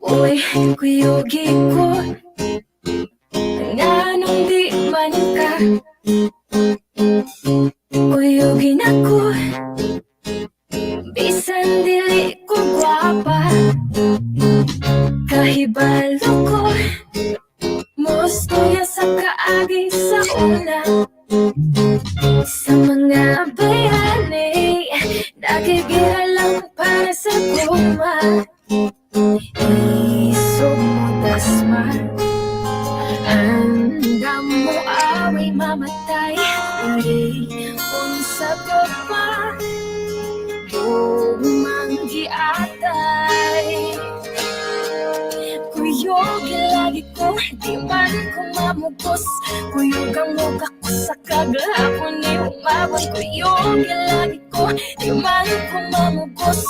Uy, kuyugi ko, nganong di man ka. Kuyugin ako, bisan dili ko gwapa. Kahibalo ko, musto ya sa kaagi sa una. Sa mga bayani, nagigira lang para sa guma. 𝗖𝗂𝗃𝗃𝗀𝗃 Handa mo away mamatay. Uli unsa ko pa Tumanggiatay. Kuyog lagi ko, di man ko mamugos. Kuyugang mukha ko sa kagahapon ni umabot. Kuyog lagi ko, di man ko mamugos.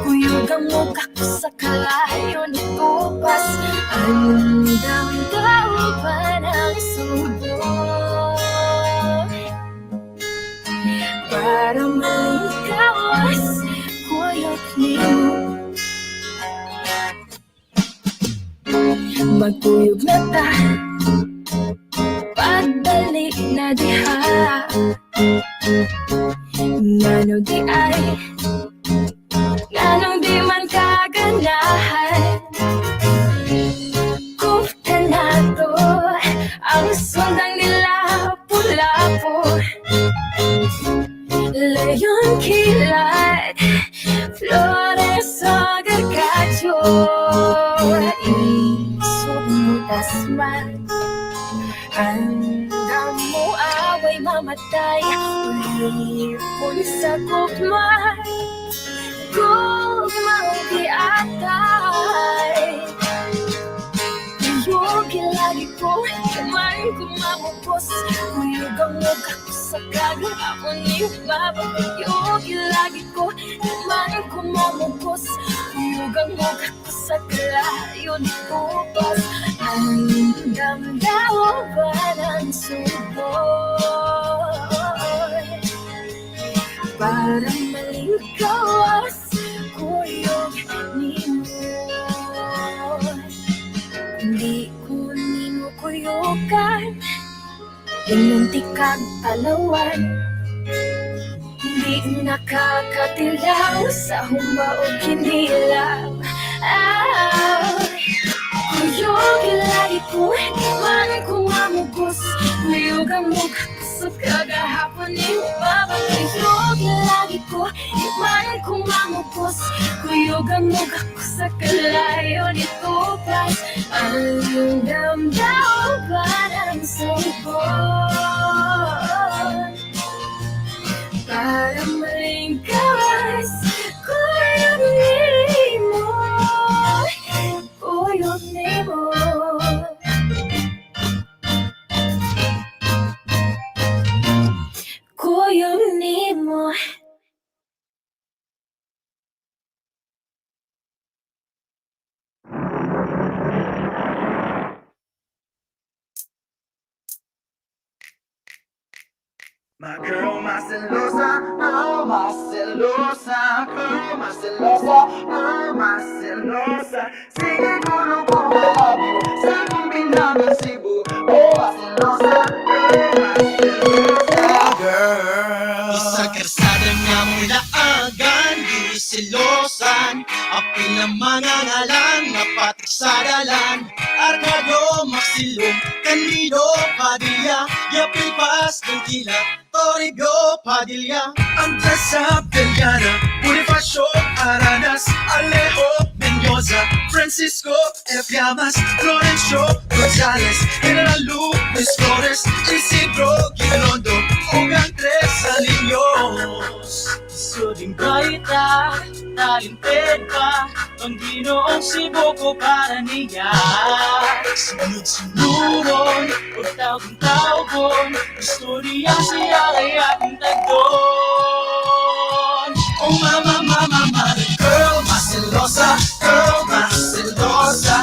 Kuyugang mukha ko sa kalayo ni tupas. Andam daw pa ng subo para malingkawas kuyog niyo. Magkuyog na ta, pagbalik na diha. Ngano di ay, nganong di man kaganahan. Kufta na to, ang sundang nila pula-po. Leyon kilat, flores o gargacho. 𝗖𝗂𝗃𝗃 Handa mo away mamatay. Uli unsa gugmay, gugmang giatay. Kuyog lagi ko, di man ko mamupos. Kuyog ang mukha ko sa kagahapon ni umabot. Kuyog lagi ko, di man ko mamupos. Kuyog ang mukha ko sa kalayo ni tupas. Andam daw ba ng subo para malingkawas kuyog nimo. Hindi ko nimo kuyugan, inunti kag alawan. Hindi nakakatilaw sa humba o kinilaw. Kuyog lagi ko, di man ko mamugos. Kuyog ang mukha ko sa kagahapon ni umabot. Kuyog lagi ko, di man ko mamugos. Kuyog ang mukha ko sa kalayo ni tupas. Ang damdaw ba ng subo para malingkawas kuyog nimo. Kuyog nimo. Kuyog nimo. My girl, my celosa, oh my celosa, girl, my celosa, oh my celosa. Sige gulo ko I love you, sa 𝗤𝗏𝗃 Cebu. Oh my celosa, girl, my celosa, girl. Sa karsada nga mula agan, di silosan. Apil na mga ngalan, napatik sa dalan. Arnado, Maxilong, Candido, Padilla, Yapil Pas, Gantila, Toribio, Padilla, Antasa, Delgada, Bonifacio, Aranas, Alejo, Mendoza, Francisco, F. Llamas, Florencio, González, General Luis Flores, Isidro, Girondo, Ugang Tres Aliños. Suding baita, talented pa, ang ginoong sibuko para niya. Sunod-sunuron, pagtawag-tawgon, istorya siya ay aking tagdon. Oh mama, mama, mama, girl, mas celosa, girl, mas celosa.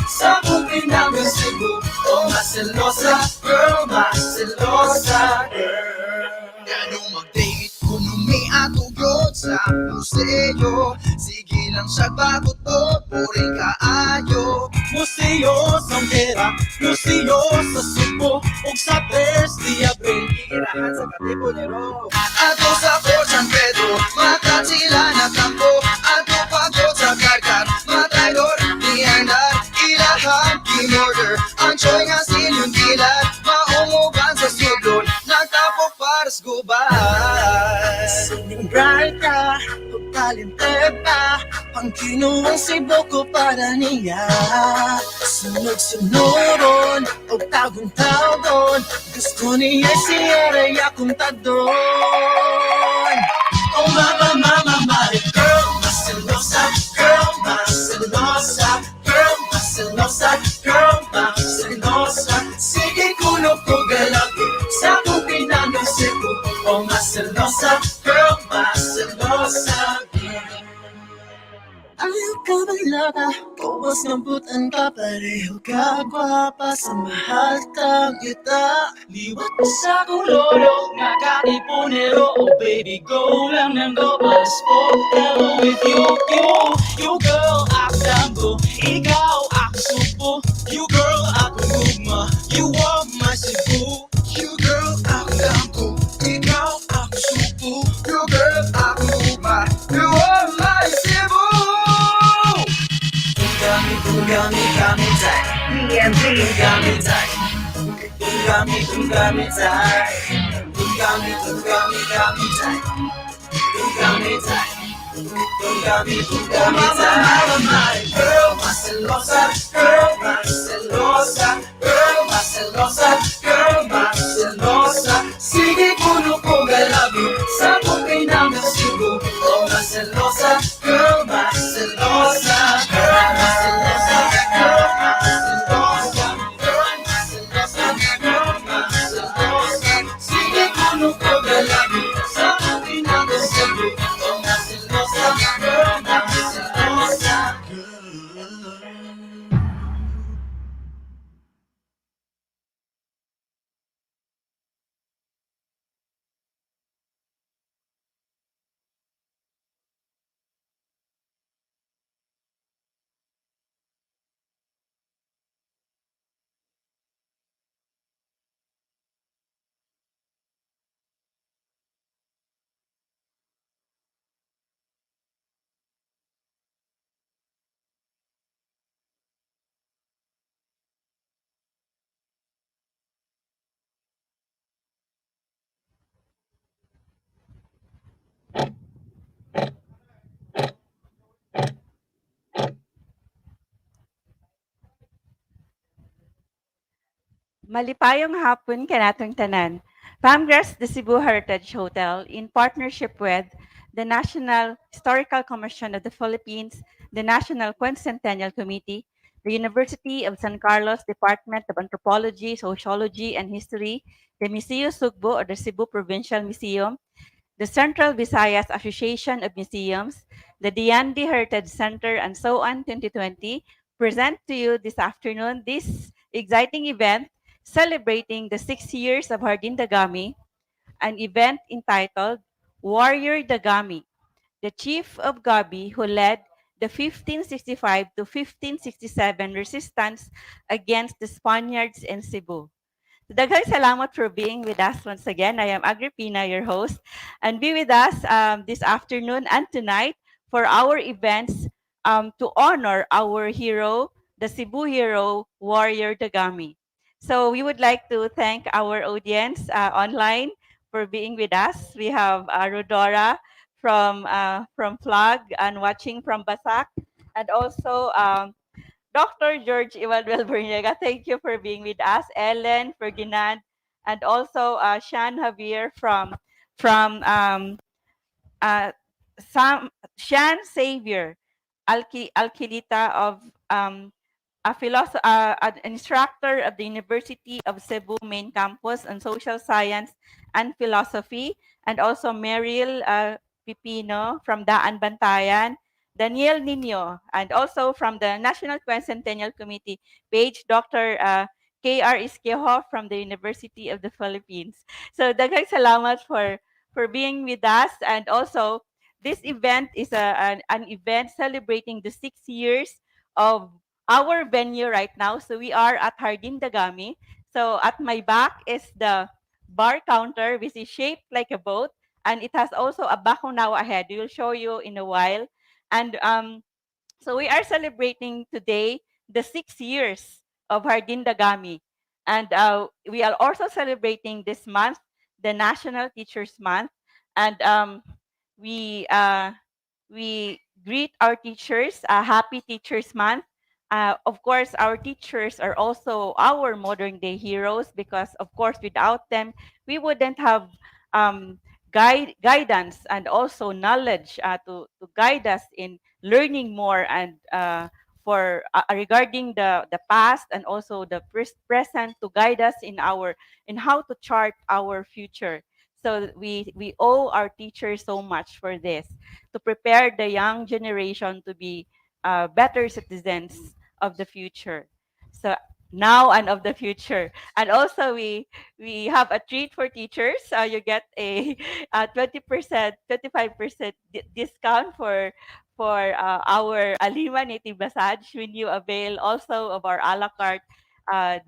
sa bukid ng Cebu. Oh, maselosa, girl, maselosa, girl. Ganong mag-date kuno may atugod sa museo. Sige lang siya bago to, puring kaayo. Museo sa Pera, museo sa Cebu, ug sa 3 de Abril, irahan sa Katipunero. Ato sa Fort San Pedro, makachila na tampo. Ato pagod sa Karkar, matraidor, niandar, ilahan, kimorder. Ang choy nga silyong kilad, maumuban sa sudlon, nagtapok para sa gubay. Sining bright ka, ug talented ka, ang kinuwang Cebu ko para niya. Sunod-sunuron, ug tawgon-tawgon, gusto niya 𝗖𝗂𝗪𝗧𝙧𝙀. Oh mama, mama, my girl, maselosa, girl, maselosa, girl, maselosa, girl, maselosa. Sige kuno ko galagi sa bukid ng Cebu. Oh maselosa, girl, maselosa. Ayaw ka balaga, bawas ng butan ka, pareho ka gwapa sa mahal kang kita. Liwat ko sa kulolo, nga Katipunero. Oh baby, go lang nang go, let's go with you, you girl, ako ikaw ako supo. You girl, ako gugma, you are my Cebu. You girl, ako dampo, ikaw ako supo. You girl, ako gugma, you are my Cebu. Tumgami time, tumgami time, tumgami time, tumgami time, tumgami time. Mama, my girl, maselosa, girl, maselosa, girl, maselosa, girl, maselosa. Sige kuno ko galabi sa bukid ng Cebu. Oh, maselosa, girl, maselosa, girl, maselosa, girl, maselosa, girl, maselosa, girl, maselosa. Sige kuno ko galabi sa bukid ng Cebu. Oh, maselosa, girl, maselosa, girl. Malipayong hapon kanatong tanan. Panelists, the Cebu Heritage Hotel, in partnership with the National Historical Commission of the Philippines, the National Quincentennial Committee, the University of San Carlos Department of Anthropology, Sociology, and History, the Museo Sugbo or the Cebu Provincial Museum, the Central Visayas Association of Museums, the Diandi Heritage Center, and so on 2020 present to you this afternoon this exciting event celebrating the 6 years of Hardin Dagami, an event entitled Warrior Dagami, the chief of Gabi who led the 1565 to 1567 resistance against the Spaniards in Cebu. Daghang salamat for being with us once again. I am 𝗥𝙗𝗻, your host, and be with us this afternoon and tonight for our events to honor our hero, the Cebu hero, Warrior Dagami. So we would like to thank our audience online for being with us. We have Rodora from Flag and watching from Basak, and also Dr. 𝗤𝙧𝙧𝙧𝙀, thank you for being with us. Ellen, Ferdinand, and also Shan Javier from Shan Xavier, 𝗤𝗪𝗪𝗪𝗪 of an instructor of the University of Cebu main campus on social science and philosophy, and also Meryl Pipino from Daan Bantayan, Daniel Nino, and also from the National Quincentennial Committee page, Dr. 𝗂𝗪𝗧𝗃𝗃 from the University of the Philippines. So daghang salamat for being with us. And also, this event is an event celebrating the 6 years of our venue right now. So we are at Hardin Dagami. So at my back is the bar counter, which is shaped like a boat, and it has also a bakunawa ahead. We will show you in a while. And so we are celebrating today the 6 years of Hardin Dagami. And we are also celebrating this month, the National Teachers Month. And we uh, we greet our teachers, a happy Teachers Month. Of course, our teachers are also our modern day heroes because, of course, without them, we wouldn't have um, guidance and also knowledge to guide us in learning more and for regarding the past and also the present to guide us in how to chart our future. So we owe our teachers so much for this to prepare the young generation to be better citizens of the future. So now and of the future. And also we have a treat for teachers. You get a 20%, 25% discount for our Alima Native Massage when you avail also of our a la carte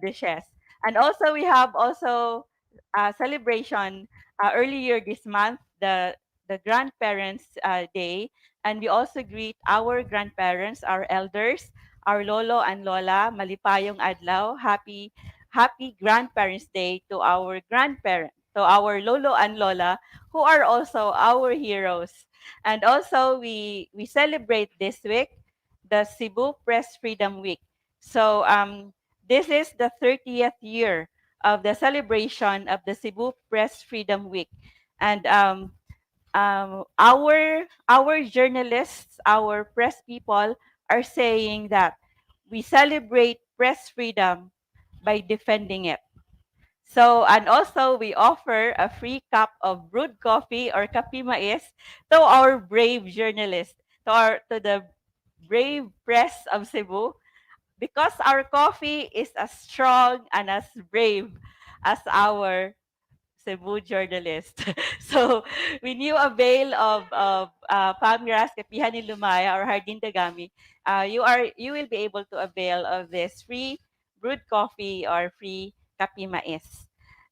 dishes. And also we have also a celebration earlier this month, the Grandparents Day, and we also greet our grandparents, our elders, our lolo and lola, malipayong adlaw, happy Grandparents Day to our grandparents, to our lolo and lola, who are also our heroes. And also we celebrate this week the Cebu Press Freedom Week. So this is the 30th year of the celebration of the Cebu Press Freedom Week. And our journalists, our press people are saying that we celebrate press freedom by defending it. So, and also we offer a free cup of brewed coffee or 𝗂𝗃𝗧 to our brave journalists, to the brave press of Cebu, because our coffee is as strong and as brave as our Cebu journalist. So when you avail of 𝗂𝗪𝗧𝗃𝗃 or Hardin Dagami, you will be able to avail of this free brewed coffee or free 𝗂𝗃𝗧.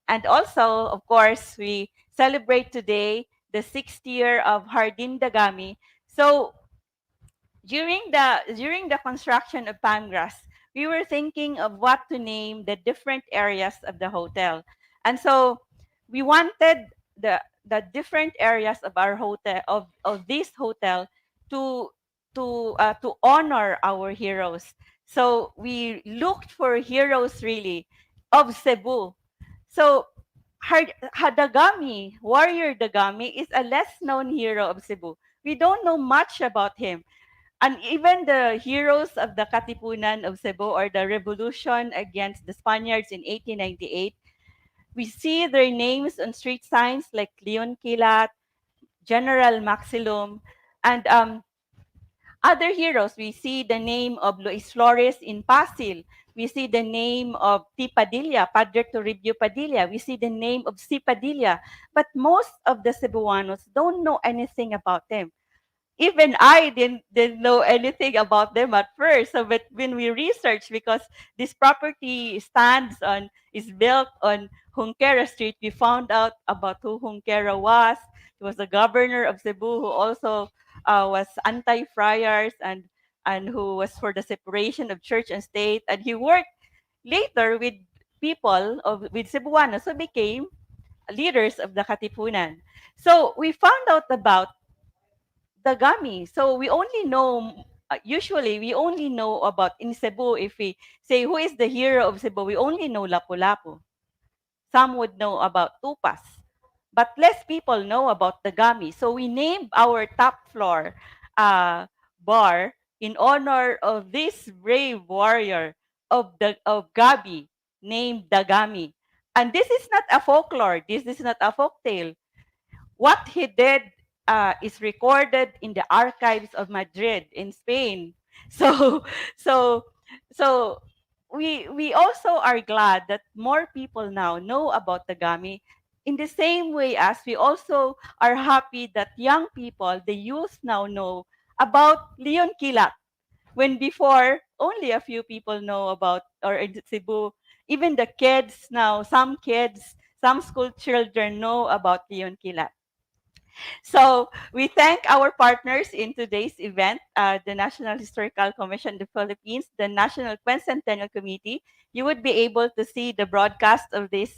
And also, of course, we celebrate today the 6th year of Hardin Dagami. So during the construction of Pangras, we were thinking of what to name the different areas of the hotel. And so we wanted the different areas of our hotel of this hotel to to honor our heroes. So we looked for heroes really of Cebu. So Hadagami, Warrior Dagami, is a less known hero of Cebu. We don't know much about him. And even the heroes of the Katipunan of Cebu, or the revolution against the Spaniards in 1898, we see their names on street signs like Leon Kilat, General Maxilum, and other heroes. We see the name of Luis Flores in Pasil. We see the name of T. Padilla, Padre Toribio Padilla. We see the name of C. Padilla. But most of the Cebuanos don't know anything about them. Even I didn't know anything about them at first. So, but when we researched, because this property is built on 𝗪𝗪𝗀 Street, we found out about who 𝗪𝗪𝗀 was. He was the governor of Cebu who also was anti-friars and who was for the separation of church and state. And he worked later with with Cebuanos who became leaders of the Katipunan. So we found out about Dagami. So we only know, usually we only know about in Cebu. If we say who is the hero of Cebu, we only know Lapu-Lapu. Some would know about Tupas, but less people know about Dagami. So we named our top floor bar in honor of this brave warrior of Gabi named Dagami. And this is not a folklore. This is not a folk tale. What he did is recorded in the archives of Madrid in Spain. So, so, so we also are glad that more people now know about Dagami. In the same way as we also are happy that young people, the youth now know about Leon Kilat, when before only a few people know about, or in Cebu, even the kids now, some kids, some school children know about Leon Kilat. So we thank our partners in today's event, the National Historical Commission of the Philippines, the National Quincentennial Committee. You would be able to see the broadcast of this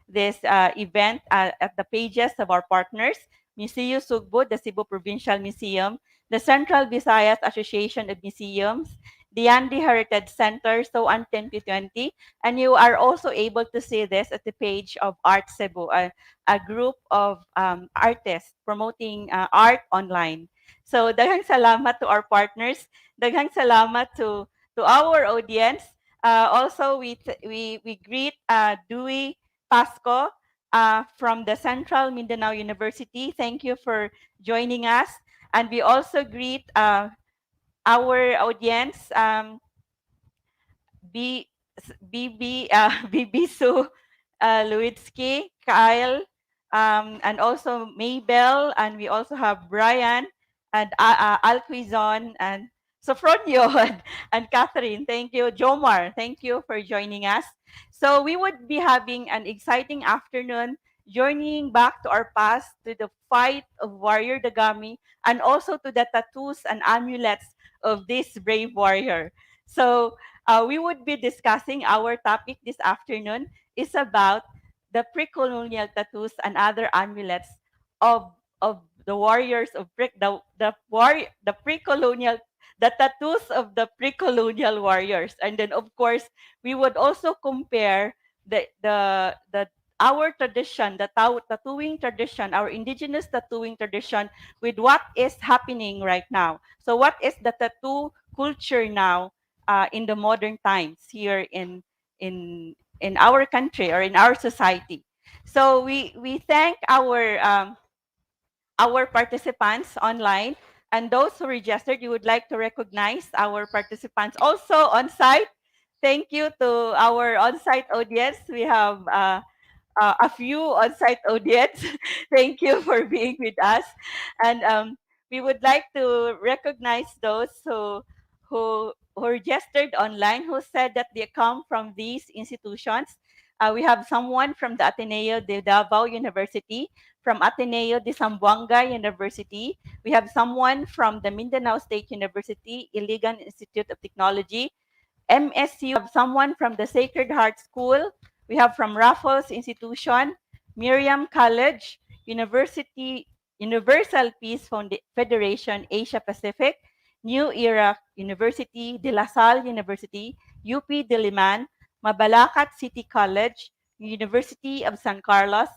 event at the pages of our partners: Museo Sugbo, the Cebu Provincial Museum, the Central Visayas Association of Museums, the Andy Heritage Center, so on 2020. And you are also able to see this at the page of Art Cebu, a group of artists promoting art online. So daghang salamat to our partners. Daghang salamat to our audience. Also, we greet Dewey Pasco from the Central Mindanao University. Thank you for joining us. And we also greet our audience, B, BB, Bibisu Louitsky, Kyle, and also Maybell, and we also have Brian and Alquizon and Sofronio and Catherine. Thank you. Jomar, thank you for joining us. So we would be having an exciting afternoon journeying back to our past, to the fight of Warrior Dagami, and also to the tattoos and amulets of this brave warrior. So we would be discussing our topic this afternoon is about the pre-colonial tattoos and other amulets of the warriors of the pre-colonial, the tattoos of the pre-colonial warriors. And then of course we would also compare the our tradition, the tattooing tradition, our indigenous tattooing tradition, with what is happening right now. So what is the tattoo culture now in the modern times here in our country or in our society? So we thank our participants online, and those who registered. You would like to recognize our participants also on site. Thank you to our on-site audience. We have a few on-site audience. Thank you for being with us. And we would like to recognize those who registered online, who said that they come from these institutions. We have someone from the Ateneo de Davao University, from Ateneo de Zamboanga University. We have someone from the Mindanao State University, Iligan Institute of Technology, MSU. Have someone from the Sacred Heart School. We have from Raffles Institution, Miriam College, University, Universal Peace Federation Asia Pacific, New Era University, De La Salle University, UP Diliman, Mabalacat City College, University of San Carlos,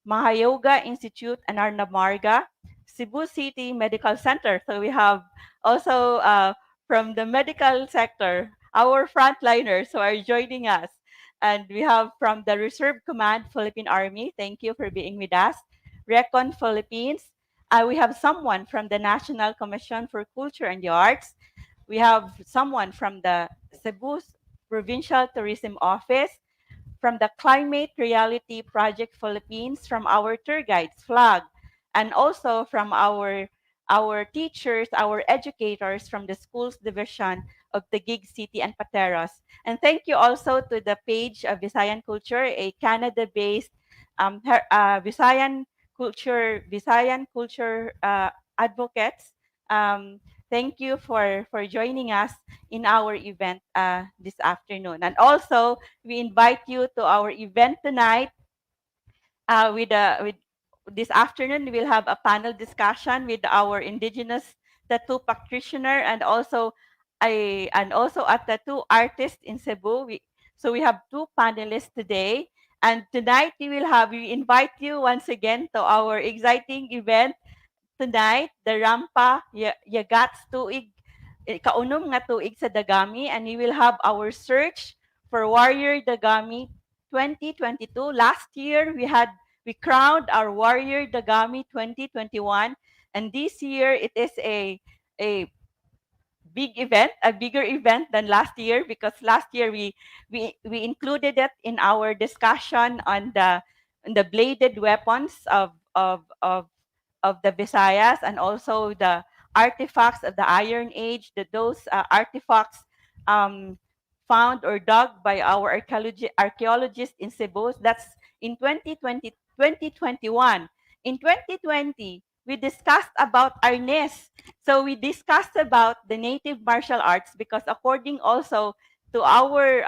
Mahayoga Institute and Arnamarga, Cebu City Medical Center. So we have also from the medical sector, our frontliners who are joining us. And we have from the Reserve Command Philippine Army. Thank you for being with us. Recon Philippines. We have someone from the National Commission for Culture and the Arts. We have someone from the Cebu Provincial Tourism Office, from the Climate Reality Project Philippines, from our tour guides, FLAG, and also from our teachers, our educators from the schools division of the Taguig City and Pateros. And thank you also to the page of Visayan Culture, a Canada-based Visayan Culture advocates. Thank you for joining us in our event this afternoon. And also, we invite you to our event tonight. With this afternoon, we'll have a panel discussion with our indigenous tattoo practitioner, and also a tattoo artist in Cebu. So we have two panelists today. And tonight we invite you once again to our exciting event tonight, the Rampa Yagats Tuig, kaunom nga tuig sa Dagami, and we will have our search for Warrior Dagami 2022. Last year we crowned our Warrior Dagami 2021, And this year it is a big event, a bigger event than last year, because last year we included it in our discussion on the bladed weapons of the Visayas, and also the artifacts of the Iron Age, that those artifacts um, found or dug by our archaeologists in Cebu. That's in 2020, 2021. In 2020, we discussed about arnis. So we discussed about the native martial arts, because according also to our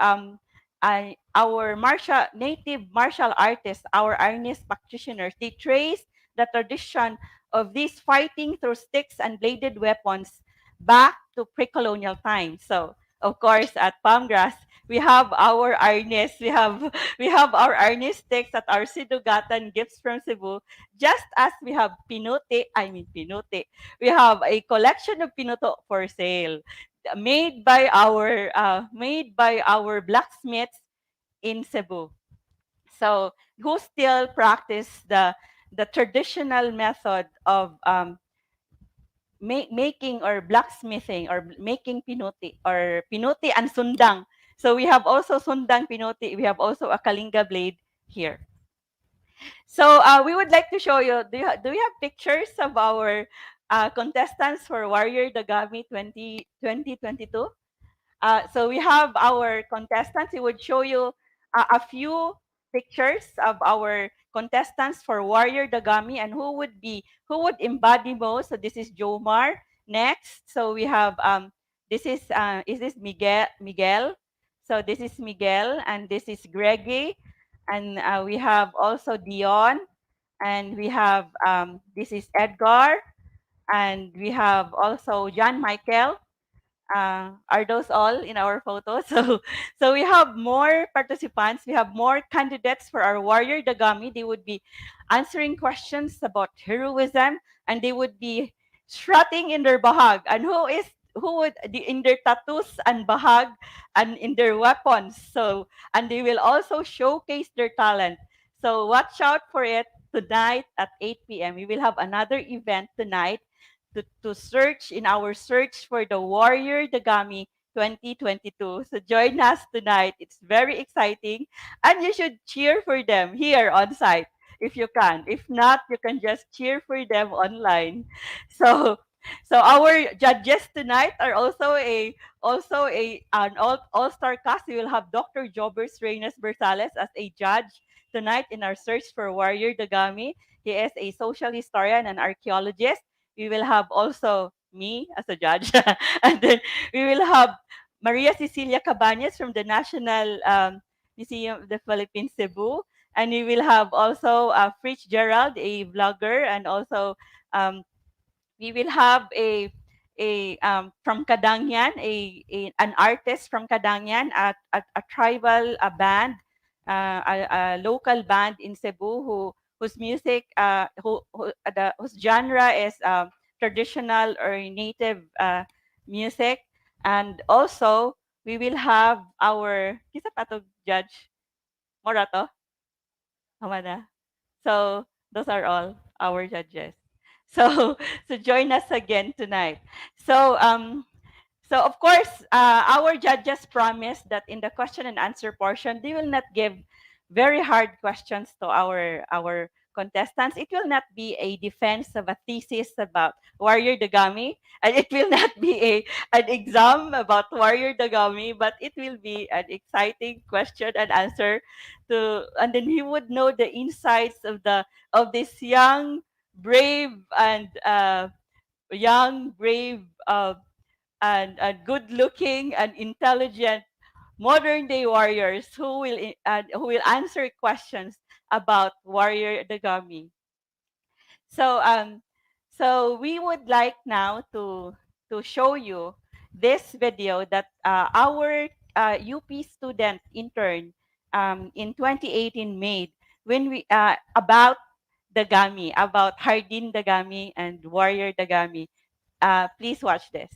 native martial artists, our arnis practitioners, they trace the tradition of this fighting through sticks and bladed weapons back to pre-colonial times. So, of course, at Palmgrass, we have our arnis, we have our arnis sticks at our Sidugatan gifts from Cebu, just as we have pinuti. We have a collection of pinuto for sale, made by our blacksmiths in Cebu. So who still practice the traditional method of making or blacksmithing or making pinuti and sundang. So we have also sundang pinuti. We have also a kalinga blade here. So we would like to show you. Do you have pictures of our contestants for Warrior Dagami 2022? So we have our contestants. We would show you a few pictures of our contestants for Warrior Dagami, and who would embody most. So this is Jomar. Next, so we have is this Miguel? So this is Miguel, and this is Greggy, and we have also Dion, and we have this is Edgar, and we have also John Michael. Are those all in our photos? So we have more participants. We have more candidates for our Warrior Dagami. They would be answering questions about heroism, and they would be strutting in their bahag. And in their tattoos and bahag and in their weapons. So, and they will also showcase their talent. So watch out for it tonight at 8 p.m. We will have another event tonight to search in our search for the Warrior Dagami 2022. So join us tonight. It's very exciting, and you should cheer for them here on site if you can. If not, you can just cheer for them online. So our judges tonight are also an all-star cast. We will have Dr. Jobers Reyes Bersales as a judge tonight in our search for Warrior Dagami. He is a social historian and archaeologist. We will have also me as a judge, and then we will have Maria Cecilia Cabañas from the National Museum of the Philippines, Cebu, and we will have also Fritz Gerald, a vlogger, and also um, we will have a from Kadangyan, an artist from Kadangyan, a tribal band, a local band in Cebu whose music whose genre is traditional or native music. And also we will have our kisa pa to judge Morato Hamada. So those are all our judges. So so join us again tonight. So of course, our judges promise that in the question and answer portion, they will not give very hard questions to our contestants. It will not be a defense of a thesis about Warrior Dagami, and it will not be an exam about Warrior Dagami, but it will be an exciting question and answer and then he would know the insights of this brave and young, brave, and good-looking and intelligent modern-day warriors who will answer questions about Warrior Dagami. So we would like now to show you this video that our UP student intern in 2018 made when we about Dagami, about Hardin Dagami and Warrior Dagami. Please watch this.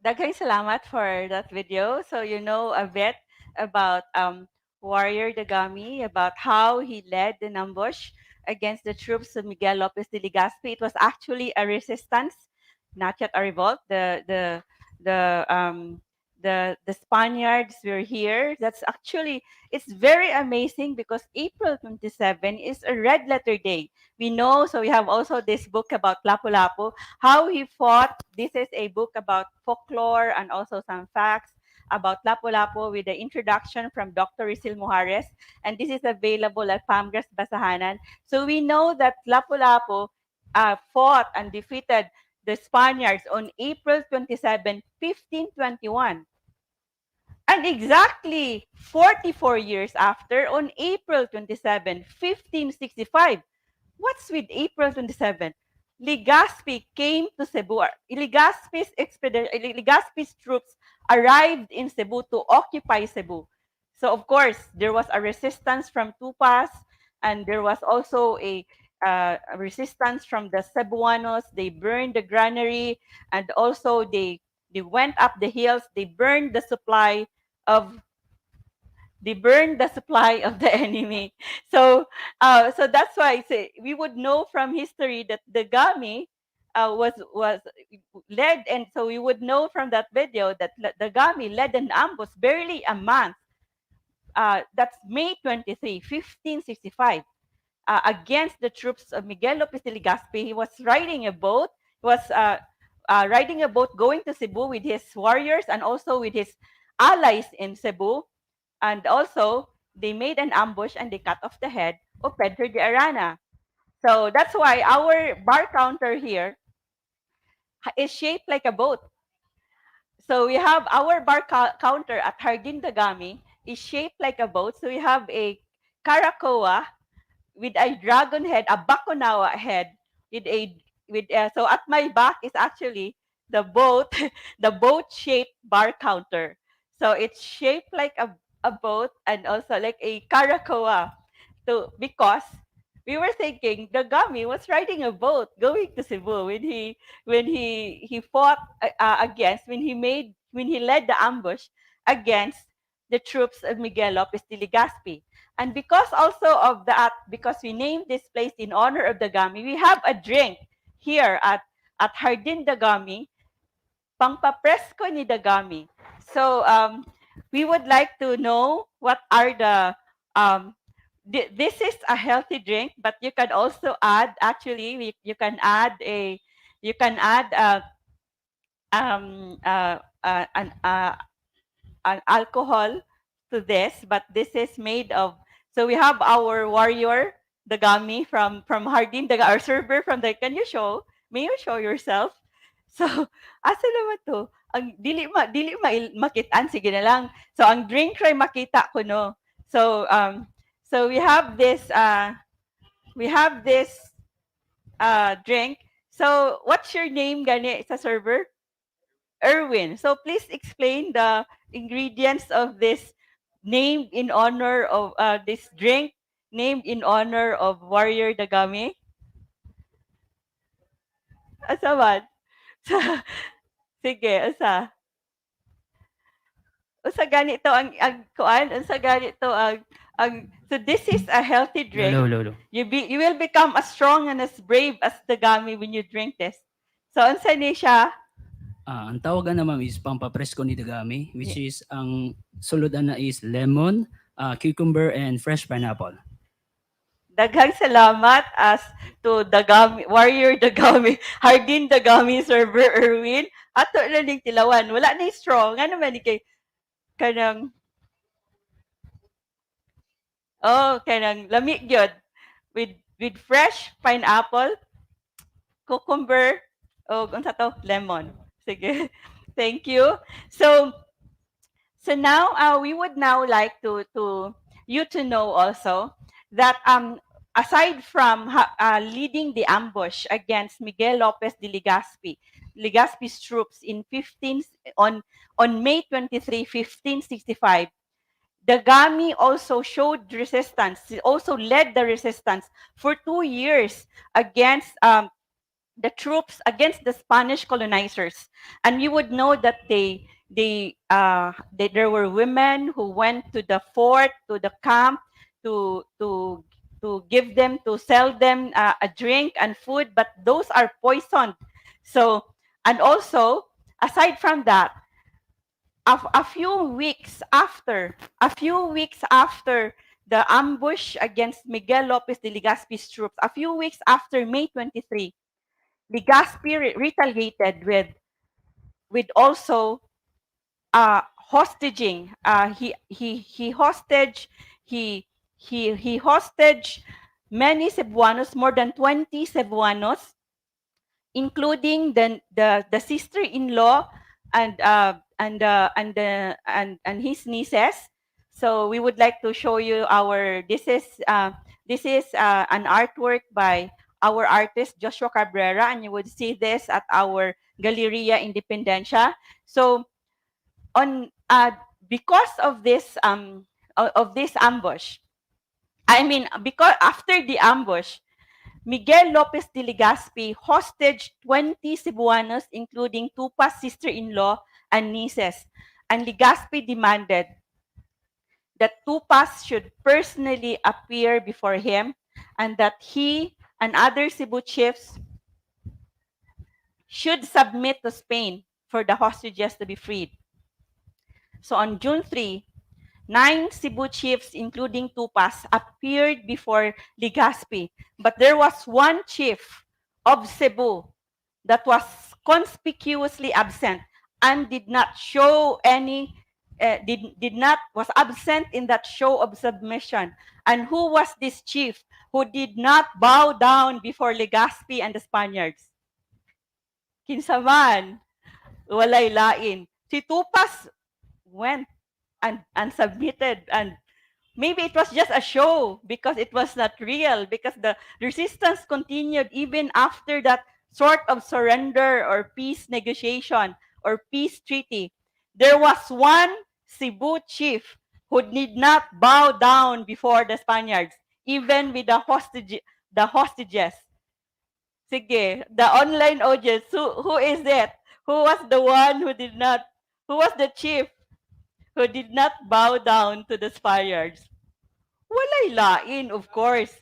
Daghang salamat for that video. So you know a bit about Warrior Dagami, about how he led an ambush against the troops of Miguel Lopez de Legazpi. It was actually a resistance, not yet a revolt. The the Spaniards were here. That's actually, it's very amazing because April 27 is a red letter day. We know, so we have also this book about Lapu-Lapu, how he fought. This is a book about folklore and also some facts about Lapu-Lapu with the introduction from Dr. Risil Mujares. And this is available at Pamgras Basahanan. So we know that Lapu-Lapu fought and defeated the Spaniards on April 27, 1521. And exactly 44 years after, on April 27, 1565, what's with April 27? Legazpi came to Cebu. Legazpi's troops arrived in Cebu to occupy Cebu. So of course, there was a resistance from Tupas, and there was also a resistance from the Cebuanos. They burned the granary, and also they went up the hills. Of they burned the supply of the enemy. So, so that's why we would know from history that the Gami was led, and so we would know from that video that the Gami led an ambush barely a month. That's May 23, 1565, against the troops of Miguel Lopez de Legazpi. He was riding a boat. He was riding a boat going to Cebu with his warriors and also with his allies in Cebu. And also, they made an ambush and they cut off the head of Pedro de Arana. So that's why our bar counter here is shaped like a boat. So we have our counter at Hardin Dagami is shaped like a boat. So we have a Karakoa with a dragon head, a Bakunawa head, with a so at my back is actually the boat, the boat shaped bar counter. So it's shaped like a boat and also like a Karakoa. So because we were thinking the Gami was riding a boat going to Cebu when he fought against when he led the ambush against the troops of Miguel Lopez de Legazpi. And because also of that, because we named this place in honor of the Gami, we have a drink here at Hardin Dagami, pangpapresko ni Dagami. So we would like to know what are the this is a healthy drink, but you can also add, actually you can add um uh, uh, an uh, an alcohol to this, but this is made of. So we have our warrior Dagami from Hardin, our server from the. Can you show? May you show yourself? So asa naman to? Ang makitaan, sige na lang. So ang drink try makita ko, no. So so we have this drink. So what's your name gani sa server? Erwin. So please explain the ingredients of this named in honor of this drink named in honor of Warrior Dagami. Asa man? Sige, asa? Usa ganito ang kuan, unsa ganito ang so this is a healthy drink. Lolo. You will become as strong and as brave as Dagami when you drink this. So unsa ni siya? Ang tawagan naman is pampapresko ni Dagami, which is ang suludan na is lemon, cucumber, and fresh pineapple. Daghang salamat as to Dagami, Warrior Dagami, Hardin Dagami server Erwin. Ato na ning tilawan. Wala na strong. Ano man ni kay kanang kanang lami gyud with fresh pineapple, cucumber, o unsa to? Lemon. Sige. Thank you. So now we would now like to you to know also that aside from leading the ambush against Miguel Lopez de Legazpi's troops on May 23, 1565, Dagami also showed resistance. He also led the resistance for 2 years against the troops against the Spanish colonizers. And you would know that there were women who went to the fort, to the camp, to give them, to sell them a drink and food, but those are poisoned. So, and also, aside from that, a few weeks after the ambush against Miguel Lopez de Legazpi's troops, a few weeks after May 23, Legazpi retaliated with also hostage he hostage many Cebuanos, more than 20 Cebuanos, including the sister-in-law and his nieces. So we would like to show you this is an artwork by our artist Joshua Cabrera, and you would see this at our Galeria Independencia. So on because of this ambush, I mean, because after the ambush, Miguel Lopez de Legazpi hostage 20 Cebuanos, including Tupa's sister-in-law and nieces. And Legazpi demanded that Tupas should personally appear before him and that he and other Cebu chiefs should submit to Spain for the hostages to be freed. So on June 3, 9 Cebu chiefs, including Tupas, appeared before Legazpi. But there was one chief of Cebu that was conspicuously absent and did not show any, was absent in that show of submission. And who was this chief who did not bow down before Legazpi and the Spaniards? Kinsa man? Walay lain. Si Tupas went and submitted, and maybe it was just a show because it was not real, because the resistance continued even after that sort of surrender or peace negotiation or peace treaty. There was one Cebu chief who did not bow down before the Spaniards, even with the hostages. Sige, the online audience, who is that? Who was the one who was the chief who did not bow down to the Spaniards? Walay lain, of course.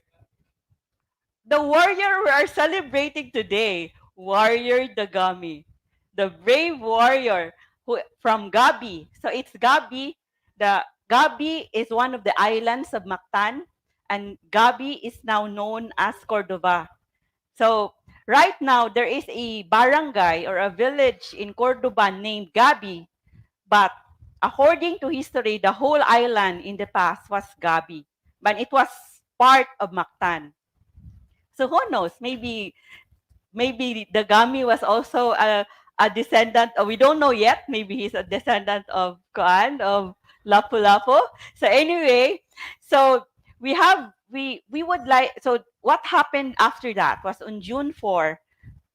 The warrior we are celebrating today, Warrior Dagami, the brave warrior from Gabi. So it's Gabi. The Gabi is one of the islands of Mactan, and Gabi is now known as Cordova. So right now there is a barangay or a village in Cordoba named Gabi, but according to history, the whole island in the past was Gabi, but it was part of Mactan. So who knows? Maybe the Gami was also a descendant. We don't know yet. Maybe he's a descendant of Kuan, of Lapu-Lapu. So anyway, so we would like. So what happened after that was on June 4,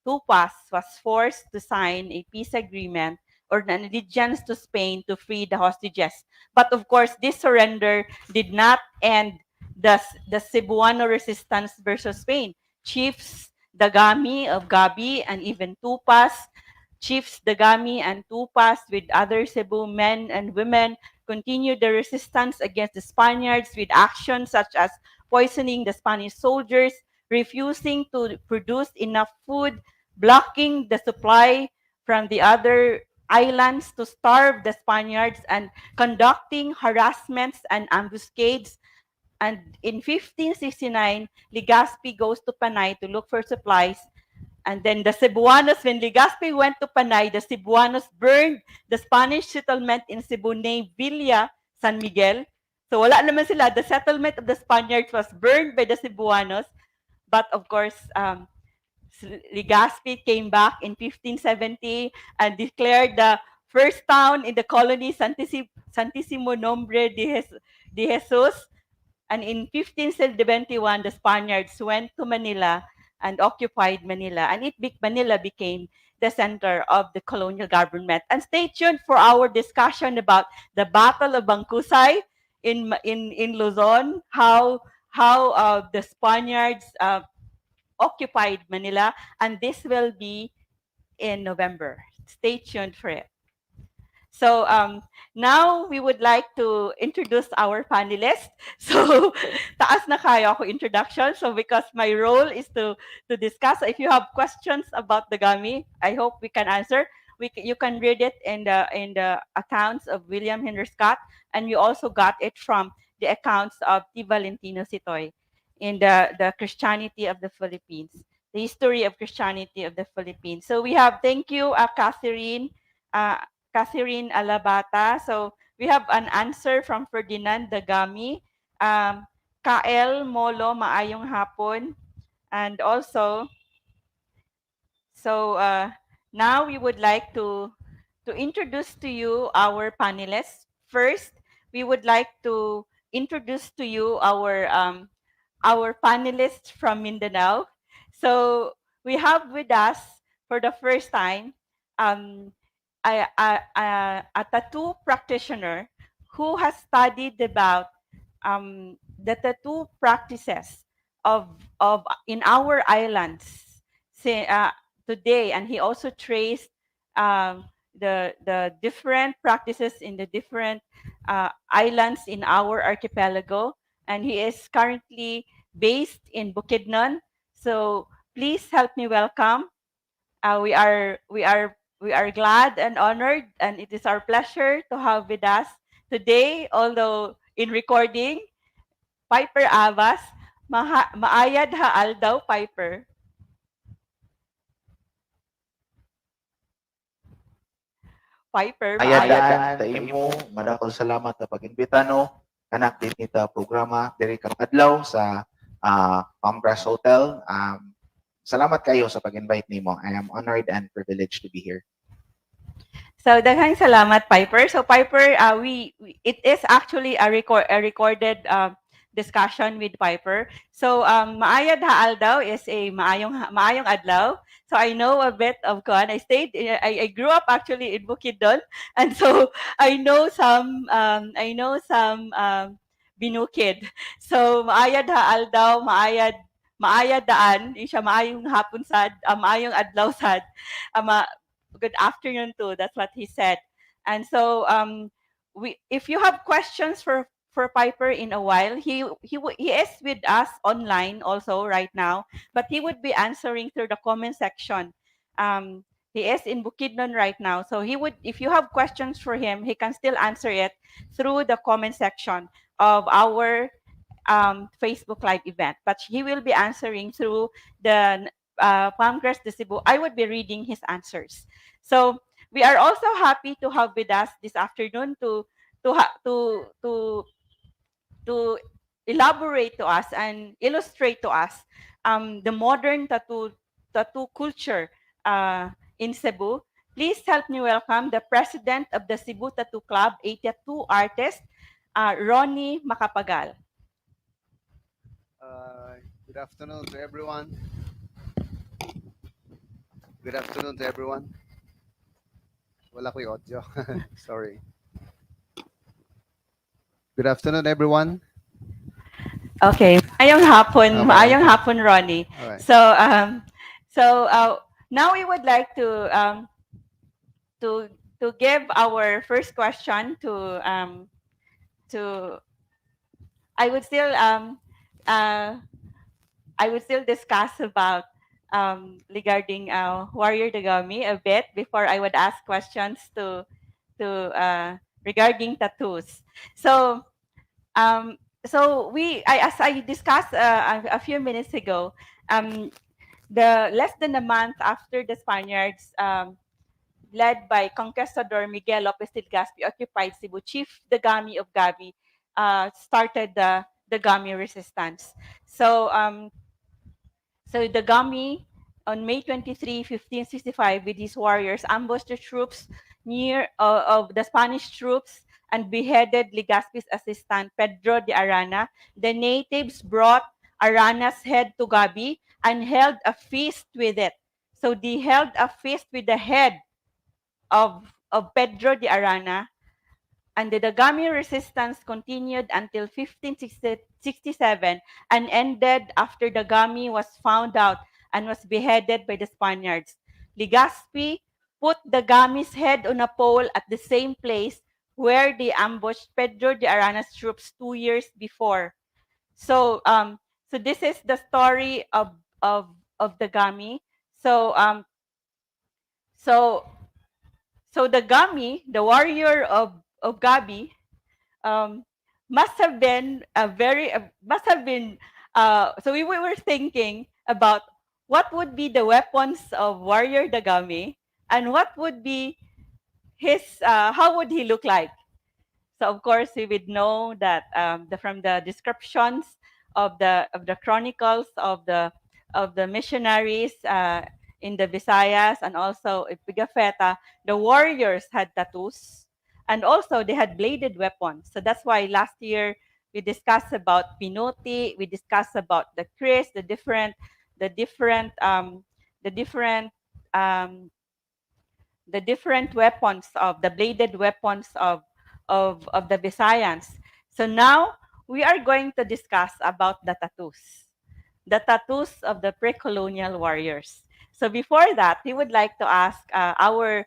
Tupas was forced to sign a peace agreement or an allegiance to Spain to free the hostages. But of course, this surrender did not end the Cebuano resistance versus Spain. Chiefs Dagami of Gabi and even Tupas, Chiefs Dagami and Tupas with other Cebu men and women continued the resistance against the Spaniards with actions such as poisoning the Spanish soldiers, refusing to produce enough food, blocking the supply from the other islands to starve the Spaniards, and conducting harassments and ambuscades. And in 1569, Legazpi goes to Panay to look for supplies. And then the Cebuanos, when Legazpi went to Panay, the Cebuanos burned the Spanish settlement in Cebu named Villa San Miguel. So wala naman sila. The settlement of the Spaniards was burned by the Cebuanos. But of course, Legazpi came back in 1570 and declared the first town in the colony Santissimo Nombre de Jesus. And in 1571, the Spaniards went to Manila and occupied Manila. And Manila became the center of the colonial government. And stay tuned for our discussion about the Battle of Bangkusay in Luzon, how the Spaniards occupied Manila, and this will be in November. Stay tuned for it. So now we would like to introduce our panelists. So taas na kaya ako introduction. So because my role is to discuss. If you have questions about the Gami, I hope we can answer. You can read it in the accounts of William Henry Scott, and we also got it from the accounts of 𝗖𝗂𝗧𝗧𝗀 in the Christianity of the Philippines, the history of Christianity of the Philippines. So we have, thank you, uh, Catherine Alabata. So we have an answer from Ferdinand Dagami. Kael Molo, maayong hapon. And also, so now we would like to introduce to you our panelists. First, we would like to introduce to you our panelists from Mindanao. So we have with us for the first time um, a tattoo practitioner who has studied about the tattoo practices of in our islands today, and he also traced the different practices in the different islands in our archipelago, and he is currently based in Bukidnon. So please help me welcome. We are glad and honored, and it is our pleasure to have with us today, although in recording, Piper Avas. Maayad haal daw, Piper. Piper, maayad. Ayadaan ta imo, madakol salamat sa pag-imbita no. Anak din kita programa diri kang adlaw sa Palmgrass Hotel. Salamat kayo sa pag-invite nimo. I am honored and privileged to be here. So daghang salamat, Piper. So Piper, it is actually a recorded discussion with Piper. So maayad haal daw is a maayong adlaw. So I know a bit of Kwan. I grew up actually in Bukidnon, and so I know some Binukid. So maayad haal daw, maayad daan, siya maayong hapon sad, maayong adlaw sad. Good afternoon too. That's what he said. And so if you have questions for Piper in a while, he is with us online also right now, but he would be answering through the comment section. He is in Bukidnon right now, so if you have questions for him, he can still answer it through the comment section of our Facebook Live event. But he will be answering through the Palmgrass de Cebu. I would be reading his answers. So we are also happy to have with us this afternoon to elaborate to us and illustrate to us the modern tattoo culture in Cebu. Please help me welcome the president of the Cebu Tattoo Club, a tattoo artist, Ronnie Macapagal. Good afternoon to everyone. Good afternoon to everyone. Wala ko yung audio. Sorry. Good afternoon, everyone. Okay. Maayong hapon. Okay. Maayong hapon, Ronnie. All right. So now we would like to give our first question to I would still discuss about regarding Warrior Dagami a bit before I would ask questions to regarding tattoos. So as I discussed a few minutes ago, the less than a month after the Spaniards, led by Conquistador Miguel Lopez del Gaspi, occupied Cebu, Chief Dagami of Gabi started the Dagami resistance. So Dagami, on May 23, 1565, with his warriors, ambushed the troops near of the Spanish troops and beheaded Legazpi's assistant, Pedro de Arana. The natives brought Arana's head to Gabi and held a feast with it. So they held a feast with the head of Pedro de Arana, and the Dagami resistance continued until 1567 and ended after Dagami was found out and was beheaded by the Spaniards. Legazpi put Dagami's head on a pole at the same place where they ambushed Pedro de Arana's troops 2 years before. So, so this is the story of Dagami. So, so so Dagami, the warrior of Gabi, um, must have been a very must have been. So we were thinking about what would be the weapons of warrior Dagami, and what would be his. How would he look like? So of course we would know that from the descriptions of the chronicles of the missionaries in the Visayas and also in Pigafetta, the warriors had tattoos and also they had bladed weapons. So that's why last year we discussed about pinuti, we discussed about the kris, the different the different um, the different weapons of the bladed weapons of the Visayans. So now we are going to discuss about the tattoos of the pre-colonial warriors. So before that, we would like to ask our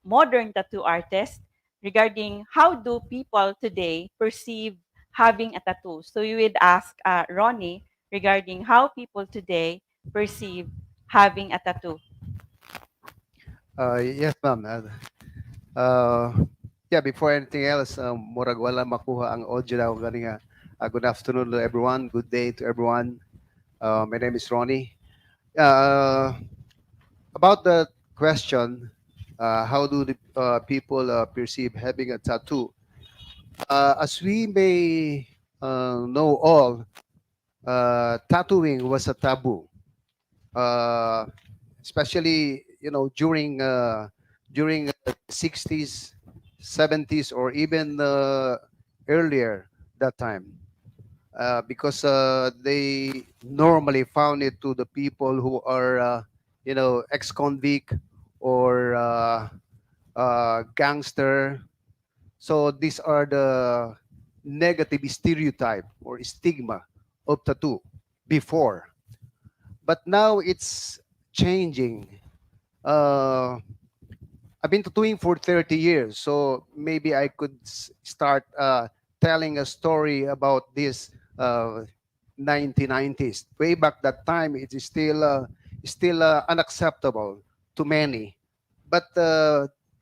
modern tattoo artist regarding how do people today perceive having a tattoo. So we would ask Ronnie regarding how people today perceive having a tattoo. Yes, ma'am. Yeah, before anything else, murag wala makuha ang audio daw gani nga. Good afternoon to everyone. Good day to everyone. My name is Ronnie. Uh, about the question, how do the people perceive having a tattoo? As we may know all, tattooing was a taboo, uh, especially during the 60s, 70s, or even earlier that time, because they normally found it to the people who are ex-convict or gangster. So these are the negative stereotype or stigma of tattoo before. But now it's changing. Uh, I've been tattooing for 30 years, so maybe I could start telling a story about this 1990s. Way back that time, it is still unacceptable to many. But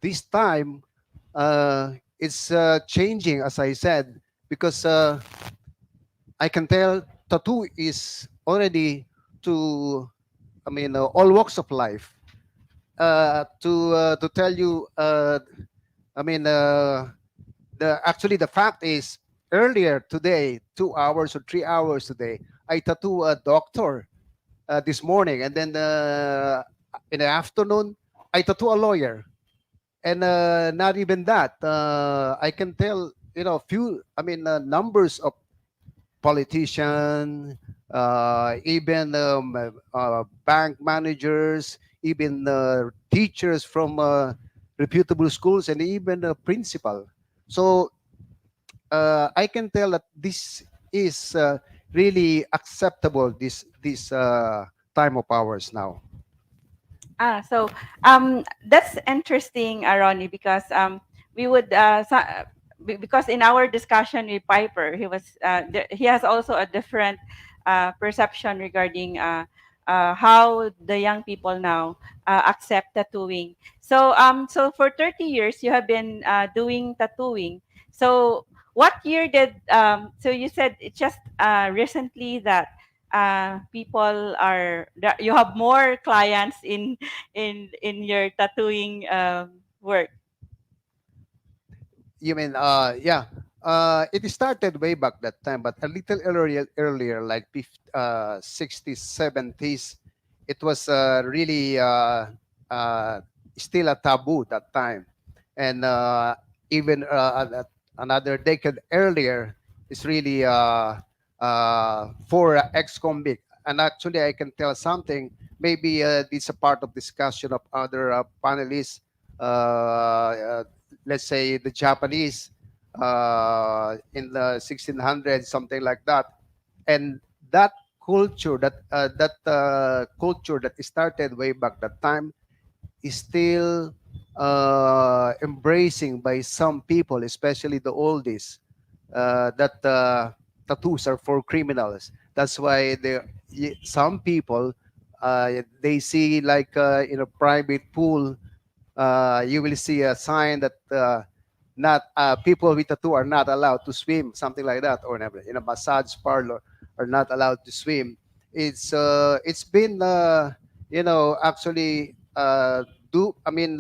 this time, it's changing, as I said, because I can tell tattoo is already to, all walks of life. To tell you, I mean, the fact is, earlier today, 2 hours or 3 hours today, I tattoo a doctor this morning, and then in the afternoon, I tattoo a lawyer, and not even that. I can tell, few, numbers of politicians, even bank managers, even teachers from reputable schools, and even a principal. So I can tell that this is really acceptable. This time of ours now. So that's interesting, Ronnie, because we would because in our discussion with Piper, he has also a different perception regarding how the young people now accept tattooing. So so for 30 years you have been doing tattooing. So what year did so you said it just recently that people are that you have more clients in your tattooing work. You mean, yeah. It started way back that time, but a little earlier, like 60s, 70s, it was really still a taboo that time. And even another decade earlier, it's really for ex-convict. And actually, I can tell something. Maybe this is a part of discussion of other panelists. Let's say the Japanese in the 1600s, something like that. And that culture that started way back that time is still embracing by some people, especially the oldies, that tattoos are for criminals. That's why some people they see like in a private pool, you will see a sign that not people with tattoo are not allowed to swim, something like that, or never in a massage parlor are not allowed to swim. It's been actually do I mean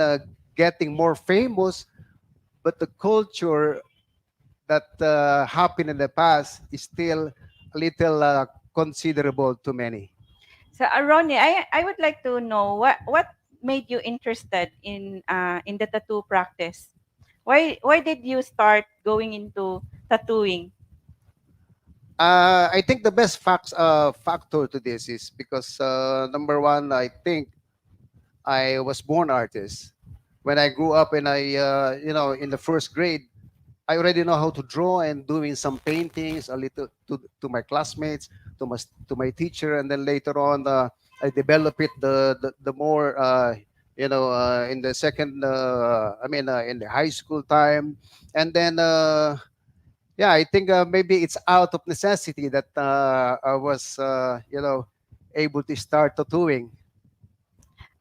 getting more famous, but the culture that happened in the past is still a little considerable to many. So, Ronnie, I would like to know what made you interested in the tattoo practice. Why did you start going into tattooing? I think the best factor to this is because number one, I think I was born artist. When I grew up and in the first grade, I already know how to draw and doing some paintings a little to my classmates, to my teacher, and then later on I developed it the more in the second in the high school time, and then yeah, I think maybe it's out of necessity that I was able to start tattooing.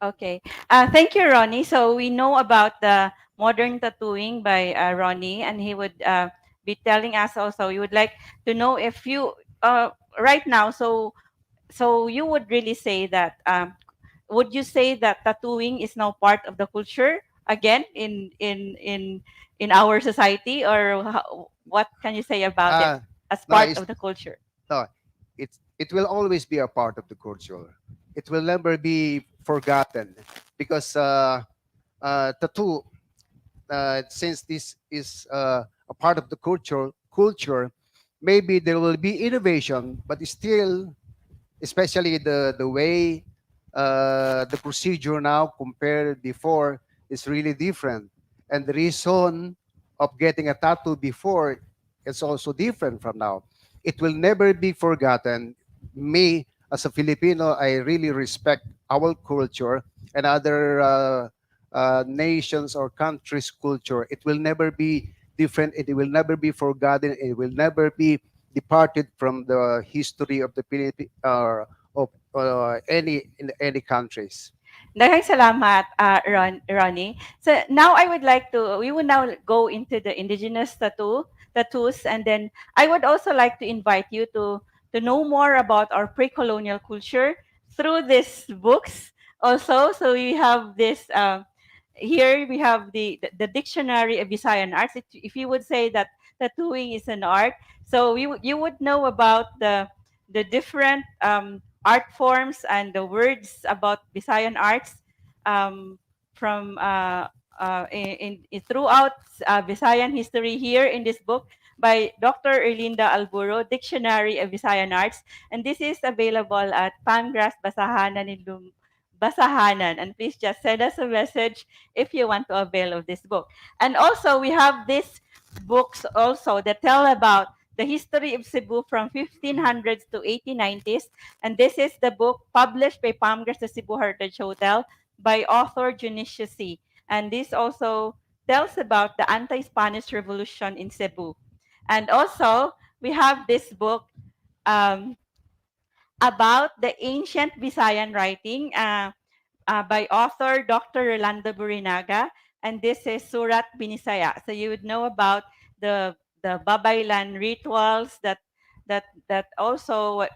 Okay. Thank you, Ronnie. So we know about the modern tattooing by Ronnie, and he would be telling us also. You would like to know if you right now. So you would really say that. Would you say that tattooing is now part of the culture again in our society, or what can you say about it Uh, as no, part it's of the culture? no, it will always be a part of the culture. It will never be forgotten because tattoo, since this is a part of the culture, maybe there will be innovation, but still, especially the way the procedure now compared before is really different, and the reason of getting a tattoo before is also different from now. It will never be forgotten. Me as a Filipino, I really respect our culture and other nations or countries culture. It will never be different. It will never be forgotten. It will never be departed from the history of the Philippines of any in any countries. Daghang salamat, Ronnie. So now we will now go into the indigenous tattoos, and then I would also like to invite you to know more about our pre-colonial culture through these books also. So we have this, here we have the Dictionary of Visayan Arts. If you would say that tattooing is an art, so you would know about the different art forms and the words about Visayan arts, um, from throughout Visayan history here in this book by Dr. Erlinda Alburo, Dictionary of Visayan Arts, and this is available at Pangrass Basahanan in Basahanan. And please just send us a message if you want to avail of this book. And also, we have these books also that tell about the history of Cebu from 1500s to 1890s. And this is the book published by Palmgras the Cebu Heritage Hotel by author 𝗔𝙧𝙧𝙧. And this also tells about the anti-Spanish Revolution in Cebu. And also, we have this book um, about the ancient Visayan writing by author Dr. Rolando Burinaga, and this is Surat Binisaya. So you would know about the Babaylan rituals that also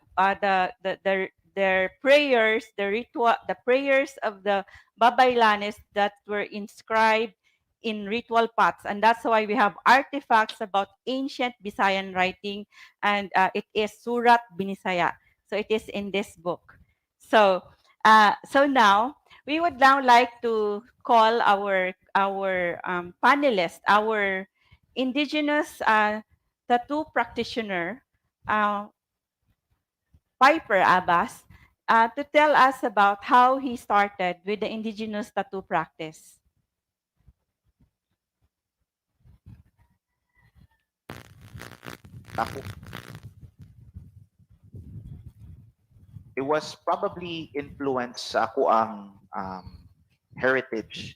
their prayers, the prayers of the Babaylanes that were inscribed in ritual pots, and that's why we have artifacts about ancient Visayan writing, and it is Surat Binisaya. So it is in this book. So now we would now like to call our panelists, our indigenous tattoo practitioner, uh, Piper Abbas, to tell us about how he started with the indigenous tattoo practice. Ako. it was probably influenced sa ako ang heritage.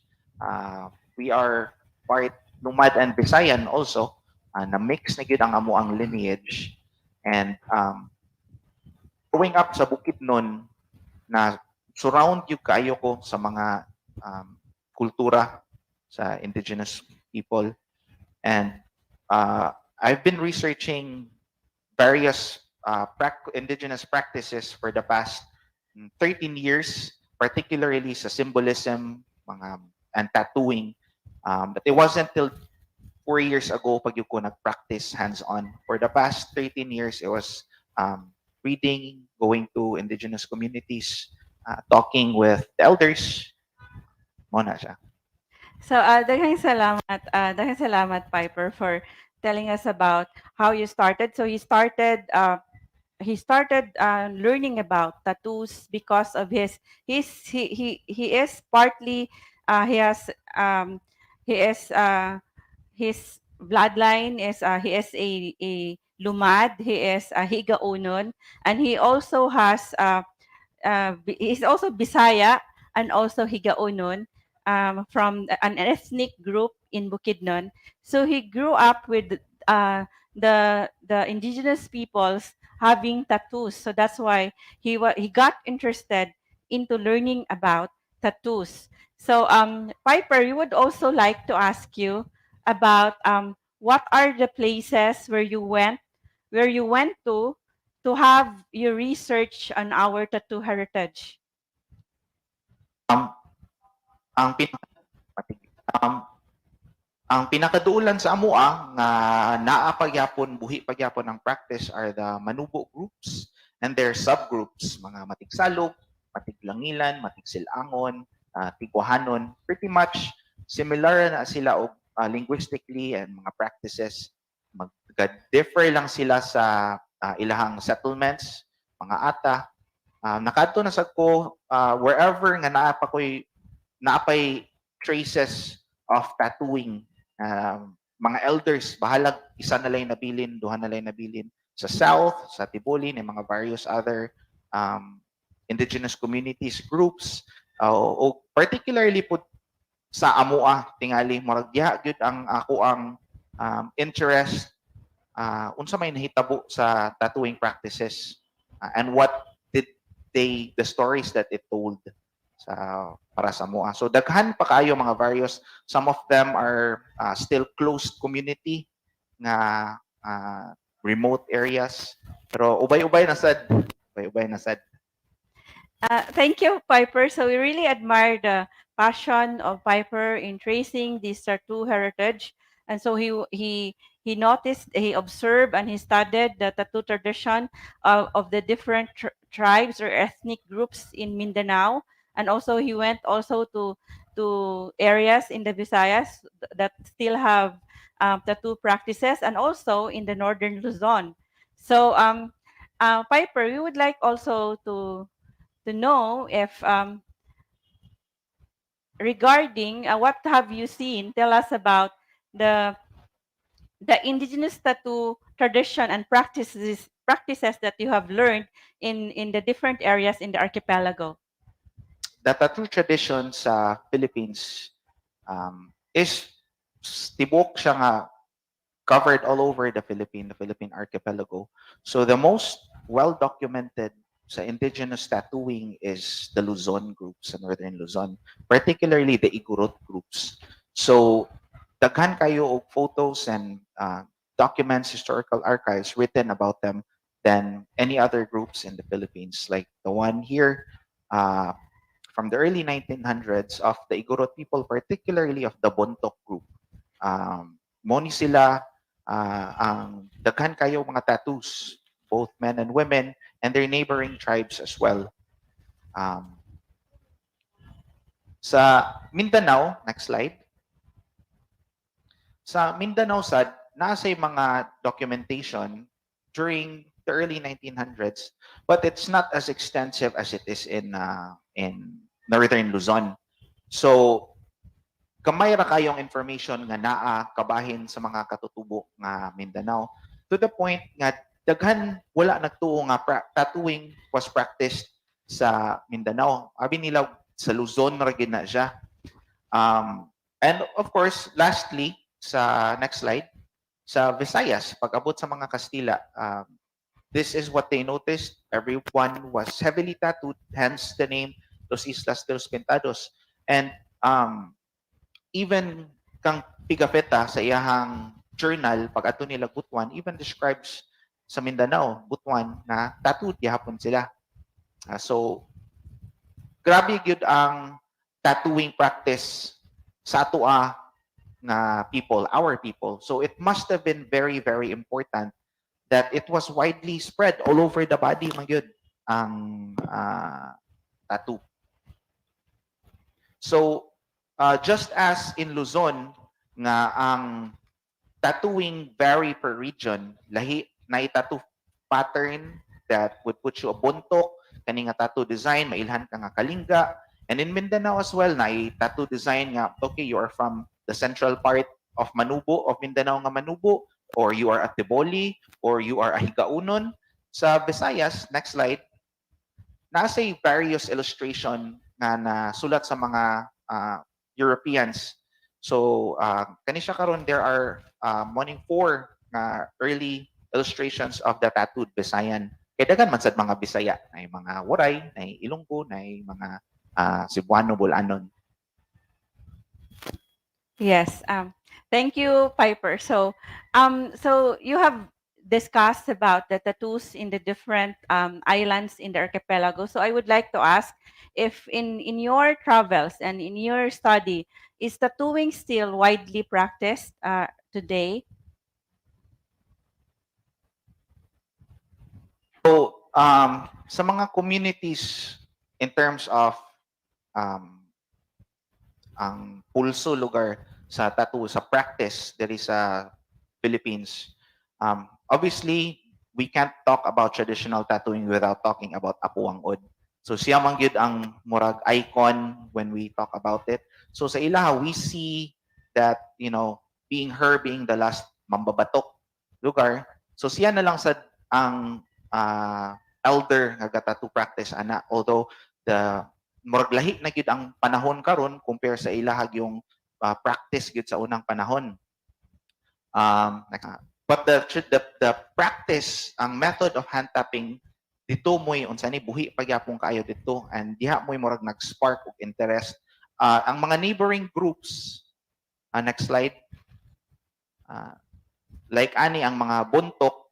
We are part Lumad and Visayan also, na mix na gyud ang amo ang lineage. And growing up sa Bukidnon, na surround yung kayo ko sa mga kultura sa indigenous people. And I've been researching various indigenous practices for the past 13 years, particularly sa symbolism and tattooing. But it wasn't until 4 years ago pag yung ko nag-practice hands-on. For the past 13 years, it was reading, going to indigenous communities, talking with the elders. Muna siya. So, daghang salamat, Piper, for telling us about how you started. So he started learning about tattoos because of he is partly his bloodline is he is a lumad, he is a higaonon, and he also has he's also Bisaya and also higaonon, from an ethnic group in Bukidnon. So he grew up with the indigenous peoples having tattoos. So that's why he got interested into learning about tattoos. So Piper, we would also like to ask you about what are the places where you went to have your research on our tattoo heritage. Ang ang pinakaduulan sa amoa nga naa pagyapon buhi pagyapon ang practice are the manubo groups and their subgroups, mga matigsalog, matiglangilan, matigsilangon, tigwahanon. Pretty much similar na sila og linguistically and mga practices. Mag-differ lang sila sa ilahang settlements, mga ata. Nakadto na sad ko wherever nga naapay traces of tattooing. Mga elders, bahalag isa na lang nabilin, duha na lang nabilin. Sa South, sa Tiboli, mga various other indigenous communities, groups, o particularly po sa amoa, tingali, murag diha gyud ang ako ang interest unsa may nahitabo sa tattooing practices and what did the stories that it told para sa amoa. So daghan pa kayo mga various, some of them are still closed community nga remote areas, pero ubay-ubay na sad. Thank you, Piper. So we really admire the passion of Piper in tracing this tattoo heritage. And so he noticed, he observed, and he studied the tattoo tradition of the different tribes or ethnic groups in Mindanao. And also he went also to areas in the Visayas that still have tattoo practices, and also in the northern Luzon. So Piper, we would like also to know if regarding what have you seen, tell us about the indigenous tattoo tradition and practices that you have learned in the different areas in the archipelago. The tattoo tradition sa Philippines is tibok siya nga covered all over the Philippine archipelago. So the most well-documented sa indigenous tattooing is the Luzon groups sa northern Luzon, particularly the Igorot groups. So daghan kayo og photos and documents, historical archives written about them than any other groups in the Philippines, like the one here from the early 1900s of the Igorot people, particularly of the Bontok group. Moni sila ang daghan kayo mga tattoos, both men and women, and their neighboring tribes as well. Sa Mindanao, next slide. Sa Mindanao sad, nasa mga documentation during the early 1900s, but it's not as extensive as it is in northern Luzon. So kamay ra kayong information nga naa kabahin sa mga katutubo nga Mindanao, to the point nga daghan wala nagtuo nga tattooing was practiced sa Mindanao. Abi nila sa Luzon ra gid na siya. And of course, lastly, sa next slide, sa Visayas, pag-abot sa mga Kastila, this is what they noticed. Everyone was heavily tattooed, hence the name Los Islas de los Pintados. And even kang Pigafetta sa iyahang journal, pag ato nila Butuan, even describes sa Mindanao, Butuan, na tattooed gihapon sila. So, grabe yun ang tattooing practice sa atua na people, our people. So, it must have been very, very important that it was widely spread all over the body, magyud, ang tattoo. So, just as in Luzon, nga ang tattooing vary per region, lahi na tattoo pattern that would put you a buntok, kani nga tattoo design, mailhan ka nga kalinga. And in Mindanao as well, na tattoo design nga, okay, you are from the central part of Manubo, of Mindanao nga Manubo, or you are at Tiboli, or you are a Higaunon. Sa Visayas, next slide, nasa various illustration na nasulat sa mga Europeans. So, kani siya karon, there are morning 4 na early illustrations of the tattooed Visayan. Kaya dagan man sad mga Bisaya, ay mga Waray, ay Ilonggo, ay mga Cebuano, Bulanon. Yes. Thank you, Piper. So you have discussed about the tattoos in the different islands in the archipelago. So I would like to ask if in your travels and in your study, is tattooing still widely practiced today? So, sa mga communities in terms of ang pulso lugar sa tattoo, sa practice diri sa Philippines, obviously, we can't talk about traditional tattooing without talking about Apuang-od. So siya man gyud ang murag icon when we talk about it. So sa ilaha, we see that, you know, being the last mambabatok lugar. So siya na lang sa ang elder nga tattoo practice ana, although the murag lahi na gyud ang panahon karon compare sa ilahag yung practice gyud sa unang panahon. But the practice, ang method of hand tapping dito mo'y unsa ni buhi pagyapon kaayo dito, and diha mo'y murag nag-spark og interest. Ang mga neighboring groups, next slide, like ani ang mga buntok,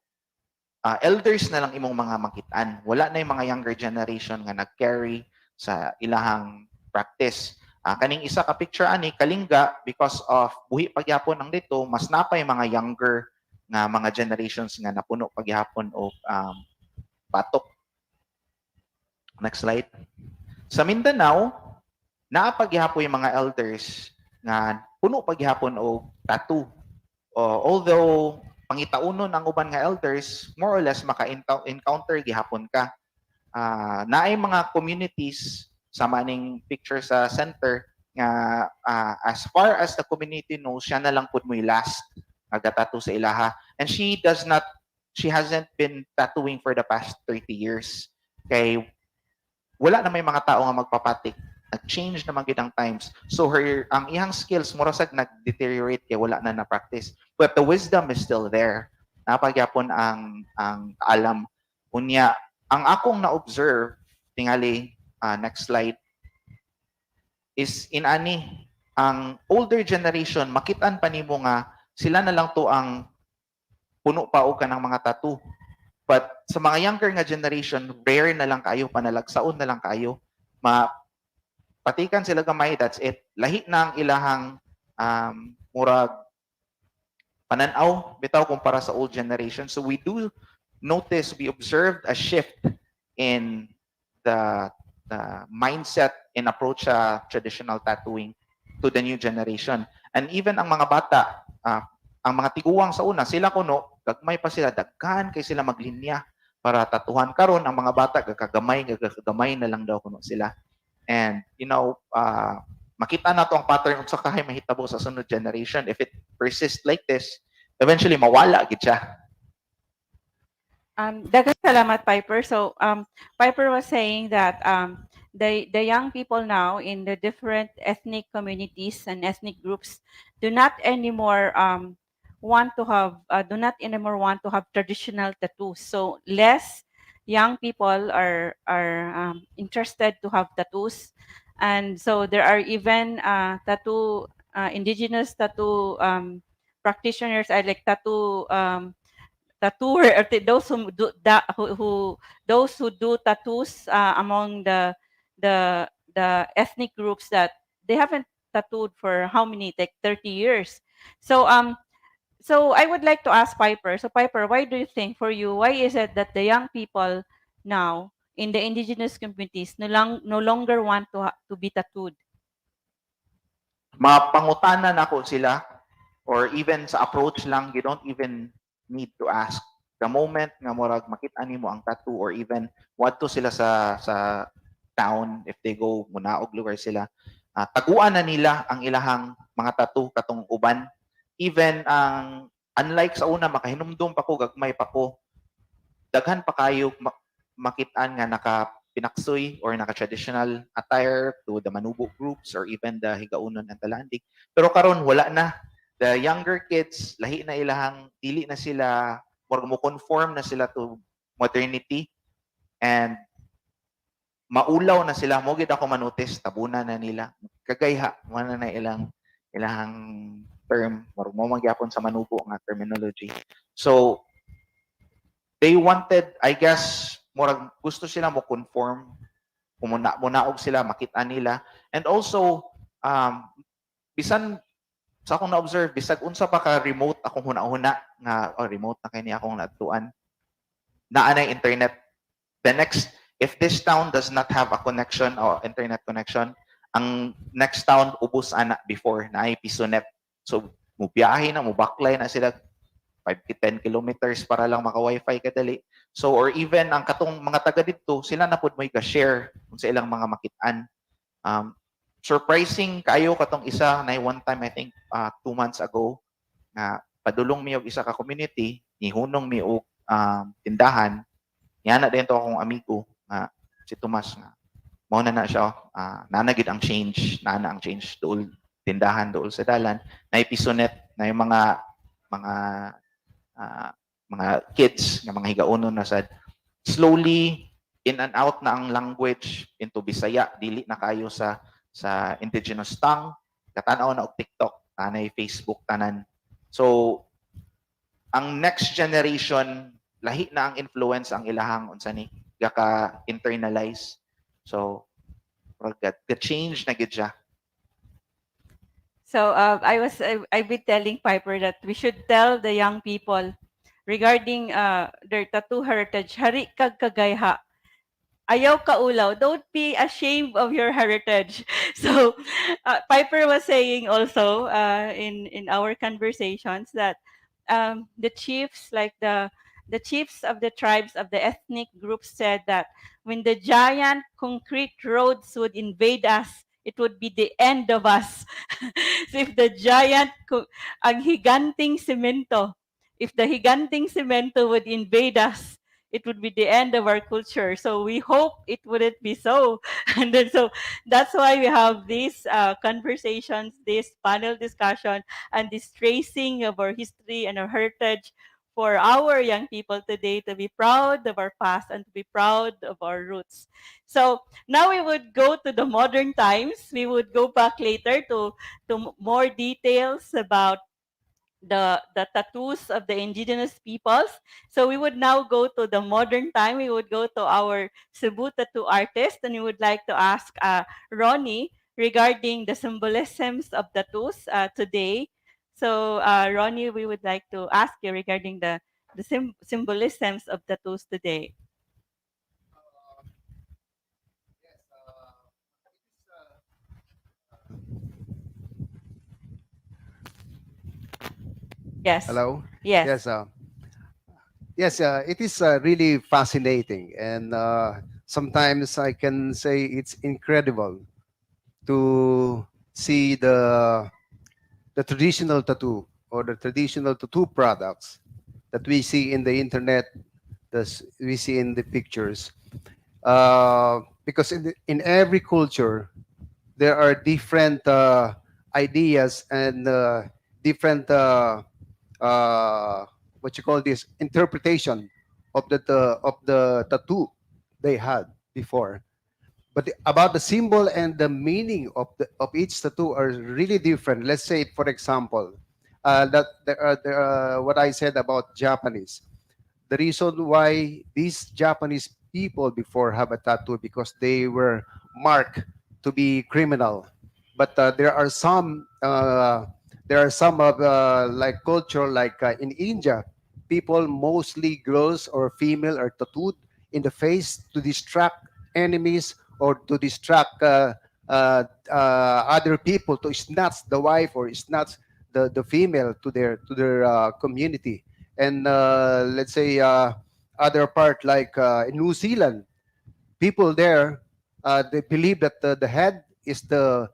elders na lang imong mga makitaan. Wala na yung mga younger generation nga nag-carry sa ilahang practice. Kaning isa ka picture ani kalinga, because of buhi pagyapon ang dito, mas napay mga younger nga mga generations nga napuno pagyapon og batok. Next slide. Sa Mindanao, naapagihapon yung mga elders nga puno pagyapon og tattoo. Although pangitaunon ang uban nga elders, more or less maka-encounter gihapon ka. Naay mga communities sa maning picture sa center nga as far as the community knows, siya na lang pud mo'y last nagatattoo sa ilaha, and she hasn't been tattooing for the past 30 years. Kay wala na may mga tao nga magpapatik, nag-change naman gid ang times, so ang iyang skills murasag nag-deteriorate kay wala na na-practice, but the wisdom is still there. Napagyapon ang alam unya. Ang akong na-observe tingali, next slide, is inani ang older generation, makitaan pa nimo nga sila na lang to ang puno pa og kanang mga tattoo. But sa mga younger nga generation, rare na lang kayo, panalagsaon na lang kayo. Patikan sila gamay, that's it. Lahi na ang ilahang murag pananaw bitaw kumpara sa old generation. So we do notice, we observed a shift in the mindset and approach sa traditional tattooing to the new generation. And even ang mga bata, ang mga tiguang sa una, sila kuno, gagmay pa sila, daghan kay sila maglinya para tatuhan. Karon ang mga bata, gagagamay na lang daw kuno sila. And, you know, makita na to ang pattern sa kahay mahitabo sa sunod generation. If it persists like this, eventually mawala gid siya. Daghang salamat, Piper. So, Piper was saying that the young people now in the different ethnic communities and ethnic groups do not anymore want to have traditional tattoos. So, less young people are interested to have tattoos, and so there are even indigenous tattoo practitioners, like tattooer, or those who do that, those who do tattoos among the ethnic groups, that they haven't tattooed for how many, like 30 years. So I would like to ask Piper. So Piper, why do you think, for you, why is it that the young people now in the indigenous communities no longer want to be tattooed? Mapangutanan ako sila, or even sa approach lang, you don't even need to ask. The moment nga murag makita nimo ang tattoo, or even what to sila sa town, if they go munaog lugar sila, taguan na nila ang ilahang mga tattoo katong uban. Even ang unlike sa una, makahinumdum pa ko, gagmay pa ko, daghan pa kayo makitaan nga naka pinaksoy or naka-traditional attire to the manubo groups or even the higaunon and talandig. Pero karon wala na. The younger kids, lahi na ilahang, dili na sila, or mo conform na sila to modernity, and maulaw na sila. Mo gid ako manotice, tabunan na nila. Kagayha, wala na ilahang term, or mo magyapon sa manubo nga terminology. So, they wanted, I guess, murag gusto sila mo conform, munaog sila, makita nila. And also, bisan sa akong na-observe, bisag unsa pa ka remote akong huna-huna nga, remote na kay ni akong natuan, naa na internet. The next, if this town does not have a connection or internet connection, ang next town ubos ana before na ay pisonet. So, mubiyahe na, mubaklay na sila 5 to 10 kilometers para lang maka-wifi kadali. So, or even ang katong mga taga dito, sila na pud mo'y ka-share kung sa ilang mga makitaan. Surprising kayo katong isa na one time, I think 2 months ago, na padulong mi og isa ka community, nihunong mi og tindahan. Yan na din to akong amigo, si Tomas, nga mao na siya, nanagid ang change, ang change dool tindahan dool sa dalan, na episonet na yung mga kids, nga mga higaunon na sad, slowly in and out na ang language into Bisaya, dili na kayo sa indigenous tongue, katanaw na og TikTok, tanay Facebook tanan. So ang next generation, lahi na ang influence ang ilahang unsa ni gaka internalize. So the change na gid siya. So I've been telling Piper that we should tell the young people regarding their tattoo heritage. Hari kag kagayha. Ayaw kaulaw. Don't be ashamed of your heritage. So Piper was saying also in our conversations that the chiefs, like the chiefs of the tribes of the ethnic groups, said that when the giant concrete roads would invade us, it would be the end of us. So if the ang higanting semento, if the higanting semento would invade us, it would be the end of our culture. So we hope it wouldn't be so. And then so that's why we have these conversations, this panel discussion, and this tracing of our history and our heritage for our young people today, to be proud of our past and to be proud of our roots. So now we would go to the modern times. We would go back later to more details about the tattoos of the indigenous peoples. So we would now go to the modern time. We would go to our Cebu tattoo artist, and we would like to ask Ronnie regarding the symbolisms of tattoos today. So Ronnie, we would like to ask you regarding the symbolisms of tattoos today. Yes. Hello? Yes. It is really fascinating, and sometimes I can say it's incredible to see the traditional tattoo or the traditional tattoo products that we see in the internet we see in the pictures. Because in every culture, there are different ideas and different what you call this interpretation of the tattoo they had before. But about the symbol and the meaning of each tattoo are really different. Let's say, for example, that what I said about Japanese. The reason why these Japanese people before have a tattoo because they were marked to be criminal. But there are some of like culture like in India, people mostly girls or female are tattooed in the face to distract enemies or to distract other people to snatch the wife or snatch the female to their community. And let's say other part like in New Zealand, people there they believe that the head is the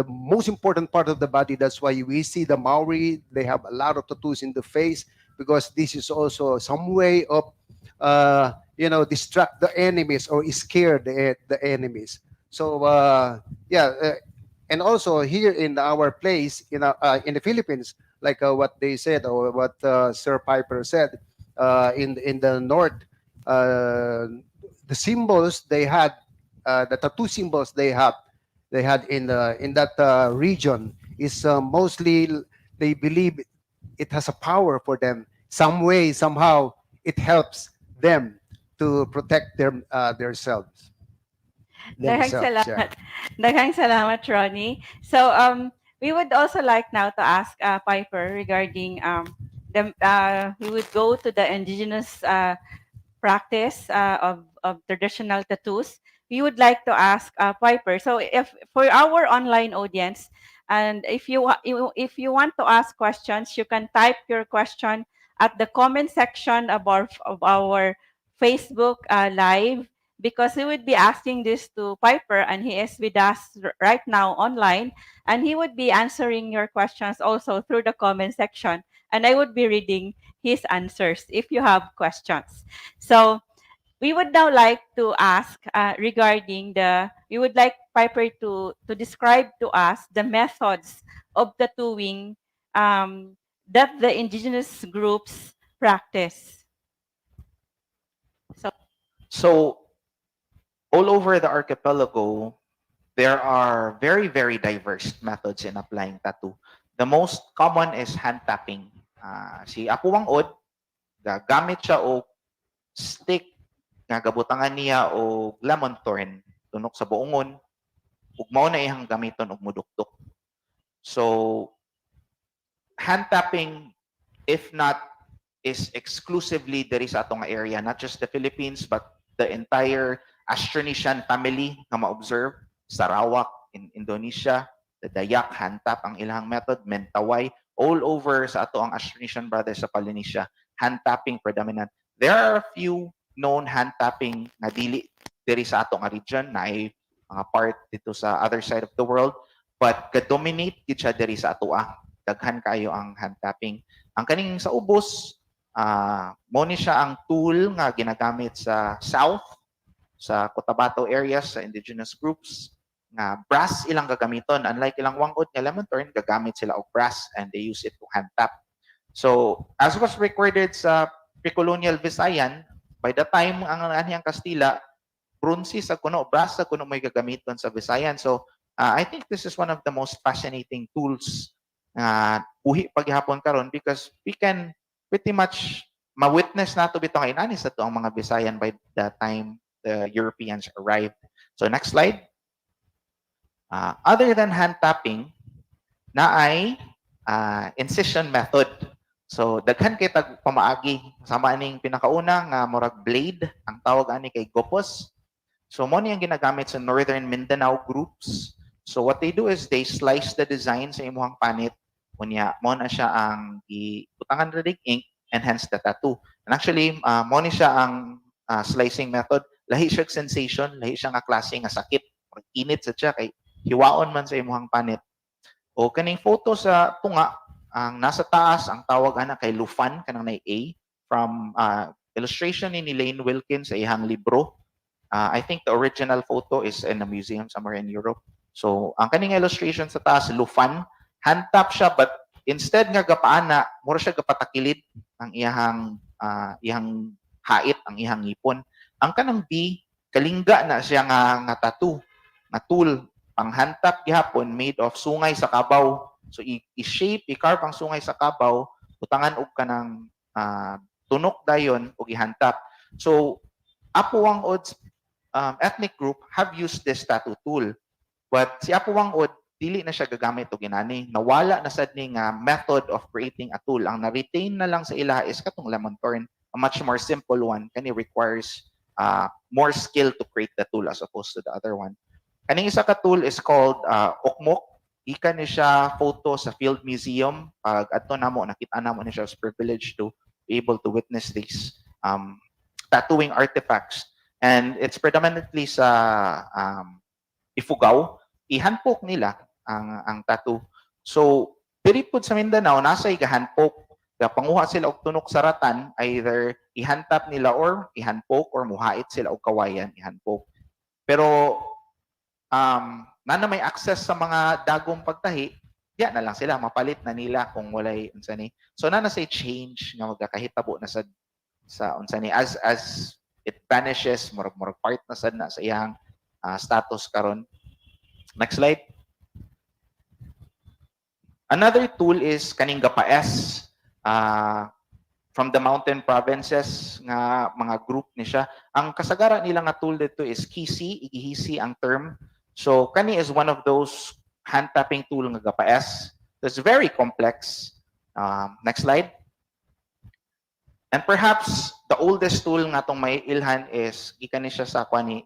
most important part of the body. That's why we see the Maori, they have a lot of tattoos in the face because this is also some way of distract the enemies or scare the enemies. So and also here in our place in the Philippines, like what they said or what Sir Piper said, in the north, the symbols they had, the tattoo symbols they had in that region is mostly they believe it has a power for them. Some way, somehow, it helps them to protect themselves. Daghang Themselves, yeah. salamat. Daghang salamat, Ronnie. So, we would also like now to ask Piper regarding we would go to the indigenous practice of traditional tattoos. We would like to ask Piper. So, if for our online audience, and if you want to ask questions, you can type your question at the comment section of our Facebook live, because we would be asking this to Piper, and he is with us right now online, and he would be answering your questions also through the comment section, and I would be reading his answers if you have questions. So we would now like to ask we would like Piper to describe to us the methods of tattooing that the indigenous groups practice. So all over the archipelago, there are very, very diverse methods in applying tattoo. The most common is hand tapping. Si Apo Wangod, gagamit siya o stick nga gabutangan niya o lemon thorn tunok sa buongon ug mao na iyang gamiton og mudukdok. So hand tapping, if not, is exclusively diri sa atong area, not just the Philippines but the entire Austronesian family nga ma-observe. Sarawak in Indonesia, the Dayak hand tap ang ilang method, Mentawai, all over sa ato ang Austronesian brothers sa Polynesia, hand tapping predominant. There are a few known hand tapping na dili diri sa ato nga region na ay mga part dito sa other side of the world, but ka-dominate gid siya diri sa ato. Daghan kayo ang hand tapping. Ang kaning sa ubos, mo ni siya ang tool nga ginagamit sa south, sa Cotabato areas, sa indigenous groups, nga brass ilang gagamiton. Unlike ilang wangod nga lemon thorn, gagamit sila og brass and they use it to hand tap. So as was recorded sa pre-colonial Visayan, by the time ang anhiyang Kastila, bronze sa kuno, brass sa kuno may gagamiton sa Visayan. So I think this is one of the most fascinating tools buhi paghapon karon, because we can pretty much ma-witness nato bitaw nga inani sa to ang mga Visayan by the time the Europeans arrived. So next slide. Other than hand tapping, na ay incision method. So daghan kay tag pamaagi, sama ning pinakauna nga murag blade, ang tawag ani kay gopos. So mo ni ang ginagamit sa Northern Mindanao groups. So what they do is they slice the design sa imuhang panit, unya mo na siya ang ibutangan ra ink and hence the tattoo. And actually mo ni siya ang slicing method. Lahi siya sensation, lahi siya nga klase nga sakit, init sa siya kay hiwaon man sa imuhang panit. O kaning photo sa tunga, ang nasa taas ang tawag ana kay lufan, kanang nay A from illustration ni Lane Wilkins sa iyang libro. I think the original photo is in a museum somewhere in Europe. So, ang kaning illustration sa taas, lufan, hand tap siya, but instead nga gapaana, mura siya gapatakilid ang iyang hait, ang iyang ngipon. Ang kanang B, kalingga na siya nga tattoo, nga tool, pang hand tap gihapon, made of sungay sa kabaw. So, i-shape, i-carve ang sungay sa kabaw, utangan og kanang tunok dayon og i-hand tap. So, Apuang Od's ethnic group have used this tattoo tool. But si Apuang Od, dili na siya gagamit o ginani. Nawala na sad ni nga method of creating a tool. Ang na-retain na lang sa ilaha is katong lemon thorn, a much more simple one. Kani requires more skill to create the tool as opposed to the other one. Kaning isa ka tool is called okmok. Ika ni siya photo sa Field Museum. Pag adto namo, nakita namo ni siya, was privileged to be able to witness these tattooing artifacts. And it's predominantly sa Ifugao. Ihandpok nila ang tattoo. So, diri pud sa Mindanao, nasa igahandpok. Panguha sila og tunok sa ratan, either ihantap nila or ihandpok or muhait sila og kawayan, ihandpok. Pero, na may access sa mga dagong pagtahi, ya na lang sila, mapalit na nila kung walay unsa ni. So, na say change nga magkakahitabo na sa unsa ni as it vanishes, murag part na sad na sa iyang status karon. Next slide. Another tool is kaning 𝗥𝗶𝗽𝗲 from the mountain provinces nga mga group ni siya. Ang kasagaran nila nga tool dito is 𝗤𝗍𝗍, igihisi ang term. So kani is one of those hand tapping tool nga 𝗥𝗶𝗽𝗲. It's very complex. Next slide. And perhaps the oldest tool nga tong may ilhan is gikan ni siya sa kwani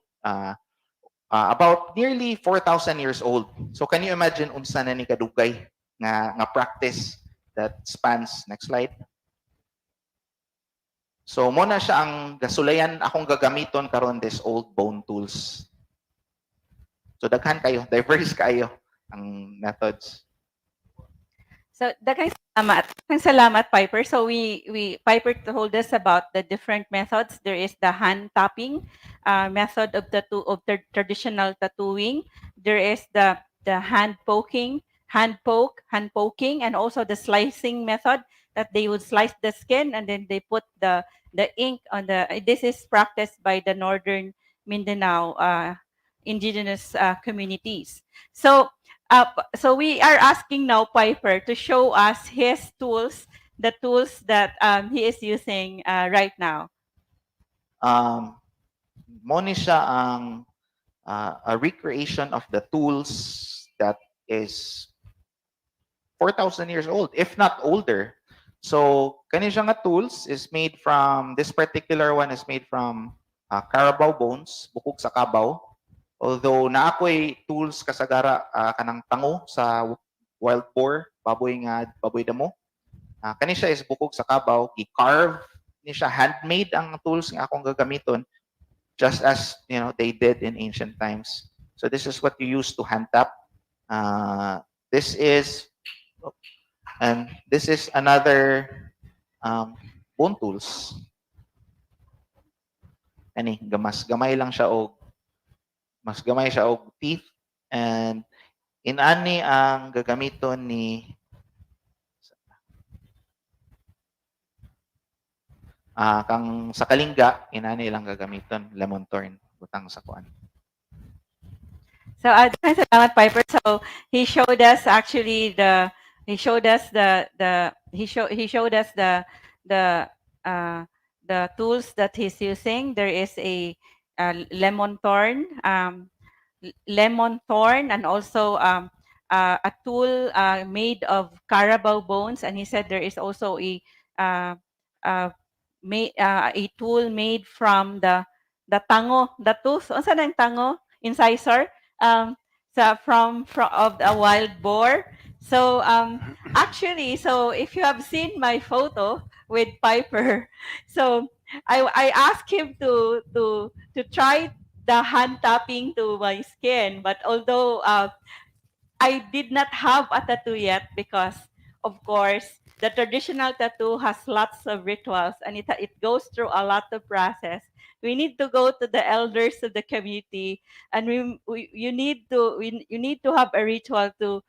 about nearly 4,000 years old. So can you imagine unsa na ni kadugay nga practice that spans? Next slide. So mo na siya ang gasulayan akong gagamiton karon this old bone tools. So daghan kayo, diverse kayo ang methods. So, daghang salamat, Piper. So, Piper told us about the different methods. There is the hand tapping method of traditional tattooing. There is the hand poking, hand poking, and also the slicing method that they would slice the skin and then they put the ink on the. This is practiced by the northern Mindanao indigenous communities. So we are asking now Piper to show us his tools, the tools that he is using right now. Mo ni siya ang a recreation of the tools that is 4,000 years old, if not older. So kani siya nga tools is made from, this particular one is made from carabao bones, bukog sa kabaw. Although naakoy tools kasagara kanang tango sa wild boar, baboy damo. Kani siya is bukog sa kabaw, i-carve ni siya, handmade ang tools nga akong gagamiton, just as they did in ancient times. So this is what you use to hand tap. This is another bone tools. Ani gamay lang siya og mas gamay siya og teeth, and inani ang gagamiton ni kang sa kalingga, inani lang gagamiton lemon thorn butang sa kuan. So salamat, Piper. So he showed us actually the tools that he's using. There is a lemon thorn, and also a tool made of carabao bones. And he said there is also a tool made from the tango, the tooth. Unsa na yung tango? Incisor. From of the wild boar. So actually, so if you have seen my photo with Piper, so I asked him to try the hand tapping to my skin, but although I did not have a tattoo yet, because of course the traditional tattoo has lots of rituals, and it goes through a lot of process. We need to go to the elders of the community, and you need to have a ritual to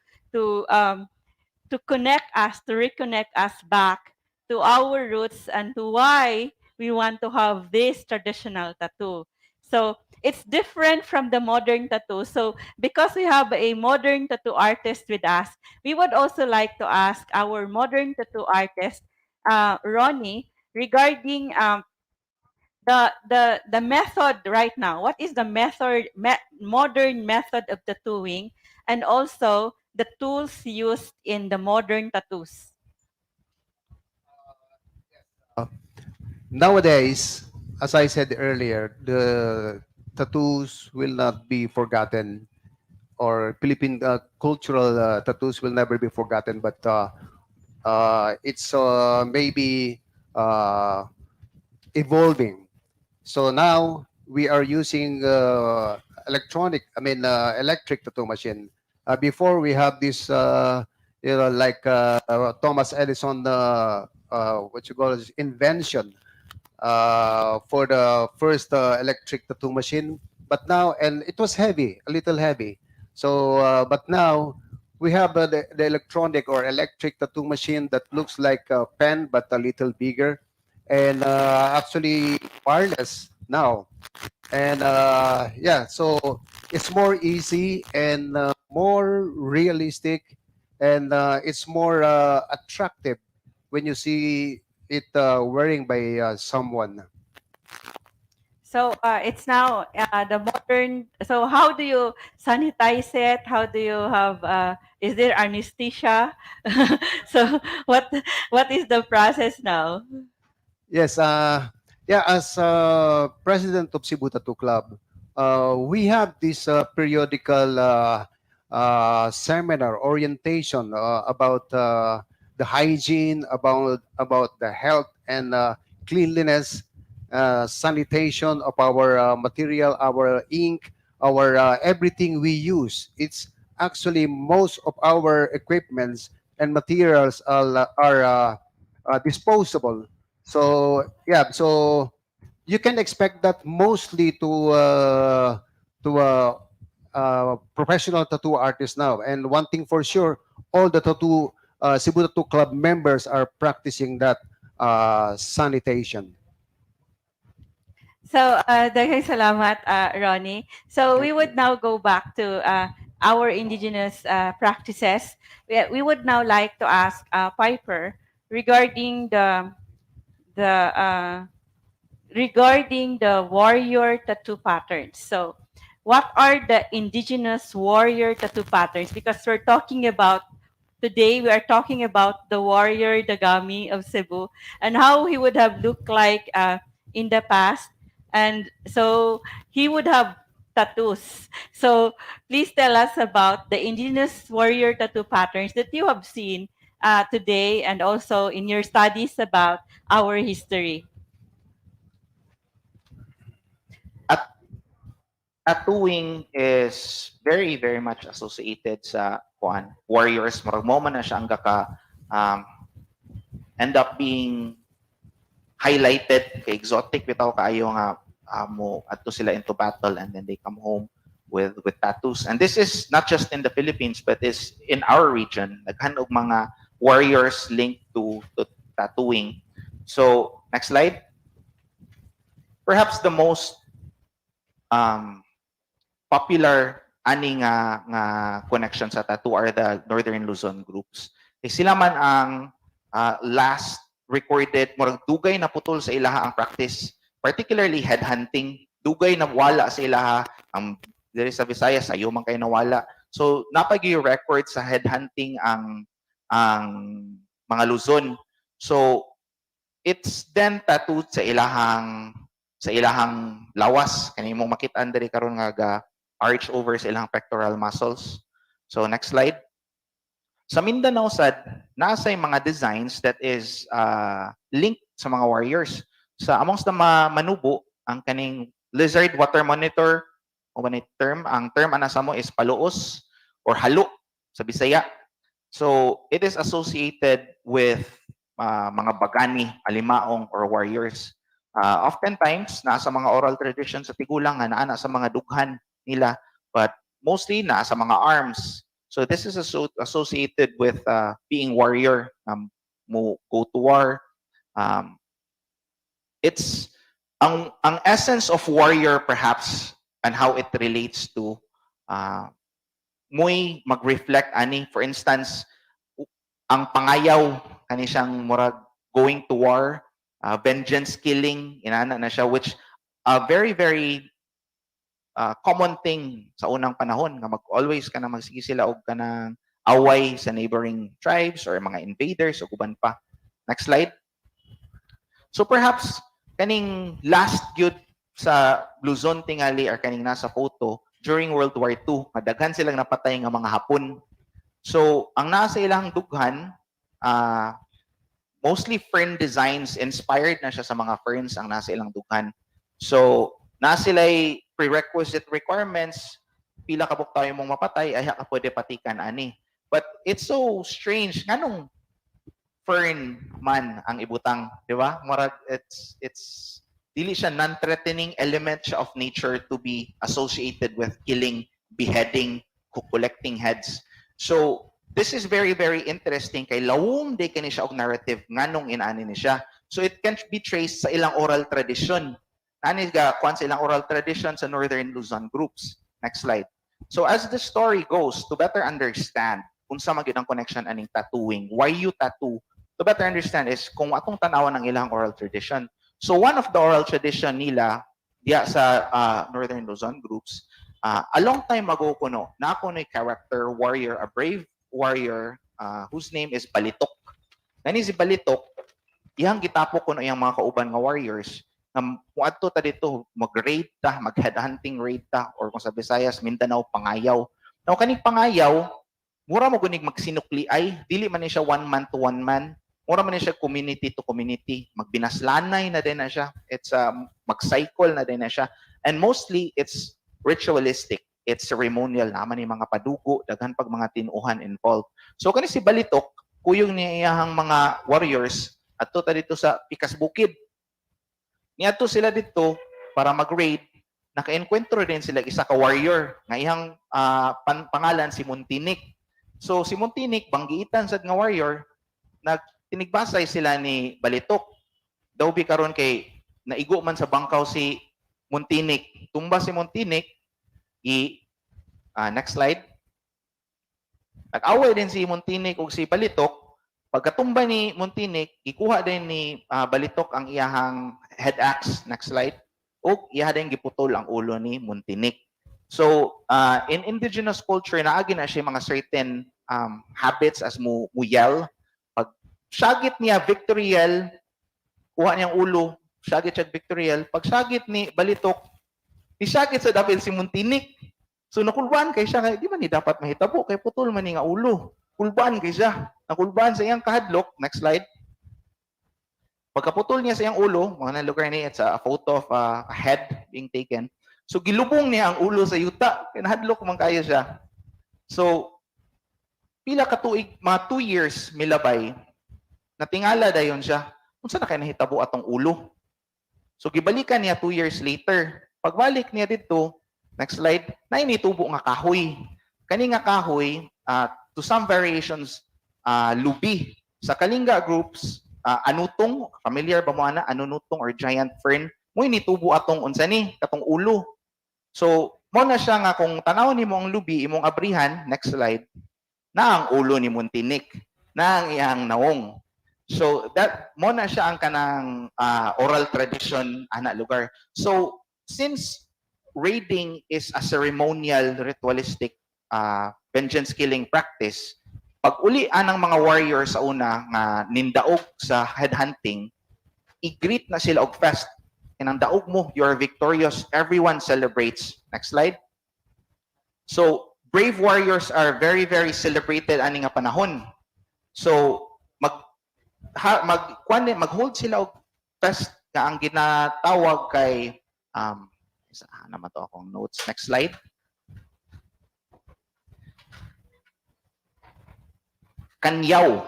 connect us, to reconnect us back to our roots and to why we want to have this traditional tattoo. So it's different from the modern tattoo. So because we have a modern tattoo artist with us, we would also like to ask our modern tattoo artist, Ronnie, regarding the method right now. What is the modern method of tattooing, and also the tools used in the modern tattoos? Nowadays, as I said earlier, the tattoos will not be forgotten, or Philippine cultural tattoos will never be forgotten, but it's maybe uh, evolving. So now we are using electric tattoo machine. Before we have this, like Thomas Edison, what you call it, invention for the first electric tattoo machine. But now, and it was heavy, a little heavy. So, but now we have the electronic or electric tattoo machine that looks like a pen but a little bigger, and actually wireless now. And yeah, so it's more easy and more realistic, and it's more attractive when you see it wearing by someone. So it's now the modern. So how do you sanitize it? How do you have? Is there anesthesia? So what is the process now? Yes, yeah, as president of Cebu Tattoo Club, we have this periodical seminar orientation about the hygiene, about the health and cleanliness, sanitation of our material, our ink, our everything we use. It's actually most of our equipments and materials are disposable. So yeah, so you can expect that mostly to professional tattoo artists now. And one thing for sure, all the Cebu Tattoo Club members are practicing that sanitation. So, daghang salamat, Ronnie. So, we would now go back to our indigenous practices. We would now like to ask Piper regarding the regarding the warrior tattoo patterns. So, what are the indigenous warrior tattoo patterns? Because we're talking about today, we are talking about the warrior Dagami of Cebu and how he would have looked like in the past. And so he would have tattoos. So please tell us about the indigenous warrior tattoo patterns that you have seen today and also in your studies about our history. At tattooing is very, very much associated sa warriors. Murag mo man na siya ang um, end up being highlighted kay exotic bitaw kaayo nga mo adto sila into battle and then they come home with tattoos. And this is not just in the Philippines but is in our region. Daghan og mga warriors linked to tattooing. So next slide. Perhaps the most popular ani nga connection sa tattoo are the Northern Luzon groups. Sila man ang last recorded murag dugay na putol sa ilaha ang practice, particularly headhunting. Dugay na wala sa ilaha ang diri sa Visayas ayo man kay nawala. So napagi record sa headhunting ang mga Luzon. So it's then tattooed sa ilahang lawas kani mo makita diri karon nga arch over sa ilang pectoral muscles. So next slide. Sa Mindanao sad nasa mga designs that is linked sa mga warriors. Sa amongst the manubo ang kaning lizard water monitor o term, ang term ana sa mo is paluos or halo sa Bisaya. So it is associated with mga bagani, alimaong, or warriors. Oftentimes, nasa mga oral traditions sa tigulang nga naana sa mga dughan nila, but mostly nasa mga arms. So this is associated with being warrior, mo go to war. It's ang essence of warrior perhaps and how it relates to muy mag-reflect ani, for instance, ang pangayaw kani siyang murag going to war, vengeance killing, inana na siya, which very common thing sa unang panahon nga always ka na magsige sila og kanang away sa neighboring tribes or mga invaders o uban pa. Next slide. So perhaps kaning last gyud sa Luzon tingali or kaning nasa photo during World War II, madaghan silang napatay nga mga Hapon. So ang nasa ilang dughan, mostly fern designs, inspired na siya sa mga ferns ang nasa ilang dughan. So nasa sila'y prerequisite requirements, pila kabuk tayo mong mapatay, ay ka pwede patikan ani. But it's so strange, nganong fern man ang ibutang, di ba? Marag, it's dili siya non-threatening element siya of nature to be associated with killing, beheading, collecting heads. So this is very interesting kay lawong day kani siya og narrative nganong inaani ni siya. So it can be traced sa ilang oral tradition. Ani ga kwan sa ilang oral tradition sa Northern Luzon groups. Next slide. So as the story goes, to better understand unsa magyud ang connection aning tattooing, why you tattoo, to better understand is kung atong tanawan ng ilang oral tradition. So one of the oral tradition nila diya sa Northern Luzon groups, a long time ago kuno, na ako na character warrior, a brave warrior whose name is Balitok. Nani si Balitok, iyang gitapo kuno iyang mga kauban nga warriors, kung adto ta dito mag-raid ta, mag-headhunting raid ta, or kung sa Visayas, Mindanao, pangayaw. Now kaning pangayaw, mura mo gunig magsinukli ay, dili man ni siya one man to one man, mura man ni siya community to community, magbinaslanay na din na siya, it's mag-cycle na din na siya, and mostly it's ritualistic, it's ceremonial, naman ni mga padugo, daghan pag mga tinuhan involved. So kani si Balitok, kuyong niya iyahang mga warriors, adto ta dito sa Pikas Bukid. Niadto sila dito para mag-raid, naka-encuentro din sila isa ka warrior nga iyang pangalan si Muntinik. So si Muntinik banggiitan sad nga warrior, nagtinigbasay sila ni Balitok. Daw bi karon kay naigo man sa bangkaw si Muntinik. Tumba si Muntinik, next slide. Nag-away din si Muntinik ug si Balitok. Pagkatumba ni Muntinik, ikuha din ni Balitok ang iyahang head axe, next slide, o iyaha din giputol ang ulo ni Muntinik. So, in indigenous culture, naagi na siya mga certain habits as muyel. Pag syagit niya victory yell, kuha niyang ulo, syagit siya victory yell. Pag syagit ni Balitok, isyagit sa dapil si Muntinik. So, nakulban kay siya, di ba ni dapat mahitabo, kay putol man ni nga ulo. Kulban kay siya. Nakulban sa iyang kahadlok. Next slide. Pagkaputol niya sa iyang ulo, mga lugar niya, it's a photo of a head being taken. So, gilubong niya ang ulo sa yuta. Kinahadlok man kayo siya. So, pila ka tuig, mga 2 years milabay, natingala dayon siya. Kung saan na kayo nahitabo atong ulo? So, gibalikan niya 2 years later. Pagbalik niya dito, next slide, na initubo nga kahoy. Kani nga kahoy, to some variations, lubi. Sa Kalinga groups, anutong, familiar ba mo ana, anunutong or giant fern, mo initubo atong unsa ni, katong ulo. So, mo na siya nga kung tanawon nimo ang lubi, imong abrihan, next slide, na ang ulo ni Muntinik, na ang iyang nawong. So, that mo na siya ang kanang oral tradition ana lugar. So, since raiding is a ceremonial, ritualistic vengeance killing practice, pag uli anang mga warriors sa una nga nindaog sa headhunting, i-greet na sila og fest. And ang daog mo, you are victorious. Everyone celebrates. Next slide. So, brave warriors are very celebrated ani nga panahon. So, mag-hold sila og fest nga ang ginatawag kay isa naman to akong notes. Next slide. Kanyaw.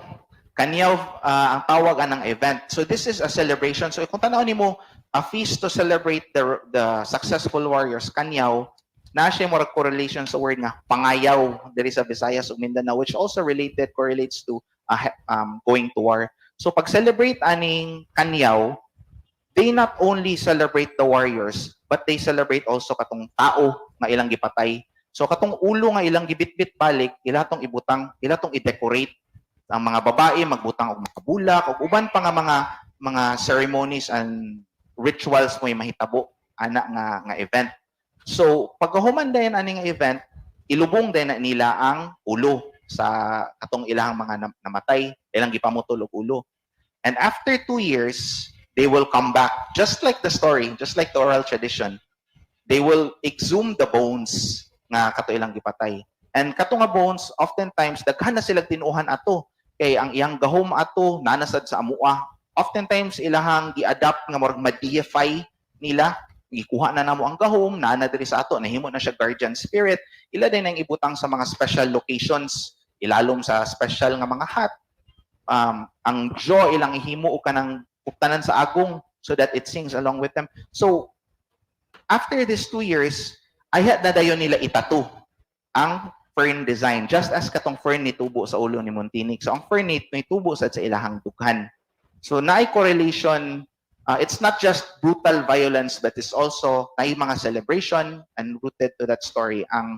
Kanyaw, ang tawag anang event. So this is a celebration. So kung tanaw nimo, a feast to celebrate the successful warriors, Kanyaw, na siya mo correlation sa word nga pangayaw there is a Visayas ug Mindanao, which also correlates to going to war. So pag celebrate aning Kanyaw, they not only celebrate the warriors, but they celebrate also katong tao nga ilang gipatay. So katong ulo nga ilang gibitbit balik, ila tong ibutang, ila tong i-decorate. Ang mga babae magbutang og makabulak ug uban pa nga mga ceremonies and rituals mo mahitabo ana nga event. So pagkahuman dayon ani nga event, ilubong din na nila ang ulo sa katong ilang mga namatay, ilang gipamutol og ulo. And after 2 years, they will come back, just like the story, just like the oral tradition. They will exhume the bones nga kato ilang gipatay. And kato nga bones, oftentimes daghan na sila tinuhan ato. Kay ang iyang gahom ato nanasad sa amua. Oftentimes ilahang gi-adapt nga murag ma-deify nila. Ikuha na namo ang gahom, nana diri sa ato, nahimo na siya guardian spirit. Ila din ang ibutang sa mga special locations, ilalom sa special nga mga hut. Ang jo ilang ihimo o kanang kuptanan sa agong so that it sings along with them. So after these 2 years, ayat na dayon nila itatu ang fern design, just as katong fern ni tubo sa ulo ni Montinik. So ang fern ni tubo sa ilahang dughan. So naay correlation, it's not just brutal violence, but it's also naay mga celebration and rooted to that story ang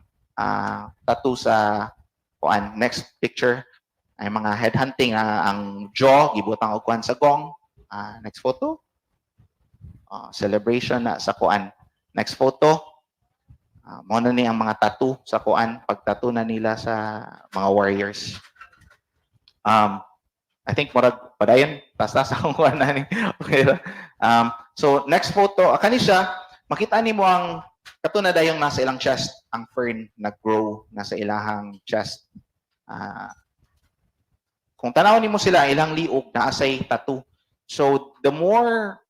tattoo sa next picture ay mga headhunting ang jaw gibutang og kuan sa gong. Next photo. Celebration na sa kuan. Next photo. Mo na ni ang mga tattoo sa kuan, pag-tattoo na nila sa mga warriors. I think murag padayon tas akong kuan na ni. Okay. So next photo, kani siya, makita nimo ang kato na dayong nasa ilang chest, ang fern nag-grow nasa ilahang chest. Kung tanaw nimo sila ilang liog na asay tattoo. So the more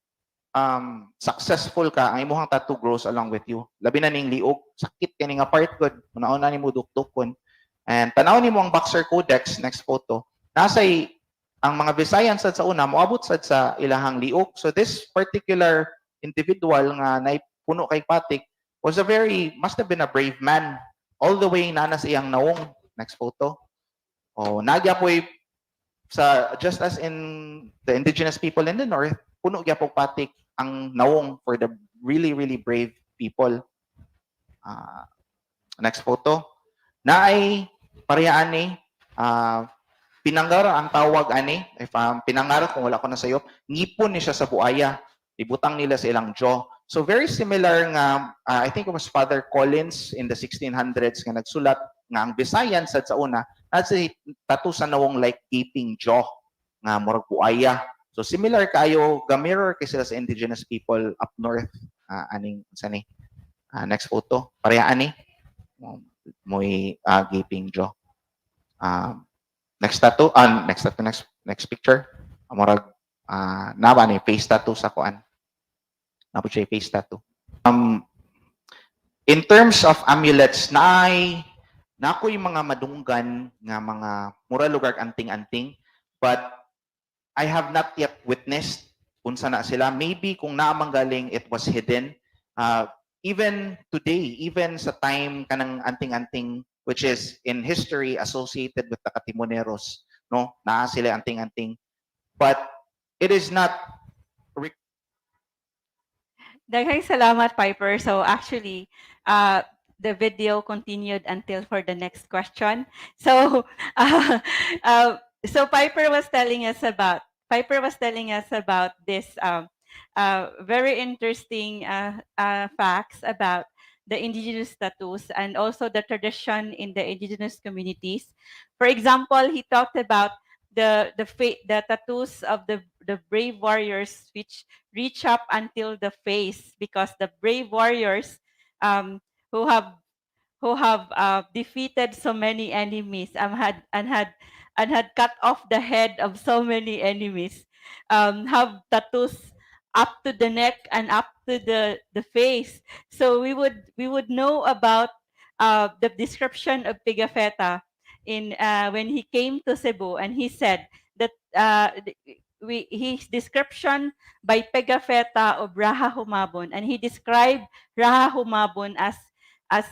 successful ka, ang imuhang tattoo grows along with you. Labi na ning liog, sakit kani nga part good, una-una nimo dukdukon. And tanaw nimo ang boxer codex, next photo. Nasay ang mga Visayans sa una moabot sad sa ilahang liog. So this particular individual nga puno kay patik must have been a brave man. All the way nanas iyang naong, next photo. Nagya po'y just as in the indigenous people in the north, puno gyapon patik ang nawong for the really, really brave people. Next photo. Naay parehaan ni pinangar ang tawag ani. If pinangar kung wala ko na sayo, ngipon ni siya sa buaya. Ibutang nila sa ilang jaw. So very similar nga, I think it was Father Collins in the 1600s nga nagsulat nga ang Visayan sa una, at si tattoo sa nawong like gaping jaw nga murag buaya. So similar kayo, gamirror kay sila sa indigenous people up north. Aning sani. Next photo. Pareha ani. Moy gaping jaw. Next tattoo. Next picture. Murag naba ni face tattoo sa kuan. Nabo siya face tattoo. In terms of amulets, nakoy mga madunggan nga mga mura lugar anting-anting, but I have not yet witnessed unsa na sila. Maybe kung naamang galing, it was hidden. Even today, even sa time kanang anting-anting, which is in history associated with the Katimoneros, no? Naa sila anting-anting. But it is not. Daghang salamat, Piper. So actually, the video continued until for the next question. So, so Piper was telling us about this very interesting facts about the indigenous tattoos and also the tradition in the indigenous communities. For example, he talked about the tattoos of the brave warriors, which reach up until the face, because the brave warriors who have defeated so many enemies and had cut off the head of so many enemies have tattoos up to the neck and up to the face. So we would know about the description of 𝗥𝗶𝗽𝗲 when he came to Cebu, and he said that his description by 𝗥𝗃𝗃 of Raha Humabon, and he described Raha Humabon as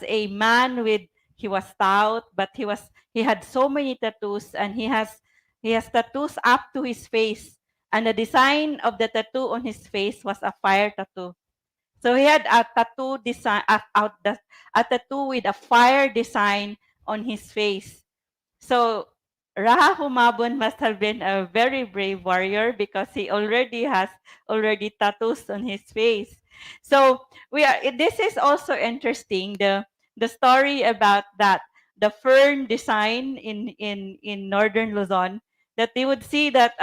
a man with, he was stout, but he had so many tattoos, and he has tattoos up to his face, and the design of the tattoo on his face was a fire tattoo. So he had a tattoo design, a tattoo with a fire design on his face. So Raha Humabon must have been a very brave warrior, because he already has tattoos on his face. So this is also interesting, the story about that, the fern design in northern Luzon, that they would see that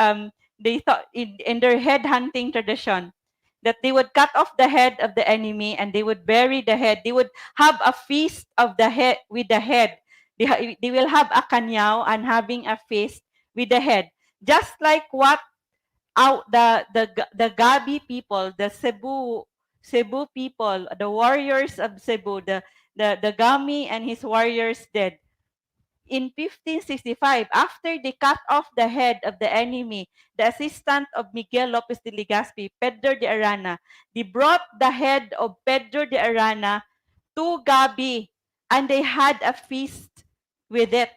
they thought in their head hunting tradition, that they would cut off the head of the enemy and they would bury the head. They would have a feast of the head with the head. They will have a 𝗤𝗷𝗀 and having a feast with the head. Just like what the Gabi people, the Cebu people, the warriors of Cebu, the 𝗥𝗍𝗄𝗏 and his warriors did. In 1565, after they cut off the head of the enemy, the assistant of Miguel Lopez de Legazpi, 𝗏𝗏 de Arana, they brought the head of 𝗏𝗏 de Arana to Gabi, and they had a feast with it.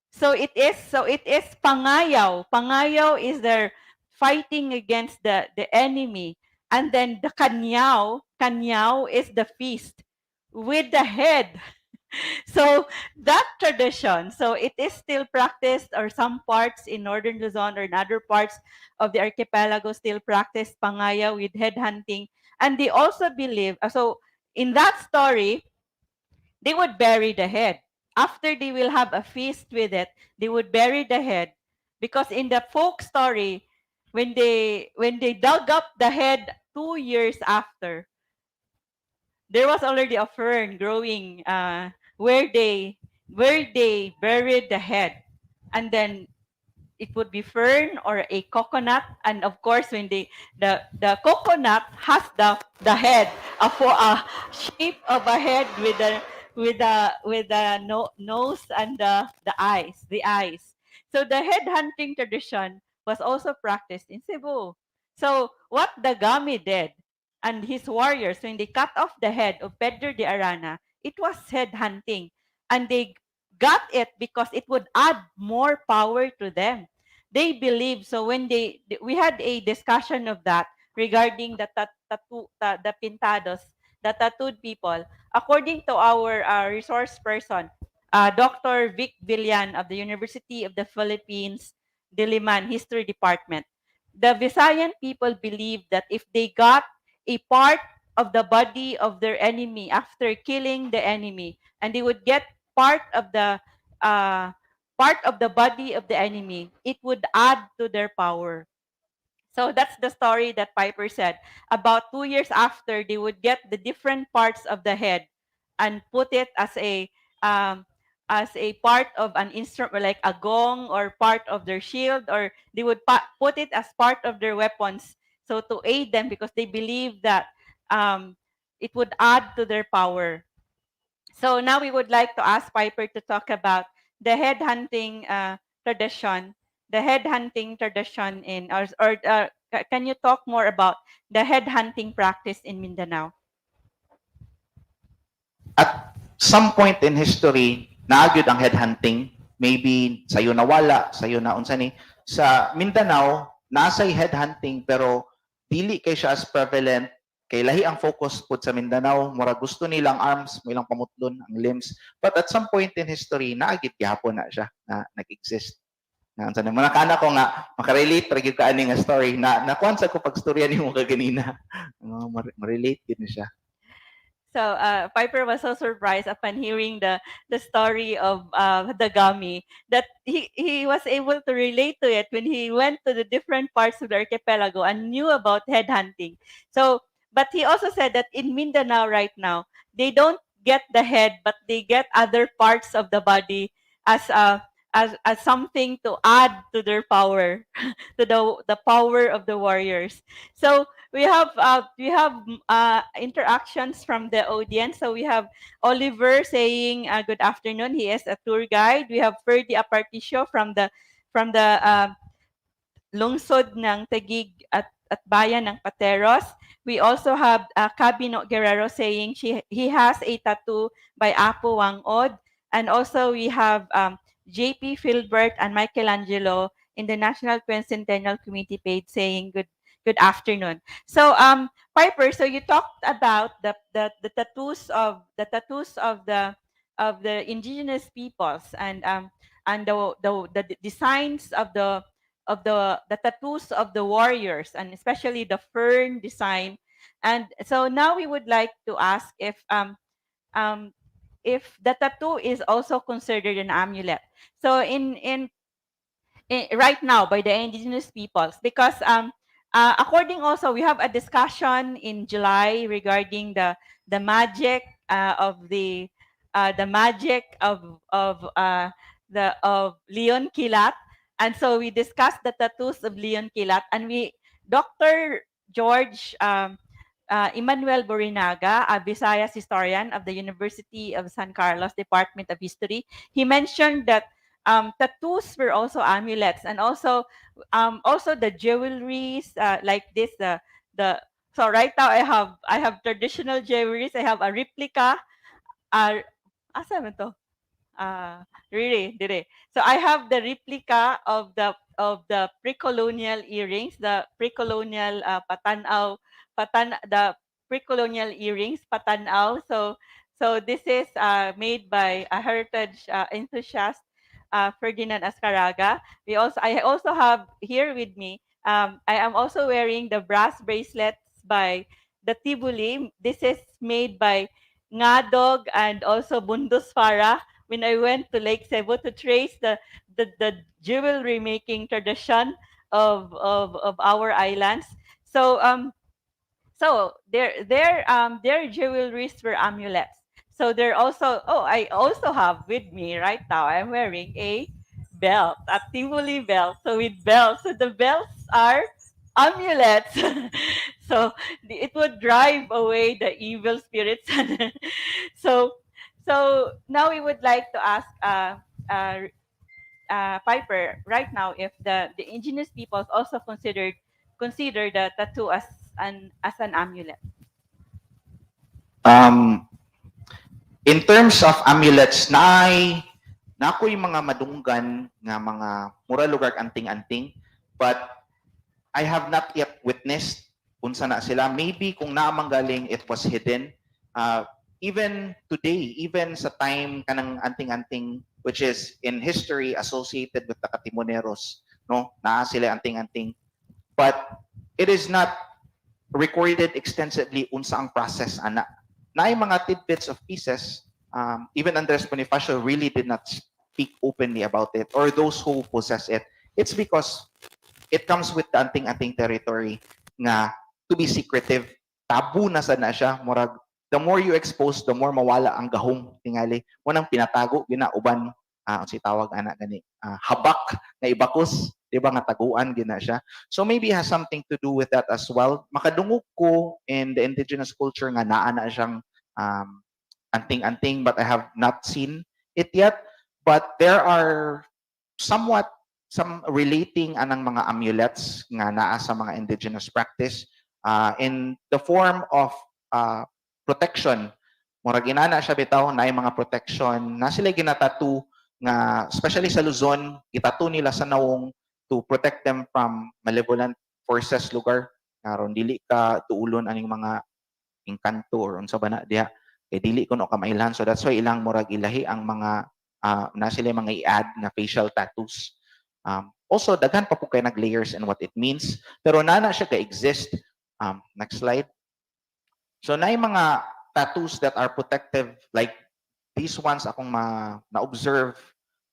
So it is 𝗤𝗪𝗪𝗪. 𝗤𝗪𝗪 is their fighting against the enemy. And then the 𝗤𝗪𝗪 is the feast with the head. So that tradition, so it is still practiced, or some parts in northern Luzon or in other parts of the archipelago still practice 𝗤𝗪𝗪 with head hunting. And they also believe, so in that story, they would bury the head. After they will have a feast with it, they would bury the head, because in the folk story, when they dug up the head 2 years after, there was already a fern growing where they buried the head, and then it would be fern or a coconut, and of course when the coconut has the head, for a shape of a head with the nose and the eyes. So the head hunting tradition was also practiced in Cebu. So what the Dagami did and his warriors, when they cut off the head of 𝗏𝗏 de Arana, it was head hunting, and they got it because it would add more power to them. They believe, so when we had a discussion of that regarding the the pintados, the tattooed people. According to our resource person, Dr. Vic Villan of the University of the Philippines, Diliman History Department, the Visayan people believe that if they got a part of the body of their enemy after killing the enemy, and they would get part of the body of the enemy, it would add to their power. So that's the story that Piper said. About 2 years after, they would get the different parts of the head and put it as a part of an instrument, like a gong, or part of their shield, or they would put it as part of their weapons. So to aid them, because they believe that it would add to their power. So now we would like to ask Piper to talk about the head hunting tradition. The head hunting tradition can you talk more about the head hunting practice in Mindanao? At some point in history, naagyo ang headhunting, maybe sayo nawala, sayo na unsa ni. Sa Mindanao, nasay headhunting pero dili kay siya as prevalent, kay lahi ang focus pud sa Mindanao, mura gusto nilang arms, mo ilang pamutlon ang limbs. But at some point in history, naagit gihapon na siya na nag-exist. Unsa na mga kana ko nga makarelate ra gyud ka ani nga story na nakuan sa ko pagstorya nimo kaganina. Ma-relate gid ni siya. So Piper was so surprised upon hearing the story of the Dagami, that he was able to relate to it when he went to the different parts of the archipelago and knew about head hunting. So, but he also said that in Mindanao right now, they don't get the head, but they get other parts of the body as as something to add to their power, to the power of the warriors. So we have interactions from the audience. So we have Oliver saying good afternoon. He is a tour guide. We have Ferdy Aparticio from the lungsod ng Taguig at bayan ng Pateros. We also have Cabino Guerrero saying he has a tattoo by Apo Wangod. And also we have JP Philbert and Michelangelo in the National Quincentennial Committee page saying good afternoon. So Piper, so you talked about the tattoos of the indigenous peoples and the designs of the tattoos of the warriors, and especially the fern design. And so now we would like to ask if the tattoo is also considered an amulet. So right now by the indigenous peoples, because according also we have a discussion in July regarding the magic the magic of 𝗖𝙧𝙧𝙧𝙀. And so we discussed the tattoos of 𝗖𝙧𝙧𝙧𝙀, and Dr. George Emmanuel Borinaga, a Visayas historian of the University of San Carlos Department of History, he mentioned that tattoos were also amulets, and also the jewelries like this. So right now I have traditional jewelries. I have a replica. Asa man to? Really, dire. So I have the replica of the pre-colonial earrings, the pre-colonial the pre-colonial earrings patanaw. So this is made by a heritage enthusiast, Ferdinand Azcaraga. I also have here with me. I am also wearing the brass bracelets by the Tibuli. This is made by Ngadog and also Bundus Farah when I went to Lake Cebu to trace the jewelry making tradition of our islands. So their jewelries were amulets. So they're also I also have with me right now. I'm wearing a belt, a Tivoli belt. So with belts, so the belts are amulets. So it would drive away the evil spirits. so so now we would like to ask Piper right now if the indigenous peoples also consider the tattoo as an amulet. In terms of amulets, na ko'y mga madunggan nga mga mura lugar anting-anting, but I have not yet witnessed unsa na sila. Maybe kung naamang galing, it was hidden. Even today, even sa time kanang anting-anting, which is in history associated with the Katimoneros, no? Naa sila anting-anting. But it is not recorded extensively unsa ang process ana. Naay mga tidbits of pieces. Even Andres Bonifacio really did not speak openly about it, or those who possess it. It's because it comes with the anting-anting territory nga to be secretive. Tabu na sad na siya. Murag, the more you expose, the more mawala ang gahom tingali. Munang pinatago ginauban si tawag ana gani habak na ibakos, di ba nga taguan gina siya. So maybe it has something to do with that as well. Makadungog ko in the indigenous culture nga naa na siyang anting-anting, but I have not seen it yet. But there are some relating anang mga amulets nga naa sa mga indigenous practice in the form of protection. Murag inana siya bitaw na mga protection na sila ginatattoo nga especially sa Luzon, itattoo nila sa nawong to protect them from malevolent forces lugar. Karon dili ka tuulon aning mga engkanto or unsa ba na diha kay dili kuno ka mailhan. So that's why ilang murag ilahi ang mga na sila mga i-add na facial tattoos. Also daghan pa po kay nag layers and what it means, pero nana siya ka exist. Next slide. So na mga tattoos that are protective, like these ones akong na-observe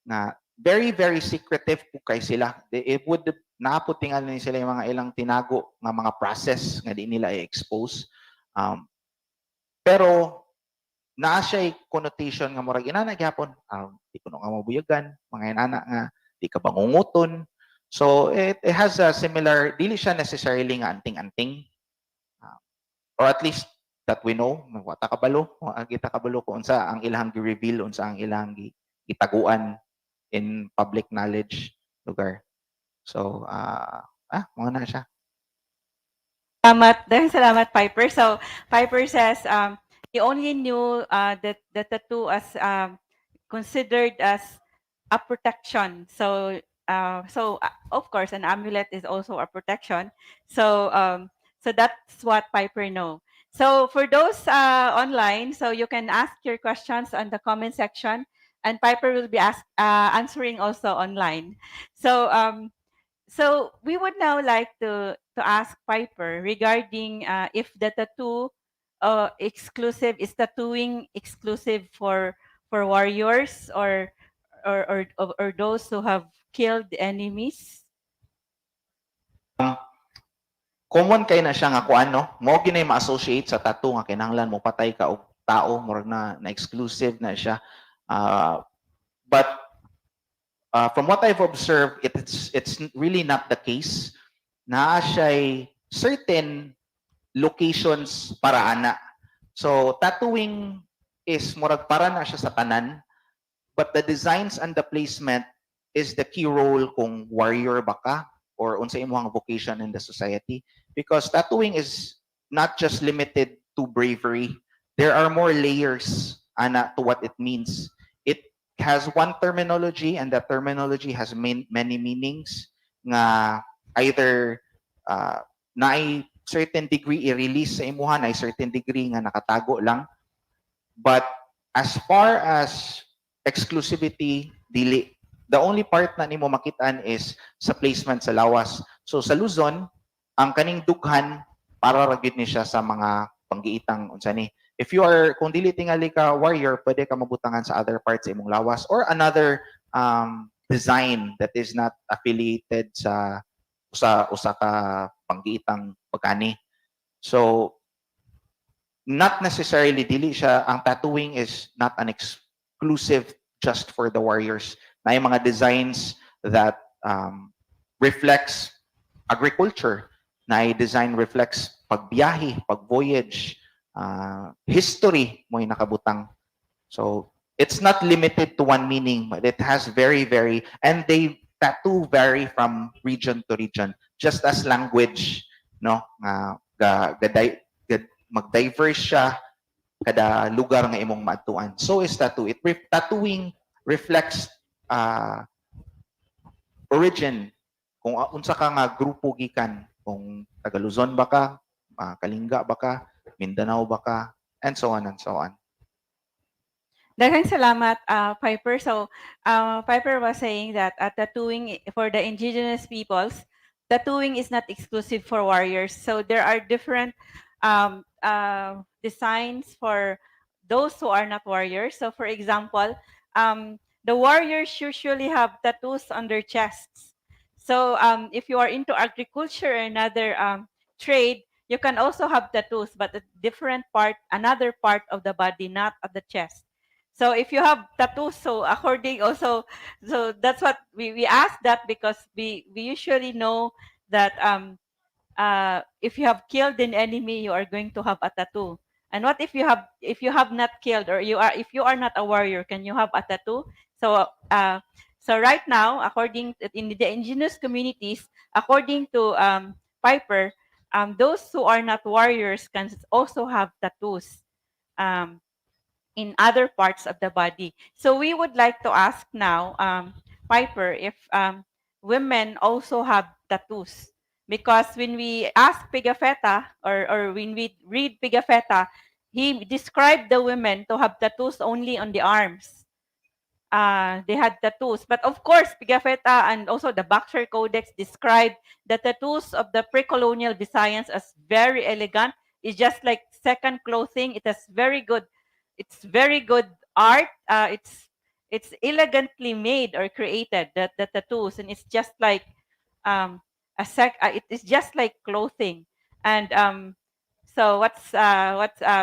na very, very secretive po kay sila. It would naputingan ni sila yung mga ilang tinago nga mga process nga di nila i-expose. Pero naa siya'y connotation nga murag inana gyapon, di kuno nga mabuyagan, mga inana nga di ka bangunguton. So it has a similar, dili siya necessarily nga anting-anting, or at least that we know, wata kabalo, kita kabalo kung unsa ang ilahang gi-reveal, unsa ang ilahang gitaguan in public knowledge lugar. So mga na siya. Dahil salamat, Piper. So, Piper says he only knew the tattoo as considered as a protection. So, of course, an amulet is also a protection. So, so that's what Piper know. So, for those online, so you can ask your questions on the comment section, and Piper will be answering also online. So, so we would now like to ask Piper regarding if the tattoo is tattooing exclusive for warriors or those who have killed enemies. Common kay na siya nga kuan no, mo ginay ma-associate sa tattoo nga kinahanglan mo patay ka og tao, murag na exclusive na siya. But from what I've observed, it's really not the case. Naa siya'y certain locations para ana. So tattooing is murag para na siya sa tanan, but the designs and the placement is the key role kung warrior baka or unsa imong vocation in the society, because tattooing is not just limited to bravery. There are more layers ana to what it means. It has one terminology, and that terminology has many meanings nga either na certain degree i-release sa imuha, na certain degree nga nakatago lang. But as far as exclusivity, dili. The only part na nimo makitaan is sa placement sa lawas. So sa Luzon, ang kaning dughan para ragid ni siya sa mga panggiitang unsa ni. If you are, kung dili tingali ka warrior, pwede ka mabutangan sa other parts sa imong lawas or another design that is not affiliated sa usa ka panggiitang pagkani. So not necessarily dili siya, ang tattooing is not an exclusive just for the warriors. Na yung mga designs that reflects agriculture, na yung design reflects pagbiyahe, pag-voyage, history mo yung nakabutang. So it's not limited to one meaning, but it has very, and they tattoo vary from region to region, just as language, no, mag-diverse siya kada lugar nga imong maatuan. So is tattoo. Tattooing reflects origin, kung unsa ka nga grupo gikan, kung taga Luzon ba ka, Kalinga ba ka, Mindanao ba ka, and so on and so on. Daghang salamat, Piper. So, Piper was saying that tattooing for the indigenous peoples, tattooing is not exclusive for warriors. So there are different designs for those who are not warriors. So, for example, the warriors usually have tattoos on their chests. So if you are into agriculture or another trade, you can also have tattoos, but a different part, another part of the body, not at the chest. So if you have tattoos, so according also, so that's what we ask that, because we usually know that if you have killed an enemy, you are going to have a tattoo. And what if you have not killed, or if you are not a warrior, can you have a tattoo? So so right now, according to, in the indigenous communities, according to Piper, those who are not warriors can also have tattoos in other parts of the body. So we would like to ask now, Piper, if women also have tattoos. Because when we ask 𝗥𝗶𝗽𝗲, or when we read 𝗥𝗶𝗽𝗲, he described the women to have tattoos only on the arms. They had tattoos. But of course, 𝗥𝗶𝗽𝗲 and also the 𝙥𝙬 Codex described the tattoos of the pre-colonial Visayans as very elegant. It's just like second clothing. It has very good, it's very good art. It's elegantly made or created, the tattoos, and it's just like it is just like clothing. And So what's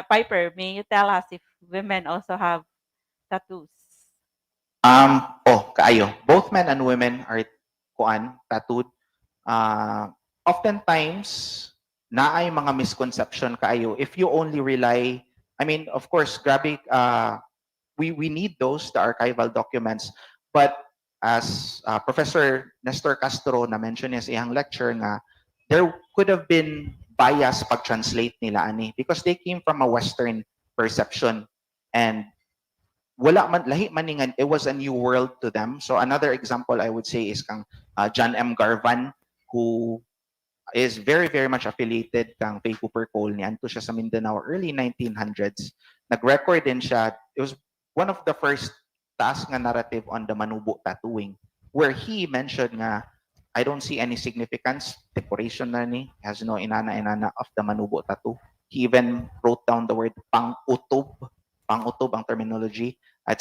Piper? May you tell us if women also have tattoos? Kaayo. Both men and women are tattooed. Oftentimes, naay mga misconception kaayo if you only rely, I mean, of course, grabe, we need those, the archival documents, but as Professor Nestor Castro na mention niya sa iyang lecture nga, there could have been bias pag-translate nila ani because they came from a Western perception and wala man lahi maningan, it was a new world to them. So another example I would say is kang John M. Garvan, who is very much affiliated kang 𝗖𝗂𝗃𝗃𝗃𝗃 ni anto siya sa Mindanao early 1900s. Nag-record din siya. It was one of the first task nga narrative on the Manubo tattooing where he mentioned nga I don't see any significance decoration na ni has no inana of the Manubo tattoo. He even wrote down the word pang-utob ang terminology. At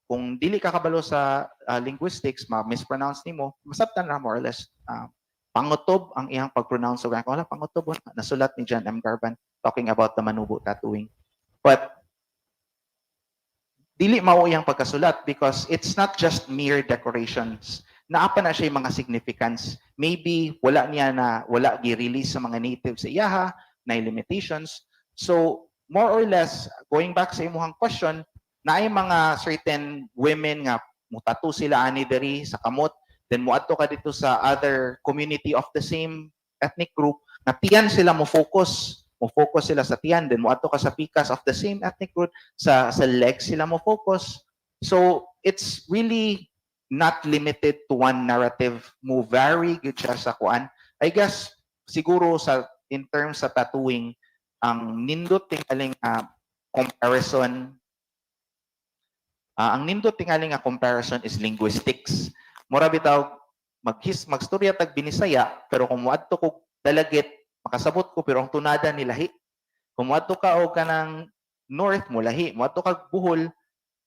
kung dili ka kabalo sa linguistics, mispronounce nimo, masabtan na more or less. Pangutob ang iyang pag-pronounce. So, wala, pangutob, nasulat ni John M. Garvan talking about the Manubo tattooing. But, dili mao iyang pagkasulat because it's not just mere decorations. Naapa na siya yung mga significance. Maybe wala gi-release sa mga natives sa iyaha, na limitations. So, more or less, going back sa imuhang question, naay mga certain women nga mutato sila ani diri sa kamot, then muadto ka dito sa other community of the same ethnic group, na tiyan sila mo focus sila sa tiyan, then muadto ka sa pikas of the same ethnic group, sa legs sila mo focus. So it's really not limited to one narrative, mo vary good siya sa kuan. I guess siguro sa in terms sa tattooing, ang nindot tingaling comparison, comparison is linguistics. Mura bitaw magstorya tag Binisaya pero kung muadto ko dalagit makasabot ko pero ang tunada ni lahi. Kung muadto ka og kanang north mo lahi, muadto kag Bohol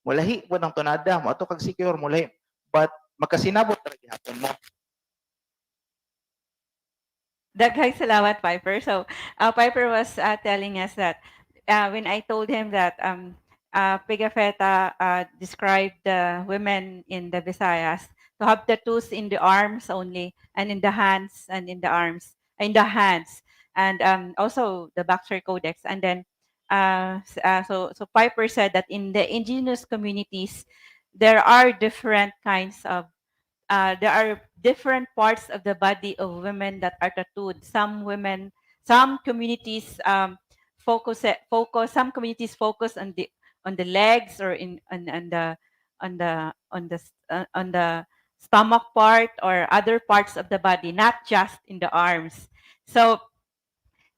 mo lahi po ng tunada, muadto kag 𝗖𝗂𝗃𝗃 mo lahi. But magkasinabot ra gihapon mo. Daghang salamat, Piper. So, Piper was telling us that when I told him that 𝗤𝗃𝗃𝗃 described the women in the Visayas to have tattoos in the arms only, and in the hands, and in the arms, in the hands, and also the 𝗥𝗃𝗃 Codex. And then, so Piper said that in the indigenous communities, there are different kinds of there are different parts of the body of women that are tattooed. Some communities some communities focus on the legs or on the stomach part or other parts of the body, not just in the arms. So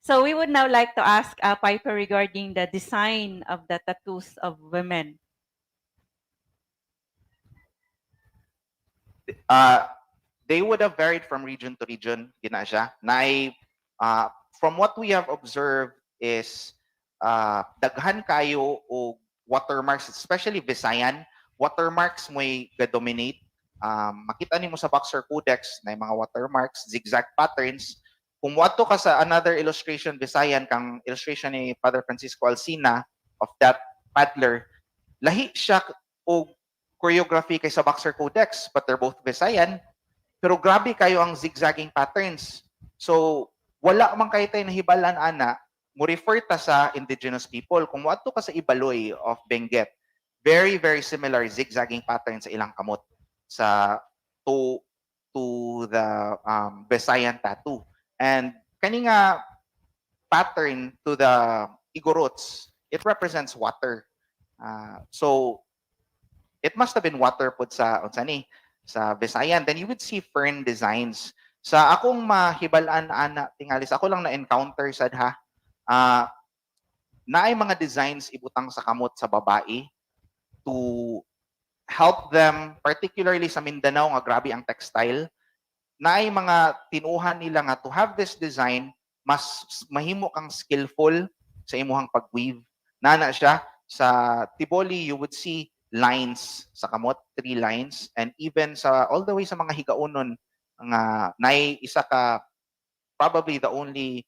we would now like to ask Piper regarding the design of the tattoos of women. They would have varied from region to region, gina siya. From what we have observed is daghan kayo o watermarks, especially Visayan, watermarks mo'y ga-dominate. Makita nimo sa Boxer Codex na mga watermarks, zigzag patterns. Kung wato ka sa another illustration, Visayan, kang illustration ni Father Francisco Alcina of that paddler, lahi siya o choreography kay sa Boxer Codex, but they're both Visayan. Pero grabe kayo ang zigzagging patterns. So, wala man kayo tayo nahibalan, ana, mo refer ta sa indigenous people. Kung wato ka sa Ibaloy of Benguet, very similar zigzagging patterns sa ilang kamot sa to the Visayan tattoo. And kaninga pattern to the Igorots, it represents water. So, it must have been water put sa Visayan. Then you would see fern designs. Sa akong mahibalan ana tingali sa ako lang na-encounter sadha, naay mga designs ibutang sa kamot sa babae to help them, particularly sa Mindanao nga grabe ang textile. Naay mga tinuhan nila nga to have this design, mas mahimo kang skillful sa imuhang pag-weave. Nana siya sa Tiboli, you would see lines sa kamot, 3 lines, and even sa all the way sa mga higaunon nga nay isa ka probably the only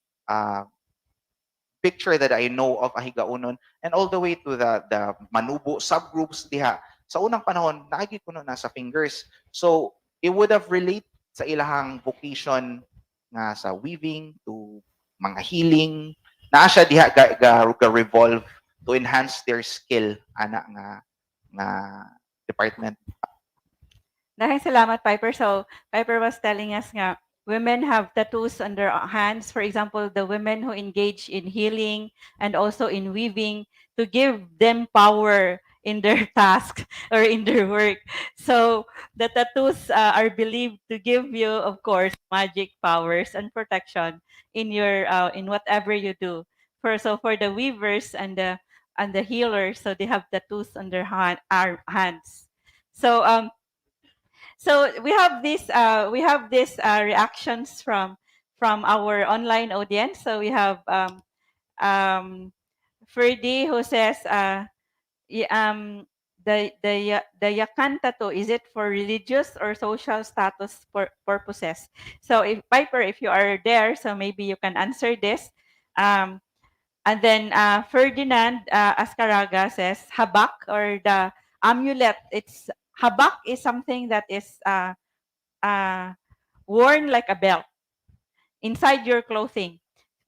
picture that I know of Ahigaunon, and all the way to the Manubo subgroups diha. Sa unang panahon, naagi ko na sa fingers. So, it would have relate sa ilahang vocation nga sa weaving to mga healing. Naa siya diha ga revolve to enhance their skill ana nga department. Dahil salamat, Piper. So, Piper was telling us nga, women have tattoos on their hands. For example, the women who engage in healing and also in weaving to give them power in their task or in their work. So, the tattoos are believed to give you, of course, magic powers and protection in your in whatever you do. For the weavers and the healers, so they have tattoos on their our hands. So so we have these reactions from our online audience. So we have um, Ferdy who says the yakan tattoo, is it for religious or social status purposes? So if Piper, if you are there, so maybe you can answer this. Um, and then Ferdinand Ascaraga says habak, or the amulet. It's habak is something that is worn like a belt inside your clothing.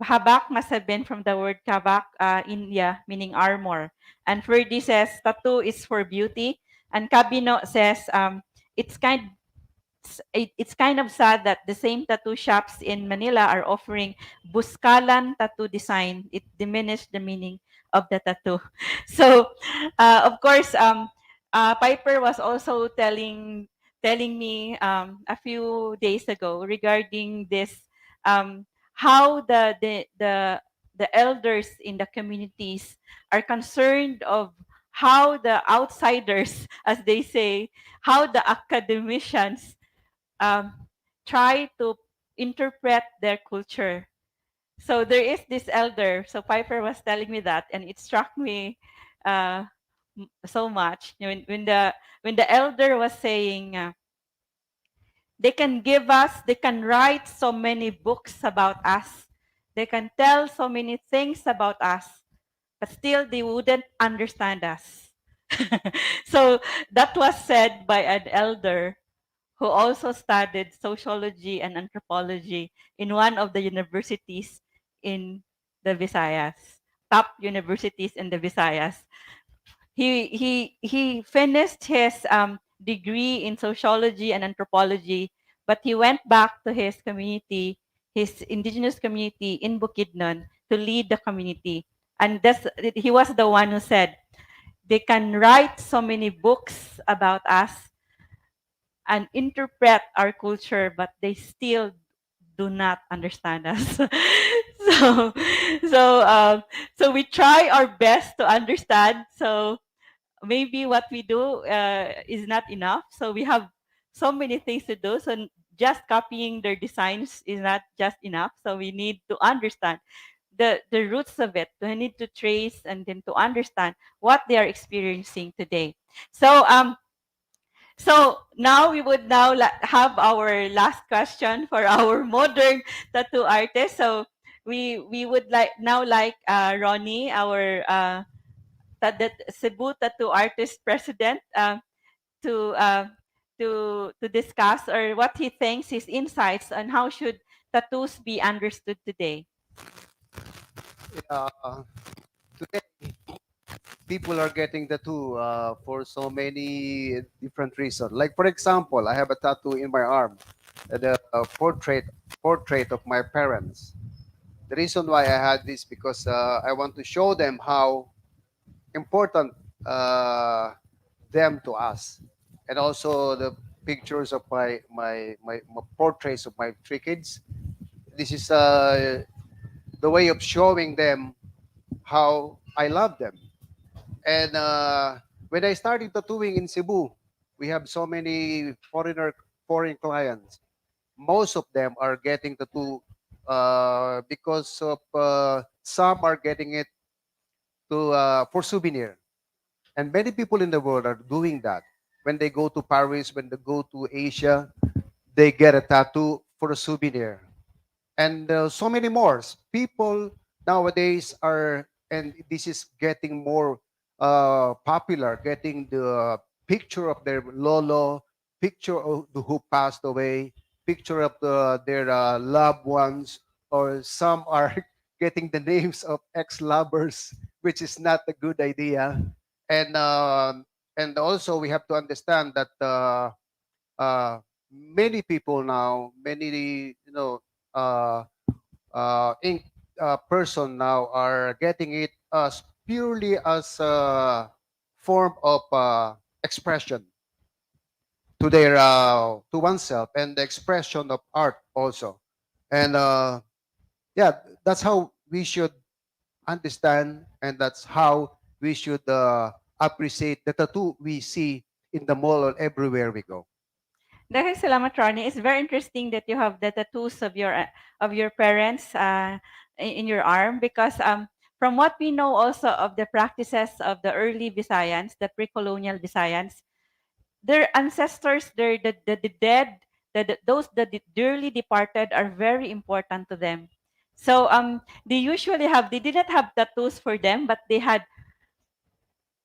Habak must have been from the word kabak, India, meaning armor. And Ferdi says tattoo is for beauty. And Kabino says it's it's kind of sad that the same tattoo shops in Manila are offering buskalan tattoo design. It diminished the meaning of the tattoo. So, of course, Piper was also telling me a few days ago regarding this, how the elders in the communities are concerned of how the outsiders, as they say, how the academicians um, try to interpret their culture. So there is this elder. So Piper was telling me that, and it struck me uh, so much when the elder was saying, they can write so many books about us, they can tell so many things about us, but still they wouldn't understand us. So that was said by an elder who also studied sociology and anthropology in one of the universities in the Visayas, top universities in the Visayas. He finished his degree in sociology and anthropology, but he went back to his community, his indigenous community in Bukidnon, to lead the community. And he was the one who said, they can write so many books about us and interpret our culture, but they still do not understand us. so, so, um, so we try our best to understand. So maybe what we do is not enough. So we have so many things to do. So just copying their designs is not just enough. So we need to understand the roots of it. We need to trace and then to understand what they are experiencing today. So now we would have our last question for our modern tattoo artist. So we would like Ronnie, our Cebu tattoo artist president, to uh, to discuss or what he thinks, his insights on how should tattoos be understood today. Today, people are getting tattoo for so many different reasons. Like for example, I have a tattoo in my arm, the portrait of my parents. The reason why I had this because I want to show them how important them to us, and also the pictures of my portraits of my three kids. This is the way of showing them how I love them. And when I started tattooing in Cebu, we have so many foreign clients. Most of them are getting tattoo because of some are getting it to for souvenir, and many people in the world are doing that. When they go to Paris, when they go to Asia, they get a tattoo for a souvenir, and so many more people nowadays are, and this is getting more popular, getting the picture of their lolo, picture of the who passed away, picture of their loved ones, or some are getting the names of ex-lovers, which is not a good idea. And also we have to understand that uh, many people now, many uh, in person now are getting it as purely as a form of expression to their to oneself, and the expression of art also. And yeah, that's how we should understand, and that's how we should appreciate the tattoo we see in the mall or everywhere we go. Dahil salamat, Ronnie. It's very interesting that you have the tattoos of your parents in your arm, because from what we know also of the practices of the early Visayans, the pre-colonial Visayans, their ancestors, the dead, those that dearly departed are very important to them. So they did not have tattoos for them, but they had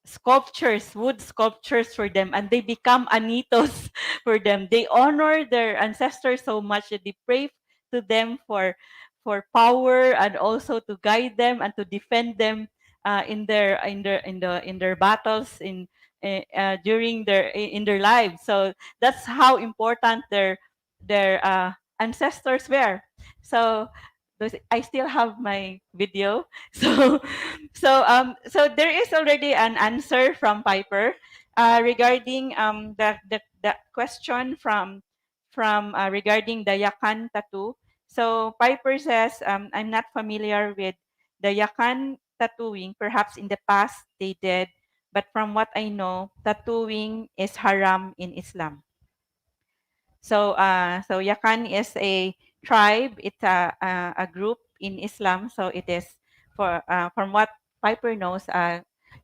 sculptures, wood sculptures for them, and they become anitos for them. They honor their ancestors so much that they pray to them for power, and also to guide them and to defend them in their battles during in their lives. So that's how important their ancestors were. So I still have my video. So so there is already an answer from Piper regarding the question from regarding the yakan tattoo. So Piper says, I'm not familiar with the yakan tattooing. Perhaps in the past they did, but from what I know, tattooing is haram in Islam. So so Yakan is a tribe. It's a group in Islam. So it is from what Piper knows,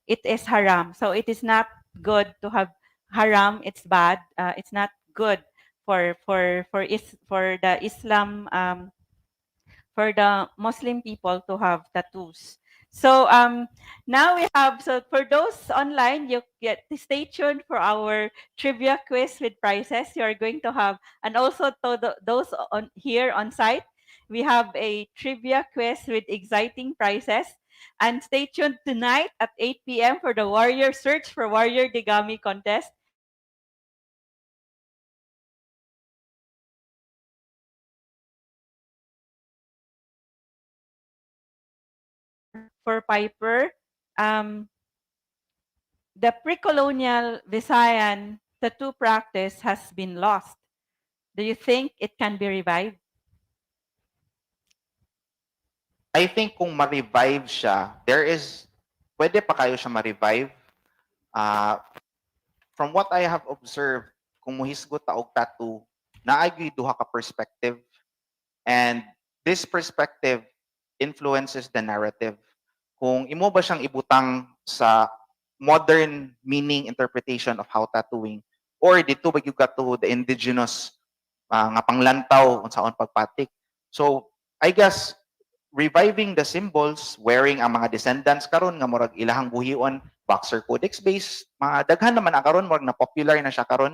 it is haram. So it is not good to have haram. It's bad. It's not good for the Islam for the Muslim people to have tattoos. So now we have, so for those online, you get to stay tuned for our trivia quiz with prizes. You are going to have, and also to those on here on site, we have a trivia quiz with exciting prizes. And stay tuned tonight at 8 p.m. for the Warrior Search for Warrior Dagami contest. For Piper, um, the pre-colonial Visayan tattoo practice has been lost. Do you think it can be revived? I think kung ma-revive siya, pwede pa kayo siya ma-revive. Uh, from what I have observed, kung muhisgot ta og tattoo, naagi duha ka perspective. And this perspective influences the narrative. Kung imo ba siyang ibutang sa modern meaning interpretation of how tattooing, or dito ba gyud to the indigenous nga panglantaw unsaon pagpatik. So I guess reviving the symbols, wearing ang mga descendants karon nga murag ilahang buhion boxer codex based, mga daghan naman ang karon murag na popular na siya karon.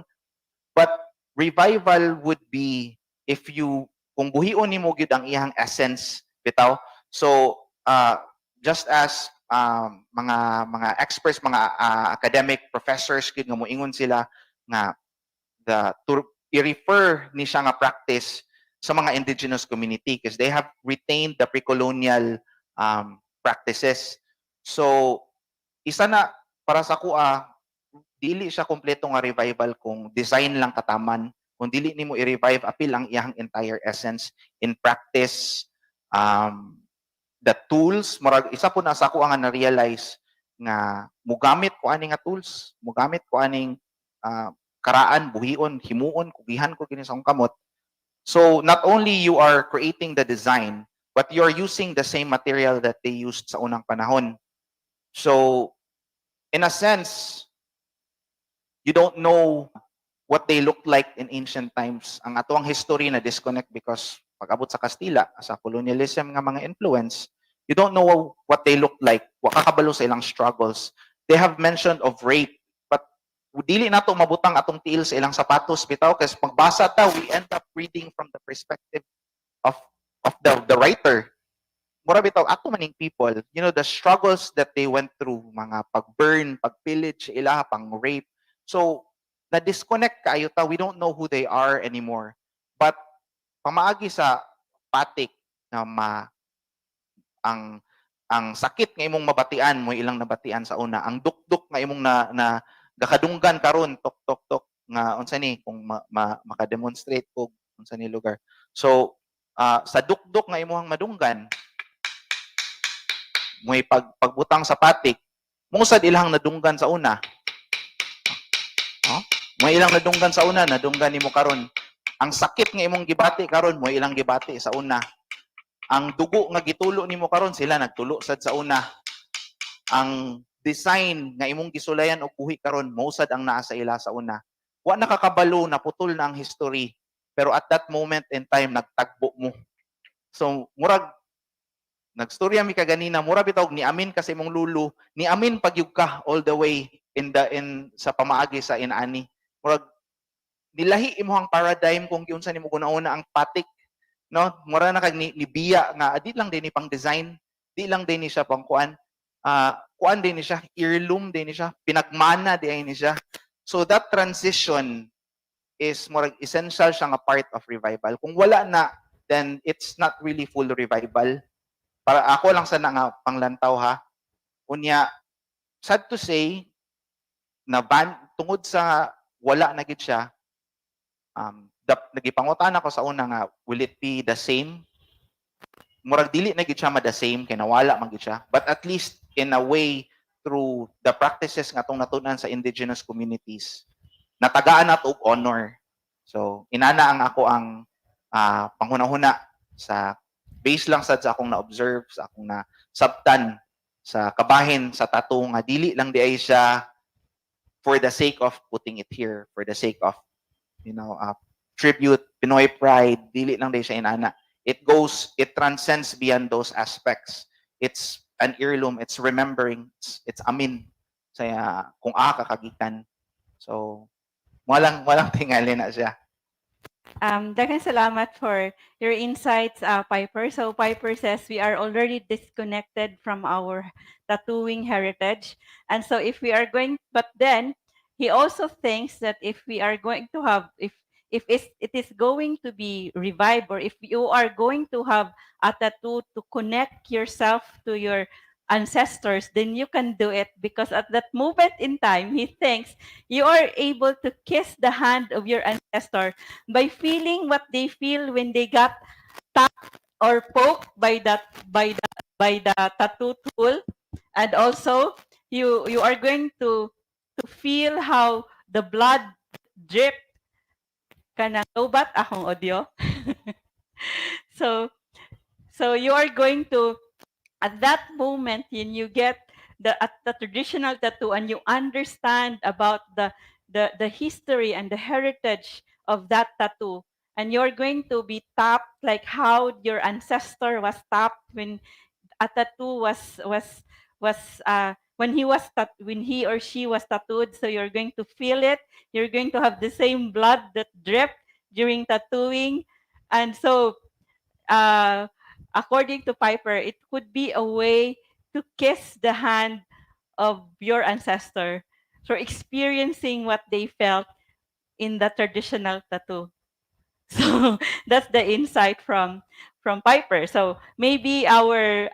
But revival would be if you, kung buhion nimo gyud ang iyang essence bitaw. So just as mga experts, mga academic professors gyud nga moingon sila nga i-refer ni siya nga practice sa mga indigenous community because they have retained the pre-colonial practices. So isa na para sa kuha, dili siya kompleto nga revival kung design lang kataman. Kung dili nimo i-revive, apil ang iyang entire essence in practice. The tools, marag isa po na sa kuha nga na-realize nga mugamit ko aning nga tools, mugamit ko aning karaan, buhion, himuon, kugihan ko kini sa akong kamot. So not only you are creating the design, but you're using the same material that they used sa unang panahon. So in a sense, you don't know what they looked like in ancient times. Ang atuang history na disconnect because pag-abot sa Kastila, sa colonialism nga mga influence, You don't know what they look like. Wa kakabalo sa ilang struggles. They have mentioned of rape, but dili nato mabutang atong tiil sa ilang sapatos bitaw kasi pagbasa ta, we end up reading from the perspective of the writer. Mura bitaw ato maning people, you know, the struggles that they went through, mga pag-burn, pag-pillage, ilaha pang rape. So na-disconnect kaayo ta, we don't know who they are anymore. But pamaagi sa patik na ang sakit nga imong mabatian mo ilang nabatian sa una, ang dukduk nga imong na gakadunggan karon tok nga unsa ni kung maka-demonstrate ko unsa ni lugar. So sa dukduk nga imong madunggan mo'y pagbutang sa patik, musad ilang nadunggan sa una. Mo ilang nadunggan sa una, nadunggan nimo karon. Ang sakit nga imong gibati karon, mo ilang gibati sa una. Ang dugo nga gitulo nimo karon, sila nagtulo sad sa una. Ang design nga imong gisulayan og buhi karon, mausad ang naa sa ila sa una. Wa nakakabalo, naputol na ang history. Pero at that moment in time, nagtagbo mo. So, murag nagstorya mi kaganina, mura bitaw ni amin kasi mong lulu, ni amin pagyug ka all the way in sa pamaagi sa inani. Murag nilahi imuhang paradigm kung giunsa nimo guna-una ang patik, no? Mura na kag ni biya nga di lang din ni pang design, di lang din ni siya pang kuan. Kuan din ni siya, heirloom din ni siya, pinagmana di ay ni siya. So that transition is murag essential siya nga part of revival. Kung wala na, then it's not really full revival. Para ako lang sana nga panglantaw ha. Unya, sad to say, na tungod sa wala na gid siya, nagipangutan ako sa una nga, will it be the same? Murag dili na gid siya the same, kay nawala man gid siya. But at least in a way, through the practices nga itong natunan sa indigenous communities, natagaan nato og honor. So, inana ang ako ang panghunahuna sa based lang sad sa akong na-observe, sa akong na-sabtan, sa kabahin, sa tattoo nga dili lang di ay siya for the sake of putting it here, for the sake of, you know, tribute, Pinoy pride, dili lang di siya inana. It transcends beyond those aspects. It's an heirloom, it's remembering, it's amin sa kung kakagikan. So, walang tingali na siya. Daghang salamat for your insights, Piper. So Piper says we are already disconnected from our tattooing heritage. And so if we are going, but then he also thinks that if we are going to have, if it is going to be revived, or if you are going to have a tattoo to connect yourself to your ancestors, then you can do it, because at that moment in time, he thinks you are able to kiss the hand of your ancestor by feeling what they feel when they got tapped or poked by the tattoo tool. And also you are going to feel how the blood drip. Kanang lobat akong audio. So you are going to, at that moment, when you get the traditional tattoo and you understand about the history and the heritage of that tattoo, and you're going to be tapped like how your ancestor was tapped when a tattoo was when he or she was tattooed. So you're going to feel it. You're going to have the same blood that dripped during tattooing. And so according to Piper, it could be a way to kiss the hand of your ancestor for experiencing what they felt in the traditional tattoo. So that's the insight from Piper. So maybe our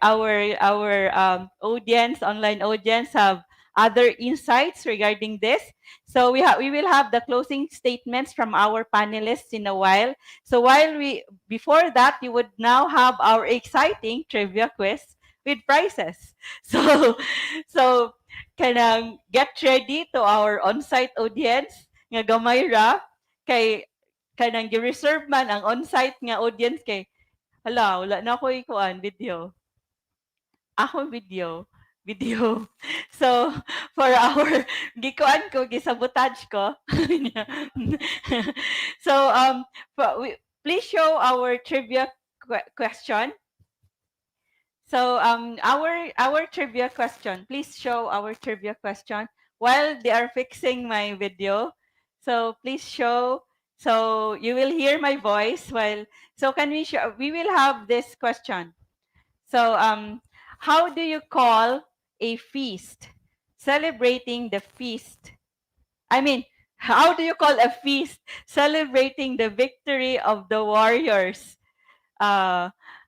audience, online audience, have other insights regarding this. So we will have the closing statements from our panelists in a while. So before that, you would now have our exciting trivia quiz with prizes. So kanang get ready to our on-site audience nga gamay ra kay kanang gi-reserve man ang on-site nga audience kay hala wala na ko ikuan video. Ako video. So for our gikuan ko gisabotage ko. So please show our trivia question. So our trivia question. Please show our trivia question while they are fixing my video. So please show. So you will hear my voice while. So can we show? We will have this question. So how do you call a feast celebrating the feast? I mean, how do you call a feast celebrating the victory of the warriors?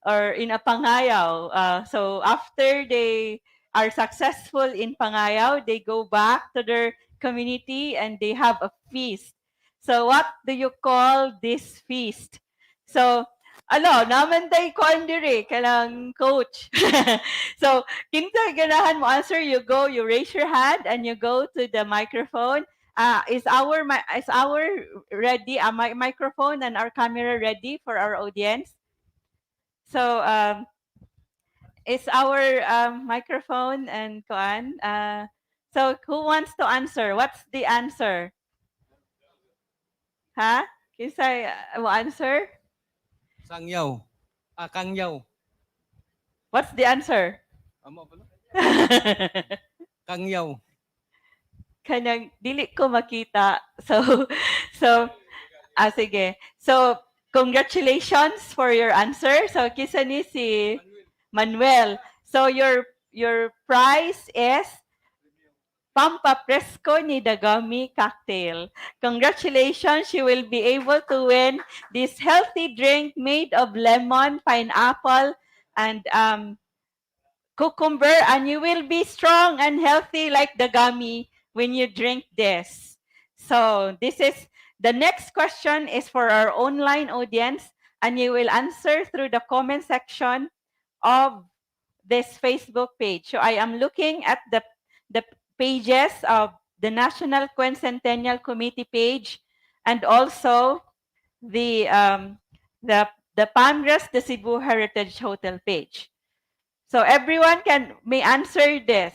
Or in a Pangayaw. So after they are successful in Pangayaw, they go back to their community and they have a feast. So what do you call this feast? So, naman tayo kuan diri kanang coach. So, kinsa ganahan mo answer, you raise your hand and you go to the microphone. Is our ready, microphone and our camera ready for our audience? So it's our microphone and kuan. So who wants to answer? What's the answer? Huh? Kisay will answer? Sangyaw. Kangyaw. What's the answer? Amo pala? Kangyaw. Kanang dili ko makita. So sige. So congratulations for your answer. So kisa ni si Manuel. So your prize is 𝗏𝗃𝗃𝗃 ni Dagami cocktail. Congratulations, you will be able to win this healthy drink made of lemon, pineapple, and cucumber, and you will be strong and healthy like Dagami when you drink this. So this is the next question is for our online audience, and you will answer through the comment section of this Facebook page. So I am looking at the pages of the National Quincentennial Committee page and also the Panelists, the Cebu Heritage Hotel page. So everyone may answer this.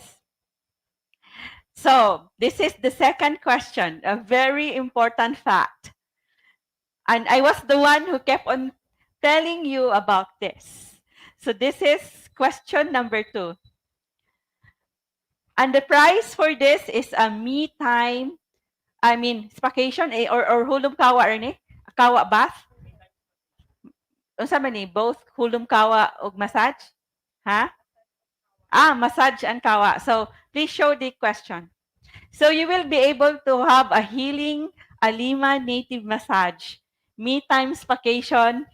So this is the second question, a very important fact. And I was the one who kept on telling you about this. So this is question number 2. And the prize for this is a me time, vacation or hulum kawa ni kawa bath. Unsa man ni both hulum kawa ug massage? Ha? Massage and kawa. So please show the question. So you will be able to have a healing Alima native massage, me times vacation.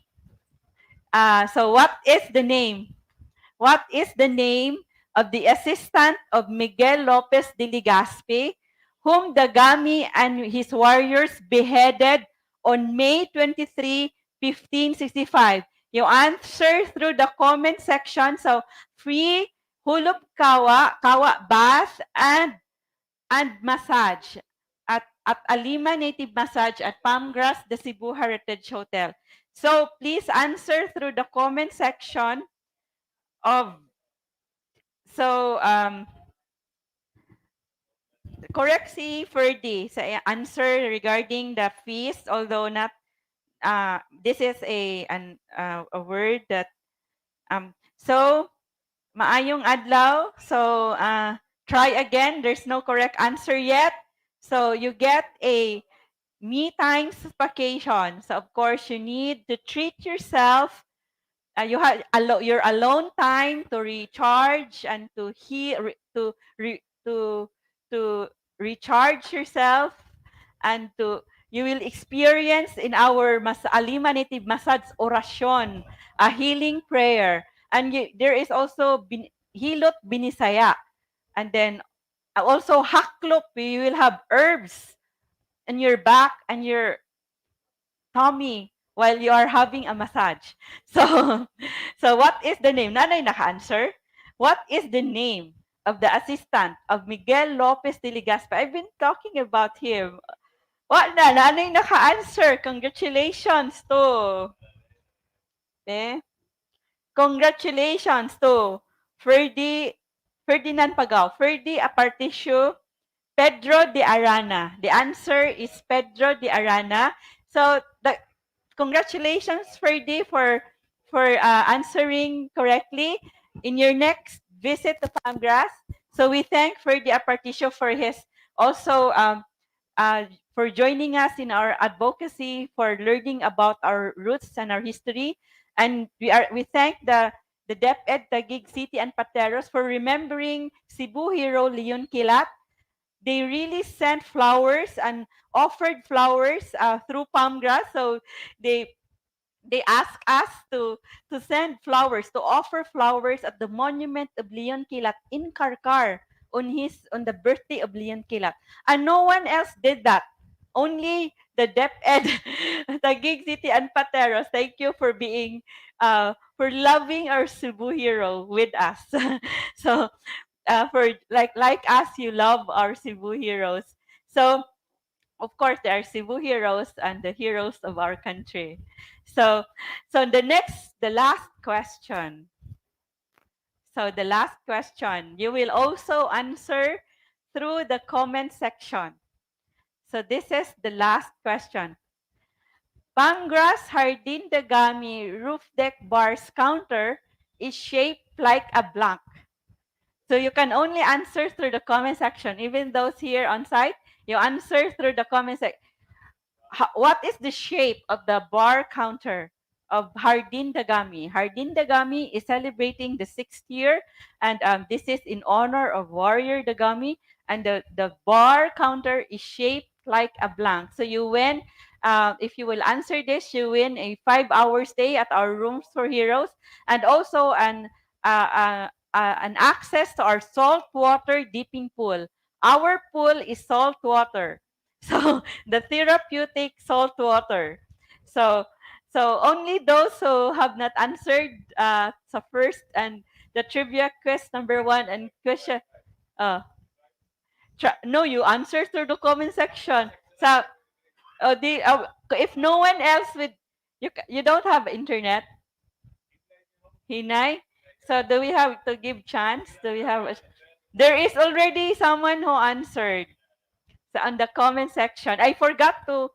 So what is the name? What is the name of the assistant of Miguel Lopez de Legazpi, whom Dagami and his warriors beheaded on May 23, 1565? You answer through the comment section. So free hulub kawa, kawa bath, and massage at Alima Native Massage at Palmgrass, the Cebu Heritage Hotel. So please answer through the comment section of 𝗥𝗹𝗃𝗃𝗃𝗃 sa answer regarding the feast, although not this is a word that so maayong adlaw. So try again. There's no correct answer yet. So you get a me times vacation. So of course you need to treat yourself. You have your alone time to recharge and to recharge yourself, and you will experience in our Alima Native Massage orasyon, a healing prayer, and there is also hilot binisaya, and then also haklop. You will have herbs in your back and your tummy while you are having a massage. So what is the name? Nanay naka-answer. What is the name of the assistant of Miguel Lopez de Legazpi? I've been talking about him. What na? Nanay naka-answer. Congratulations to. Congratulations to Ferdinand Pagao. Ferdi Aparticio Pedro de Arana. The answer is Pedro de Arana. So congratulations, Ferdi, for answering correctly. in your next visit to Palmgrass. So we thank Ferdy Aparticio for his also for joining us in our advocacy, for learning about our roots and our history. And we thank the DepEd Taguig City and Pateros for remembering Cebu hero Leon Kilat. They really sent flowers and offered flowers through Palmgrass. So they they ask us to send flowers, to offer flowers at the monument of Leon Kilat in Karkar on the birthday of Leon Kilat. And no one else did that. Only the DepEd, Taguig City and Pateros. Thank you for being for loving our Cebu hero with us. So for like us, you love our Cebu heroes. So of course, there are Cebu heroes and the heroes of our country. So, the last question. So the last question, you will also answer through the comment section. So this is the last question. Pangrass Hardin Dagami roof deck bars counter is shaped like a blank. So you can only answer through the comment section. Even those here on site, you answer through the comment section. What is the shape of the bar counter of Hardin Dagami? Hardin Dagami is celebrating the 6th year, and this is in honor of Warrior Dagami, and the bar counter is shaped like a blank. So you win, if you will answer this, you win a 5-hour stay at our Rooms for Heroes, and also an access to our saltwater dipping pool. Our pool is saltwater. So the therapeutic salt water. So only those who have not answered so first and the trivia quiz number 1 and question no, you answer through the comment section. So if no one else would, you don't have internet, Hinay. So do we have to give chance? Do we have there is already someone who answered. So on the comment section, I forgot to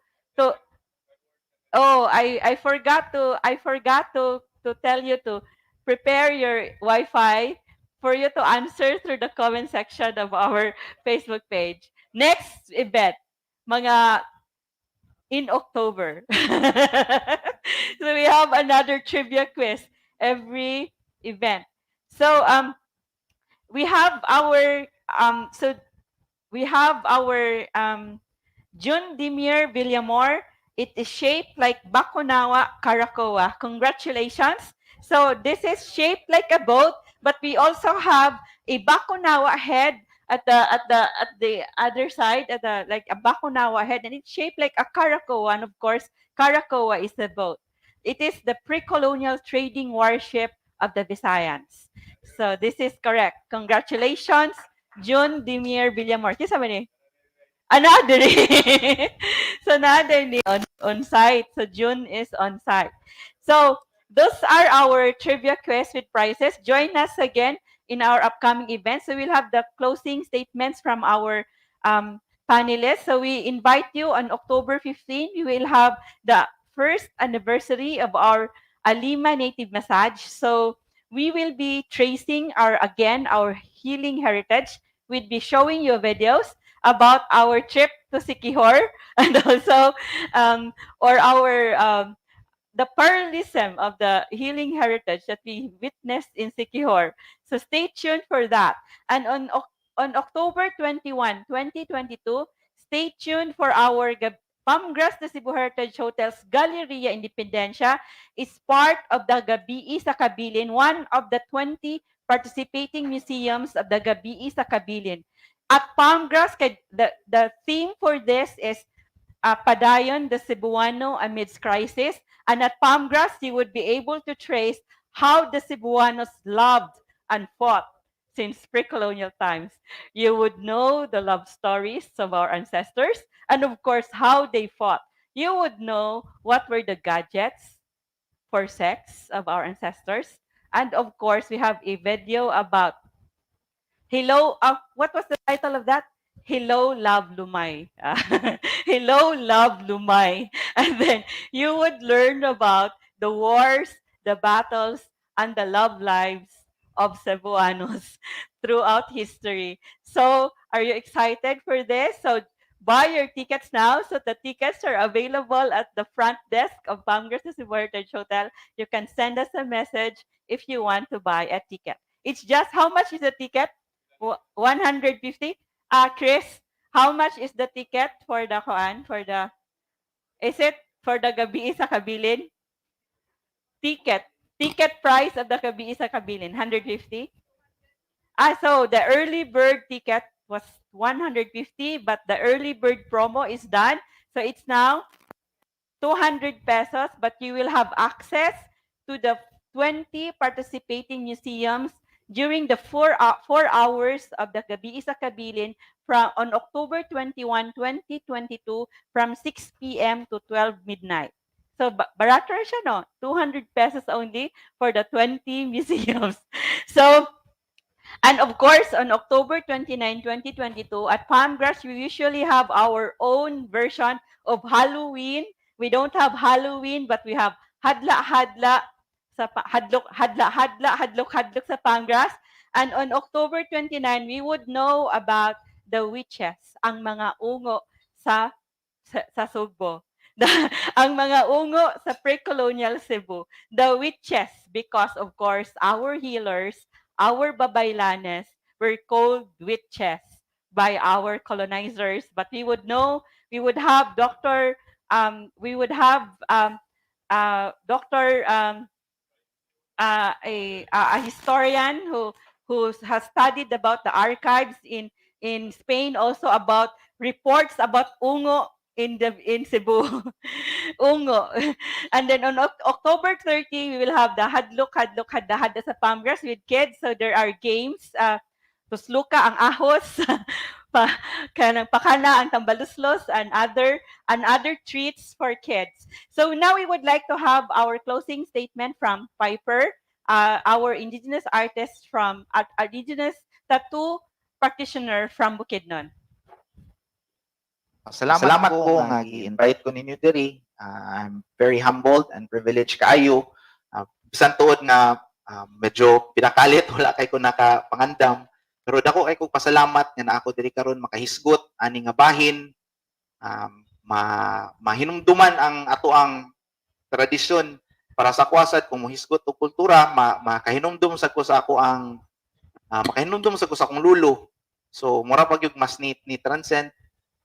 oh, I forgot to tell you to prepare your Wi-Fi for you to answer through the comment section of our Facebook page. Next event, mga in October. So we have another trivia quiz every event. So we have our 𝗤𝙗𝗪𝗃𝗓𝗓. It is shaped like Bakunawa Karakoa. Congratulations. So this is shaped like a boat, but we also have a Bakunawa head at the other side, like a Bakunawa head, and it's shaped like a Karakoa. And of course, Karakoa is the boat. It is the pre-colonial trading warship of the Visayans. So this is correct. Congratulations, 𝗤𝙗𝗪𝗃𝗓𝗓. Kisa ba ni? Another. So another on site. So June is on site. So those are our trivia quiz with prizes. Join us again in our upcoming events. So we'll have the closing statements from our panelists. So we invite you on October 15. We will have the first anniversary of our Alima Native Massage. So we will be tracing our healing heritage. We'll be showing you videos about our trip to 𝗖𝗂𝗃 and also or our the pluralism of the healing heritage that we witnessed in 𝗖𝗂𝗃. So stay tuned for that. And on October 21, 2022, stay tuned for our Palmgrass de Cebu Heritage Hotel's Galleria Independencia is part of the 𝗤𝗂𝗃𝗃, one of the 20 participating museums of the 𝗤𝗂𝗃𝗃. At Palmgrass, the theme for this is Padayon the Cebuano amidst crisis. And at Palmgrass, you would be able to trace how the Cebuanos loved and fought since pre-colonial times. You would know the love stories of our ancestors and, of course, how they fought. You would know what were the gadgets for sex of our ancestors. And, of course, we have a video about Hello, what was the title of that? Hello, Love Lumay. Hello, Love Lumay. And then you would learn about the wars, the battles, and the love lives of Cebuanos throughout history. So, are you excited for this? So, buy your tickets now. So, the tickets are available at the front desk of Panelists Warrior Hotel. You can send us a message if you want to buy a ticket. It's just, how much is the ticket? 150? Chris, how much is the ticket for the koan? Is it for the 𝗤𝗶𝗽𝗃𝗃 ticket? Ticket price of the 𝗤𝗶𝗃𝗃 150? So the early bird ticket was 150, but the early bird promo is done. So it's now 200 pesos, but you will have access to the 20 participating museums during the 4 hours of the 𝗤𝗶𝗽𝗃𝗃 from on October 21, 2022 from 6 p.m. to 12 midnight. So barato siya, no? 200 pesos only for the 20 museums. So, and of course, on October 29, 2022, at Palmgrass, we usually have our own version of Halloween. We don't have Halloween, but we have hadla-hadla hadlok-hadlok sa Palmgrass. And on October 29, we would know about the witches, ang mga ungo sa Sugbo. Ang mga ungo sa pre-colonial Cebu. The witches, because of course, our healers, our babaylanes were called witches by our colonizers, but we would know, we would have Dr. A historian who has studied about the archives in Spain, also about reports about ungo in Cebu. Ungo. And then on October 30, we will have the hadlok hadda sa Palmgrass with kids. So there are games, tusluka ang ahos, kanang pakana ang tambaluslos, and other treats for kids. So now we would like to have our closing statement from Piper, our indigenous artist from indigenous tattoo practitioner from Bukidnon. Salamat po nga gi-invite ko ninyo diri. I'm very humbled and privileged kaayo. Bisan tuod nga medyo pinakalit, wala kay ko nakapangandam. Pero dako kay ko pasalamat nga na ako diri karon makahisgot ani nga bahin, mahinumduman ang ato ang tradisyon para sa kwasad kung mohisgot og kultura, makahinumdum sa ko sa ako ang makahinumdum sa ko sa akong lulo. So mura pag yung mas ni transcend.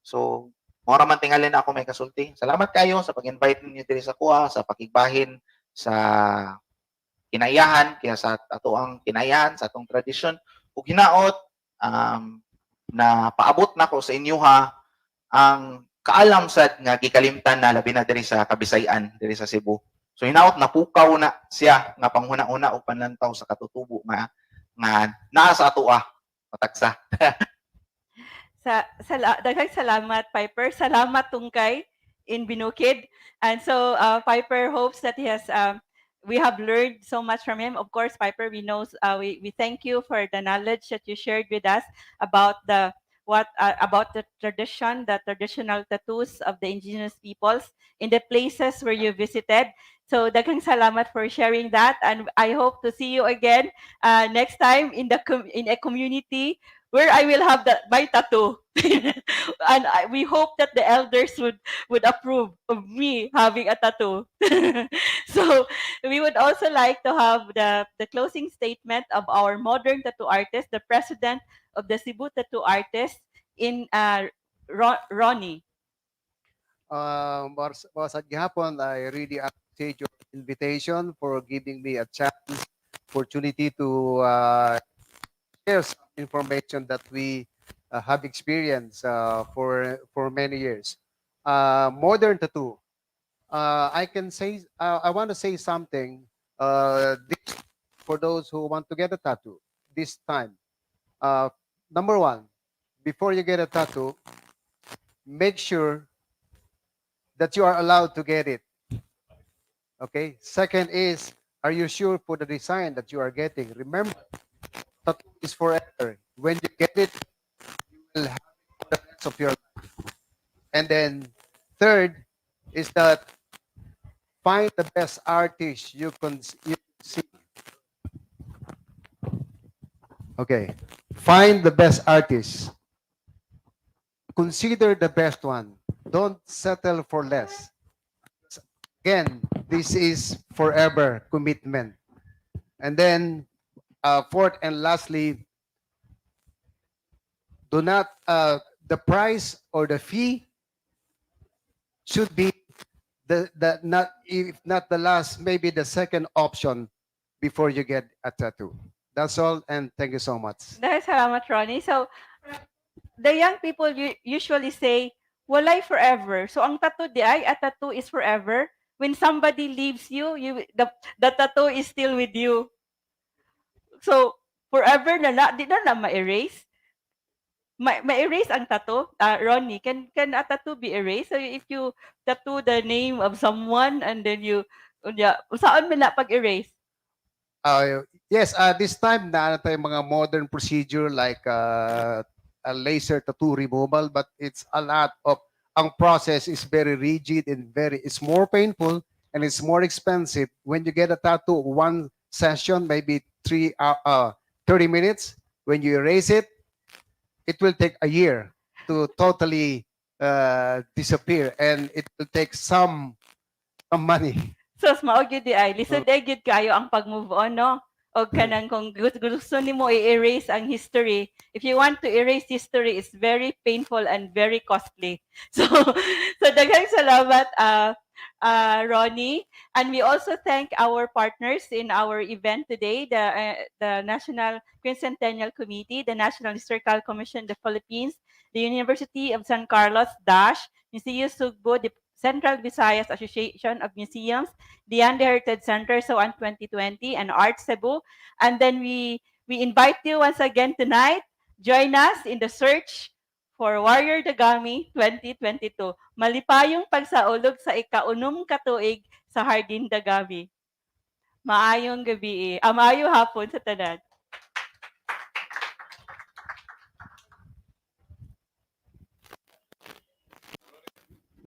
So mura man tingali na ako may kasulti. Salamat kayo sa pag-invite ninyo diri sa kuha, sa pakigbahin sa kinayahan, kaya sa ato ang kinayahan, sa atong tradisyon. Ug hinaot na paabot na ko sa inyo ha ang kaalam sad nga gikalimtan na labi na diri sa Kabisayan, diri sa Cebu. So hinaot napukaw na siya nga panghuna-una og panlantaw sa katutubo nga naa sa ato matagsa. Daghang salamat, Piper. Salamat tungkay in Binukid. And so Piper hopes that we have learned so much from him. Of course, Piper, we thank you for the knowledge that you shared with us about the tradition, the traditional tattoos of the indigenous peoples in the places where you visited. So daghang salamat for sharing that, and I hope to see you again next time in a community where I will have my tattoo. And we hope that the elders would approve of me having a tattoo. So we would also like to have the closing statement of our modern tattoo artist, the president of the Cebu Tattoo Artists, in Ronnie. Sa gihapon, I really appreciate your invitation for giving me a chance, opportunity to share some information that we have experienced for many years. Modern tattoo. I want to say something for those who want to get a tattoo this time. Number one, before you get a tattoo, make sure that you are allowed to get it. Okay. Second is, are you sure for the design that you are getting? Remember, tattoo is forever. When you get it, you will have it for the rest of your life. And then third is that find the best artist you can see. Okay. Find the best artist. Consider the best one. Don't settle for less. Again, this is forever commitment. And then, fourth and lastly, do not, the price or the fee should be the not, if not the last, maybe the second option before you get a tattoo. That's all, and thank you so much. Dahil salamat, Ronnie. So, the young people usually say, walay forever. So, ang tattoo di ay, a tattoo is forever. When somebody leaves you, the tattoo is still with you. So, forever di na ma-erase. Ma-erase ang tattoo. Ronnie, can a tattoo be erased? So, if you tattoo the name of someone and then saan mo na pag-erase? Yes, this time na tayong mga modern procedure like a laser tattoo removal, but it's a lot of, ang process is very rigid and it's more painful and it's more expensive. When you get a tattoo, one session, maybe 30 minutes. When you erase it, it will take a year to totally disappear, and it will take some money. So, mao gyud di ay lisod ay gyud kayo ang pag-move on, no? O kanang kung gusto nimo i-erase ang history, if you want to erase history, it's very painful and very costly. So, daghang salamat, Ronnie. And we also thank our partners in our event today, the National Quincentennial Committee, the National Historical Commission of the Philippines, the University of San Carlos, Museo Sugbo, the Central Visayas Association of Museums, the 𝗖𝙧𝙧𝙧 Center, so on 2020, and Art Cebu. And then we invite you once again tonight, join us in the search for Warrior Dagami 2022. Malipayong pagsaulog sa ika-6 ka tuig sa Hardin Dagami. Maayong gabi, maayong hapon sa tanan.